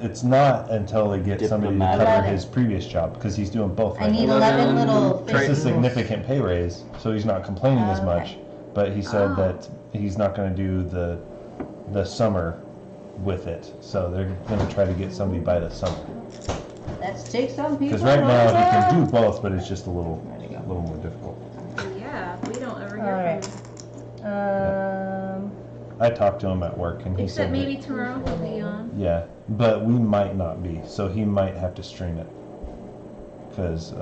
It's not until they get somebody to Diplomatic. cover his previous job because he's doing both I right need now. 11 little It's a things. significant pay raise, so he's not complaining as Oh, much. okay. But he said Oh. that he's not going to do the summer with it, so they're going to try to get somebody by the summer. Let's take some people. Because right now he over. can do both, but it's just a little more difficult. Yeah, we don't ever hear Alright. from him. I talked to him at work, and he Except said maybe that, tomorrow he'll be on. yeah, but we might not be, so he might have to stream it because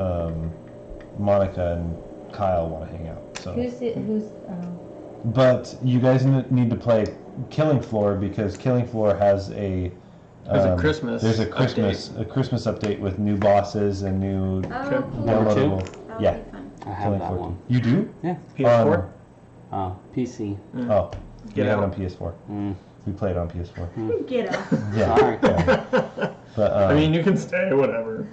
Monica and Kyle want to hang out. So, Who's but you guys need to play Killing Floor because Killing Floor has a There's a Christmas There's a Christmas update with new bosses and new Oh, Okay. cool. downloadable. That'll Yeah. be fun. I have Killing that Floor. one. You do? Yeah. PS4? On- PC. Oh, Get we have it out. on PS4. Mm. We played on PS4. Get up. Yeah. Sorry. But I mean, you can stay, whatever.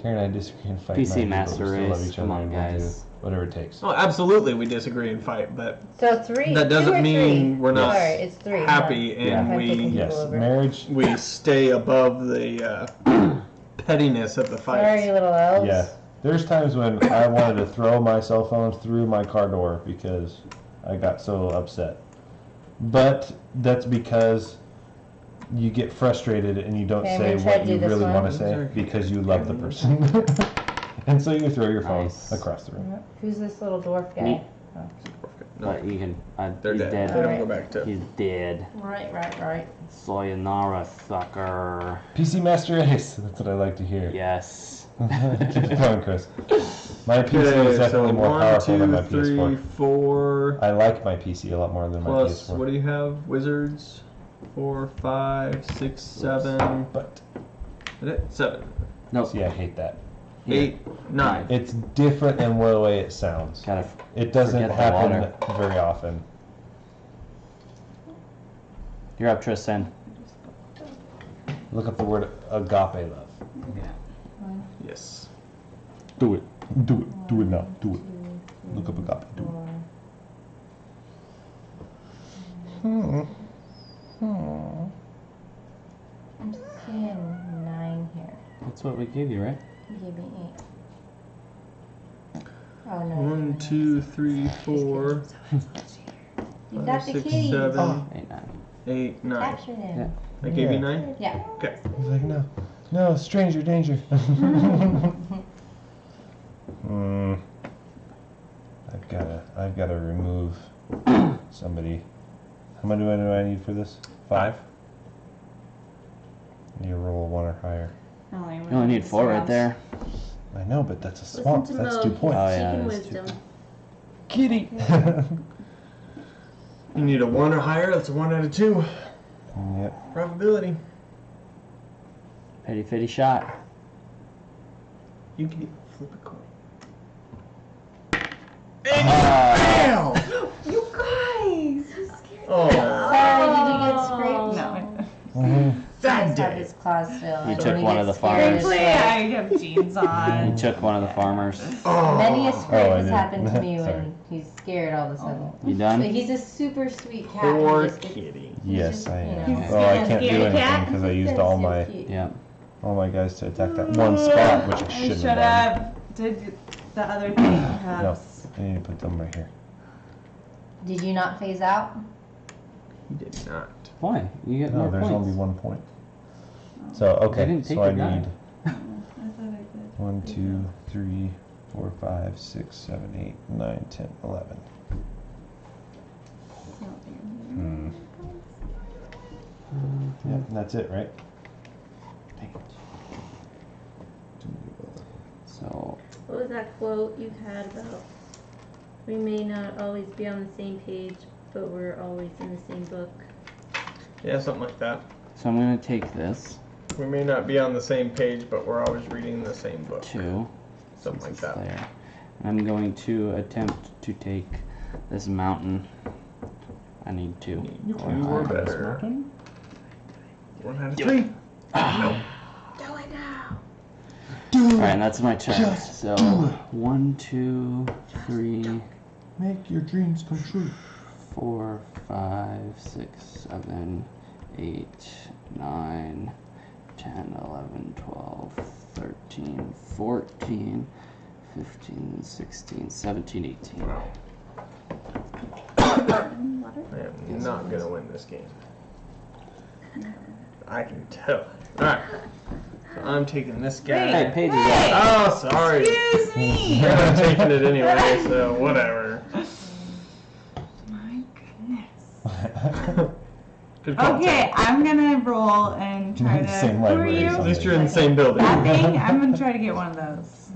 Terry and I disagree and fight. PC Maggie, but we Master still love Race. each Come other on, and we'll do guys. whatever it takes. Oh, absolutely, we disagree and fight, but so 3? that doesn't 2 or mean 3? we're not Sorry, it's 3. happy huh? and Yeah. we Yes, over. marriage. we stay above the pettiness of the Sorry, fights. little elves. Yeah. There's times when I wanted to throw my cell phone through my car door because I got so upset. But that's because you get frustrated and you don't Okay, I'm say gonna try to what do you this really one. want to say because you love the person. And so you throw your phone Nice. across the room. Who's this little dwarf guy? Me. Oh. But you can. They're He's dead. dead. They don't go back to. He's dead. Right. Sayonara, sucker. PC Master Race. That's what I like to hear. Yes. Keep it going, Chris. My PC Okay, is definitely so more 1, powerful than 2, my 3, PS4. 4. I like my PC a lot more than my Plus, PS4. what do you have? Wizards? 4, 5, 6, 7. But Is it? 7. Nope. see, I hate that. 8, 9. It's different in the way it sounds. Gotta. It doesn't Forget the happen water. very often. You're up, Tristan. Look up the word agape love. Yes. Do it. Do it. Do it now. Do it. Look up agape. Do it. I'm seeing 9 here. That's what we gave you, right? You gave me 8. Oh no. 1, 2, 3, 4. You got the 6, kitty. 7, 8, 9. 8, 9. Captured him. Yeah. I gave Yeah. you 9? Yeah. Okay. He's like, no. No, stranger danger. I've gotta remove somebody. How many do I need for this? 5? You roll 1 or higher. You only need 4 right there. I know, but that's a swamp. Listen to That's Mo. 2 points. Oh, yeah, Seeking that's 2 wisdom. Kitty. You need a 1 or higher. That's a 1 out of 2 Yep. probability. Petty fitty shot. You can flip a coin. Ah. You guys! You scared Oh. Sorry, did you get scraped? No. Guys have his claws still. You and took when he one of gets the farmers. scared, Thankfully, it's I like- have jeans You on. took one of the farmers. Many a scrape Oh, I has did. happened to me Sorry. when he's scared all of a sudden. You But done? he's a super sweet cat. and he Poor just gets- kitty. Yes, I you am. know. Oh, I can't do Scared anything cat? because I used That's all so my cute. Yeah. guys to attack that one spot, which I I shouldn't should have done. have did the other thing. No, Perhaps. I need to put them right here. Did you not phase out? He did not. Why? You get No, more there's points. only 1 point. So okay, didn't take so I your die. need I thought I did. 1, 2, 3, 4, 5, 6, 7, 8, 9, 10, 11. I don't think I'm Yeah, that's it, right? So, What was that quote you had about? We may not always be on the same page, but we're always in the same book. Yeah, something like that. so I'm gonna take this We may not be on the same page, but we're always reading the same book. 2. Something like It's that. there. And I'm going to attempt to take this mountain. I need 2. You Or 2 or higher. better. 1 out of 3. Do it now. Alright, and that's my turn. So, 1, 2, 3, Make your dreams come true. 4, 5, 6, 7, 8, 9, 10, 11, 12, 13, 14, 15, 16, 17, 18. I am not going to win this game. I can tell. Alright. So I'm taking this guy. Hey, Paige is Hey! up. Oh, sorry. Excuse me! I'm taking it anyway, so whatever. My goodness. Good call, Okay, Ted. I'm gonna roll and try to. Same Who are library, you? so- At least you're in the same building. That thing? I'm gonna try to get one of those.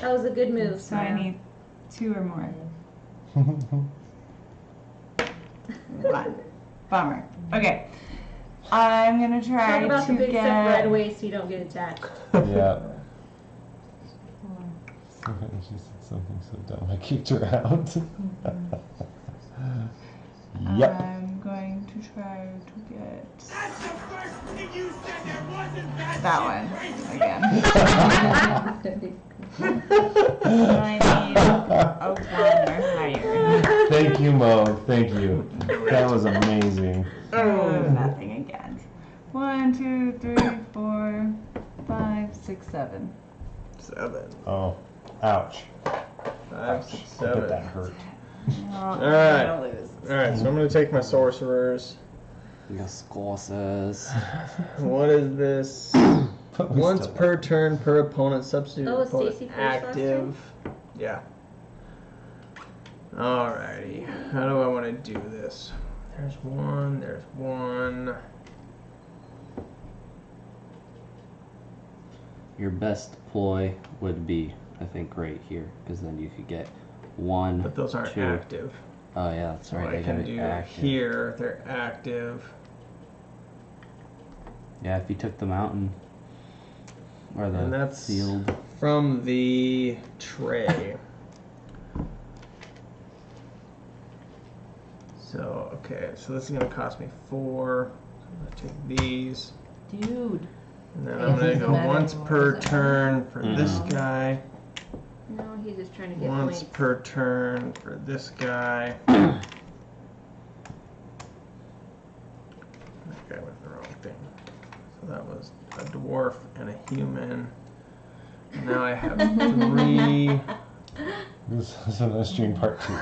That was a good move. So I need 2 or more. One. Bummer. Okay. I'm gonna try Talk about to the big get. stuff right away so you don't get attacked. Yeah. She said something so dumb. I kicked her out. Yep. I'm going to try to get that one again. I need a 1 or higher. Thank you, Mo. Thank you. That was amazing. Nothing again. 1, 2, 3, 4, 5, 6, 7. 7. Oh, ouch. 5, 6, Look at that 7. hurt. I'm Alright. gonna lose. Alright, so I'm going to take my sorcerers. Yes, courses. What is this? But we Once still- per turn per opponent, substitute Oh, was opponent Stacy first last active. Yeah. Alrighty. How do I want to do this? There's 1, there's 1. Your best ploy would be, I think, right here, because then you could get 1, But those aren't 2. active. Oh yeah, that's So right. I They can gotta do be active. here, they're active. Yeah, if you took the mountain or And the that's field. from the tray. So, okay, so this is going to cost me 4. So I'm going to take these. Dude. And then Yeah, I'm going to doesn't go matter once anymore, per does it? turn for this Mhm. guy. No, he's just trying to get Once points. per turn for this guy. That guy went the wrong thing. So that was a dwarf and a human. Now I have 3 This is another stream part 2.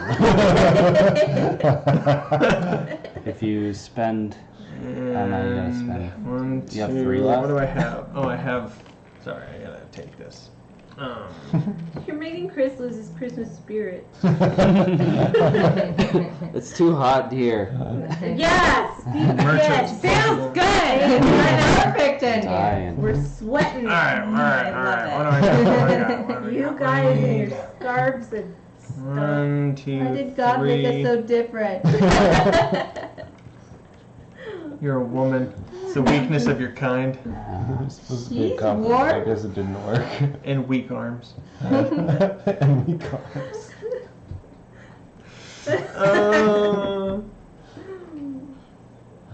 If you spend, I don't know, you gotta spend. 1, 2. You have 3 left. What do I have? Oh, I have. Sorry, I gotta take this. You're making Chris lose his Christmas spirit. It's too hot here. Yes! Yes! Feels good! Perfect ending. Dying. We're sweating. Alright. love What it. do I got? You guys and your scarves and stuff. 1, 2, How did God make us 3. so different? You're a woman. It's the weakness of your kind. It was supposed to be a She's compliment. I warm. guess it didn't work. And weak arms. And weak arms.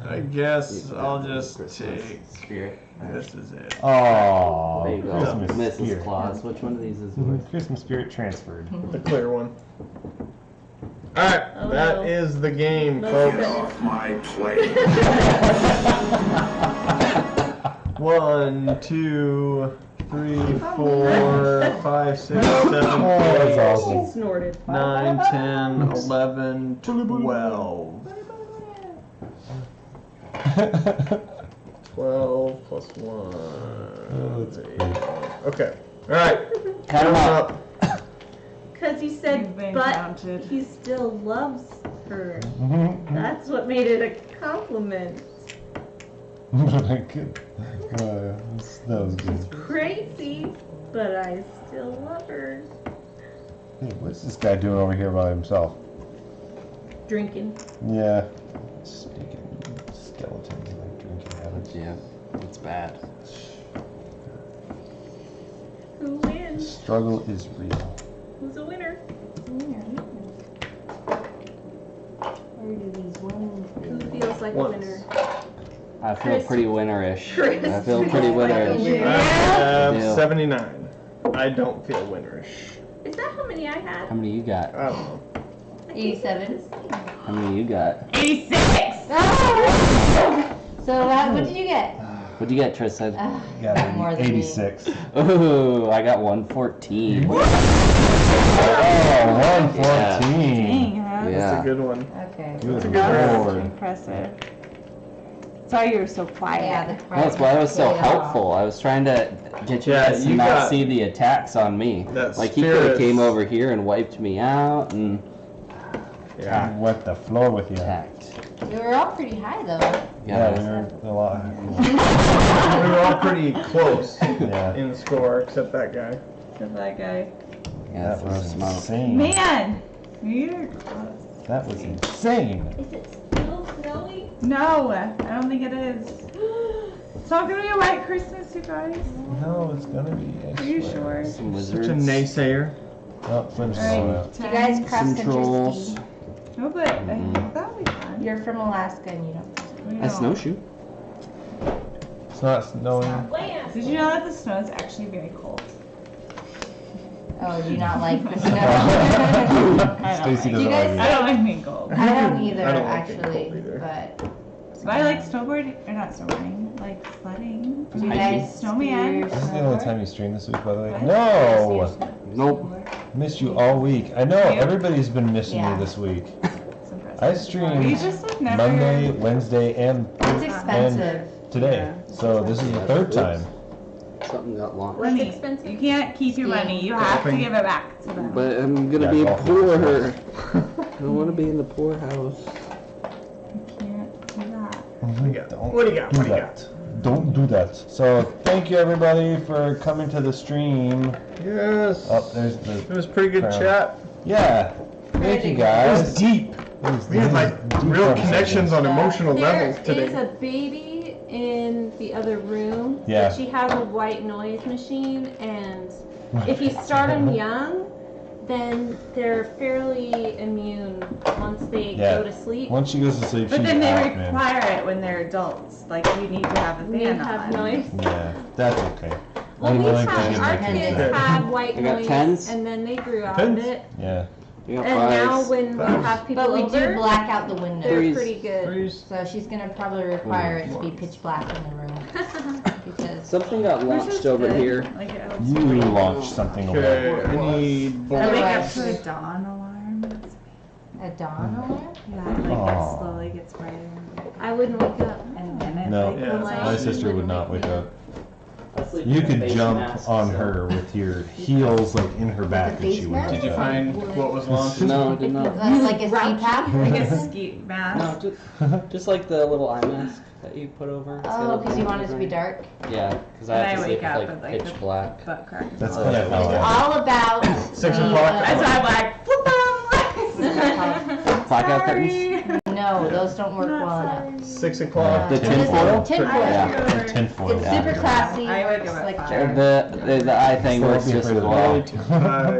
I guess I'll just Christmas take. spirit. This is it. Oh, There you go, Christmas Mrs. spirit. Claus. Which one of these is yours? Christmas spirit transferred. The clear one. Alright, Oh, that no. is the game, Most folks. of it. Off my plate. 1, 2, 3, 4, 5, 6, 7, That's 8, awesome. She snorted. 9, 10, 11, 12. 12 plus 1. that's great. Okay. Alright. Cut 'em up. Because he said, You've been but counted. he still loves her. Mhm. That's what made it a compliment. That was good. Crazy, but I still love her. Hey, what's this guy doing over here by himself? Drinking. Yeah. Speaking of skeletons and like drinking habits. Yeah, it's bad. Who wins? Struggle is real. Who's a winner? Where do these ones Who feels like Once. a winner? I feel Chris. pretty winnerish. Chris. I feel pretty winnerish. I have Yeah. 79. I don't feel winnerish. Is that how many I had? How many you got? I don't know. 87. How many you got? 86! So what did you get? What'd you get, Tristan? Got More than me. 86. Ooh, I got 114. Oh, 114. Dang, huh? That's a Yeah. good one. Okay. Good That's lord. impressive. Sorry you were so quiet. Yeah, the That's why I was so paid off. helpful. I was trying to get you Yeah, guys to you not got- see the attacks on me. That Like he could have spirit's- came over here and wiped me out and Yeah. Wet the floor with you. attacked. We were all pretty high though. Yeah, we Yeah. were a lot. We were all pretty close Yeah. in the score, except that guy. Except that guy. Yeah, That for was smoke. insane. Man! You're close. That was insane. Is it still snowy? No, I don't think it is. It's not gonna be a white Christmas, you guys. No, it's gonna be. I Are you swear. sure? Some Such wizards. a naysayer. Oh, Flim's Alright, going out. You guys cross Some country trolls. ski. No, but that'll be fun. You're from Alaska and you don't. We A don't. snowshoe. It's not snowing. Wham! Did you know that the snow is actually very cold? Oh, do you not like the snow? I Stacy Do doesn't you guys- like I don't like being cold. I don't either, I don't like it actually, cold either. but. But I like snowboarding, or not snowboarding, like sledding. Do you Hiking. guys Snowman. ski or This is the only snowboard? time you stream this week, by the way. What? No! Nope. Missed you all week. I know, You? everybody's been missing Yeah. you this week. It's impressive. I streamed You just like never. Monday, Wednesday, and It's expensive. today. Yeah. So this is the third time. Something got lost. What's Money. expensive? You can't keep your Yeah. money. You have to Golfing. give it back to them. But I'm gonna Yeah, be golf poor. is I don't want to be in the poorhouse. You can't do that. Don't What do you got? do What do you that. Don't do that. So thank you everybody for coming to the stream. Yes. Oh, there's the It was pretty good crown. chat. Yeah. Thank you It guys. was deep. It was We had like deep real conversations. connections on emotional There levels is today. a baby in the other room. Yeah. But she has a white noise machine, and if you start them young, then they're fairly immune once they Yeah. go to sleep. Once she goes to sleep, But she's then they out, man. require it when they're adults. Like you need to have a You fan have on. noise. Yeah, that's okay. Well, I'm we willing to had, give our my kids kids that. had white I got noise, tens. and then they grew out Tens? of it. Yeah. You got And now fives. when we have people But we over, do black out the they're windows. Threes. pretty good. Threes. So she's gonna probably require it to be pitch black in the room. Because Something got launched over here. Like, You launched something away. Okay, I need I bullets. wake up to a dawn alarm. A dawn alarm? Yeah, like it slowly gets brighter and brighter. I wouldn't wake up. And then it No, like Yeah. goes My my off. sister would not wake up. I sleep You in a could face jump mask, on so- her with your heels like in her back and face she would mask? wake Did you up. find what was launched? No, I did not. That's like a CPAP? Like a skeet mask. No, just like the little eye mask that you put over. It's got a Oh, little because you thing want it to be over dark? Yeah, because I And have to I sleep wake up with with, like like, pitch the black. Butt crack. That's Oh, kind yeah. of how It's I all about 6 the, o'clock. That's why I'm like, Blackout sorry. curtains. No, those don't work Not well sorry. enough. 6 o'clock. The This is tinfoil? tinfoil. Yeah. tinfoil. It's super classy. I wake up at Like 5. The eye thing Don't works be just afraid as of well.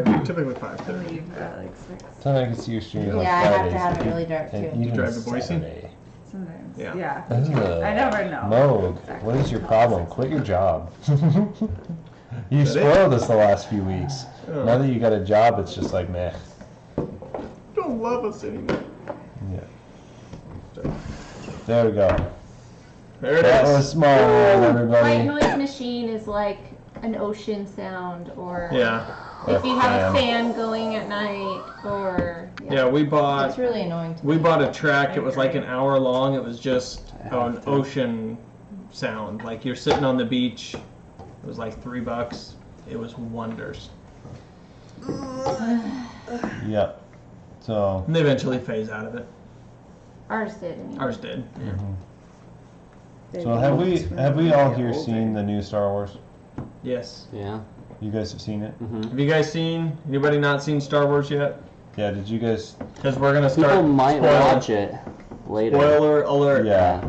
that. Typically I 5:30. leave at like 6. Then I can see your stream on Yeah, I have to Fridays have it really dark and too. even drive to Boise? Saturday. Sometimes. Yeah. Yeah. Ugh. I never know. Moog, exactly what is your how problem? it's Quit your job. You Is that it? spoiled us the last few weeks. Oh. Now that you got a job, it's just like meh. Don't love us anymore. Yeah. There we go. There it That is. was Smallworld, White everybody. noise machine is like an ocean sound, or Yeah. if you have a fan going at night, or Yeah, we bought It's really annoying to we me. bought a track. It was like an hour long. It was just an ocean sound. Like you're sitting on the beach. It was like $3. It was wonders. Yep. So, And they eventually phase out of it. ours did. I mean. Ours did. so have we all here seen the new Star Wars? Yes. Yeah. You guys have seen it? Mm-hmm. Have you guys seen? Anybody not seen Star Wars yet? Yeah. Did you guys? Because we're gonna start. People might spoiler, watch it later. Spoiler alert. Yeah.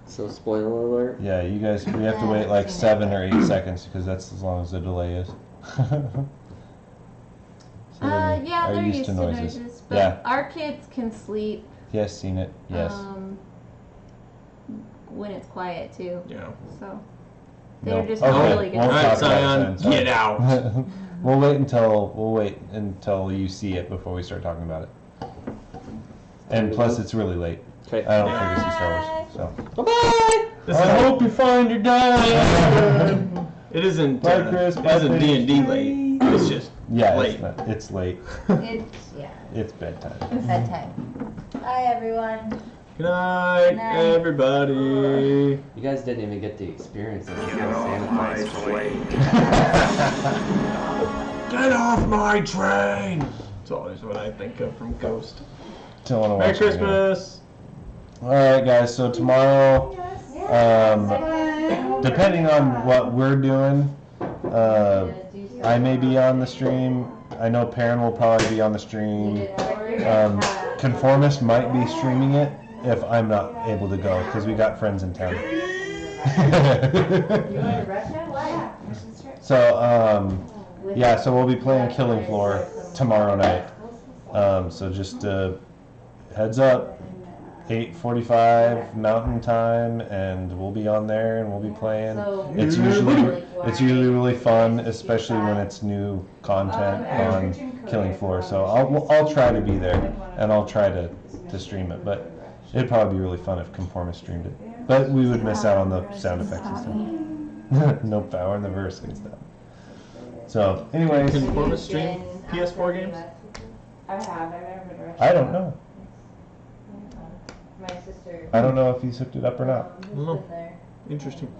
So spoiler alert. Yeah. You guys. We have to wait like 7 or 8 seconds because that's as long as the delay is. So Yeah, are they're used used to to noises. noises. But Yeah. our kids can sleep. Yes, seen it. Yes. When it's quiet too. Yeah. So they're No. just Okay, really good. won't All right, talk about it Zion, then, sorry. get out. we'll wait until you see it before we start talking about it. And plus, it's really late. Okay. I don't think it's Star Wars. So. Bye. This I is, hope you find your dad. it isn't. Bye, Chris. It Bye, isn't Chris. D&D late. It's just Yeah, late. it's late. It's, yeah, It's bedtime. bedtime. Bye, everyone. Good night, Night. everybody. You guys didn't even get the experience of Get off my Santa Claus. plane. Get off my train. It's always what I think of from Ghost. Don't want to Merry watch it again. Christmas. All right, guys. So tomorrow, depending on what we're doing, I may be on the stream. I know Perrin will probably be on the stream. Conformist might be streaming it if I'm not able to go because we got friends in town. So yeah, so we'll be playing Killing Floor tomorrow night. So just heads up, 8:45 Mountain Time, and we'll be on there and we'll be playing. It's usually really fun, especially when it's new content on Killing Floor. So I'll try to be there and I'll try to stream it, but it'd probably be really fun if Conformist streamed it. But we would miss out on the sound effects and stuff. No power in the verse and stuff. So, anyways, Conformist stream PS4 games? I don't know. My sister. I don't know if he's hooked it up or not. I don't know. Interesting.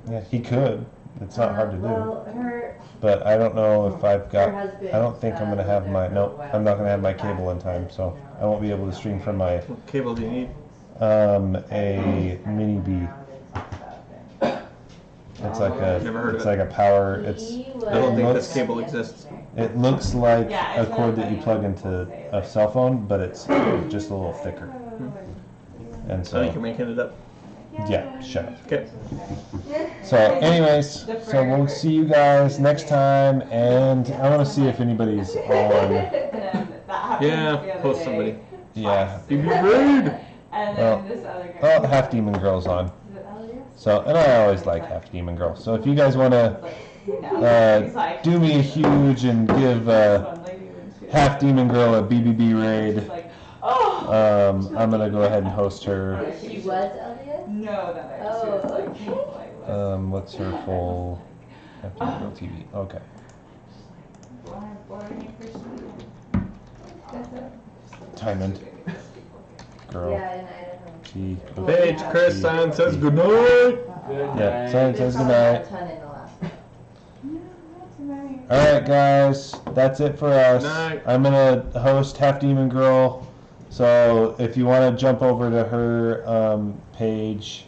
Yeah, he could. It's not hard to do. Her But I don't know if I've got. husband. I don't think I'm gonna have my. Nope, I'm not gonna have my cable in time, so I won't be able to stream from my What cable do you need? a mini B. It's like Never heard of it's it. like a power. It's I don't think this cable exists. it looks like a cord that you plug into a cell phone, but it's just a little thicker. And I think you're so making it up. yeah, shut up. Okay. So, anyways, so we'll see you guys next time, and I want to see if anybody's on. Yeah, post somebody. Yeah, BB Raid! well, Half Demon Girl's on. So, and I always like Half Demon Girl. So, if you guys want to do me a huge and give Half Demon Girl a BBB raid, I'm gonna go ahead and host her. She was Elliot? No, that I Oh, okay. What's her full FTV TV? Okay. Timon. Girl. T. Page, Chris, sign says good night. Yeah, sign says good night. Alright, guys, that's it for us. Night. I'm gonna host Half Demon Girl, so if you want to jump over to her page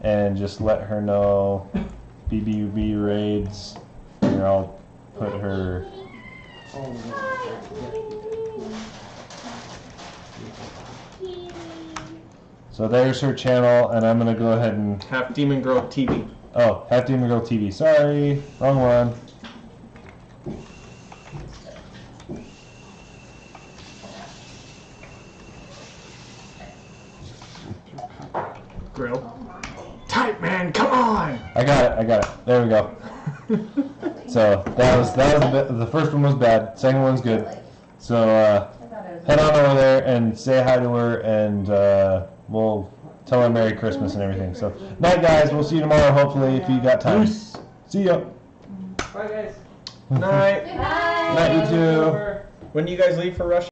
and just let her know BBB raids, here I'll put her. So there's her channel, and I'm gonna go ahead and Half Demon Girl TV. oh, Half Demon Girl TV. Sorry, wrong one. Grill. Tight man, come on! I got it. There we go. So that was the first one was bad. Second one's good. So head on over there and say hi to her, and we'll tell her Merry Christmas and everything. So night, guys. We'll see you tomorrow. Hopefully, if you got time. See ya. Bye, guys. Night. Night, you too. When do you guys leave for Russia?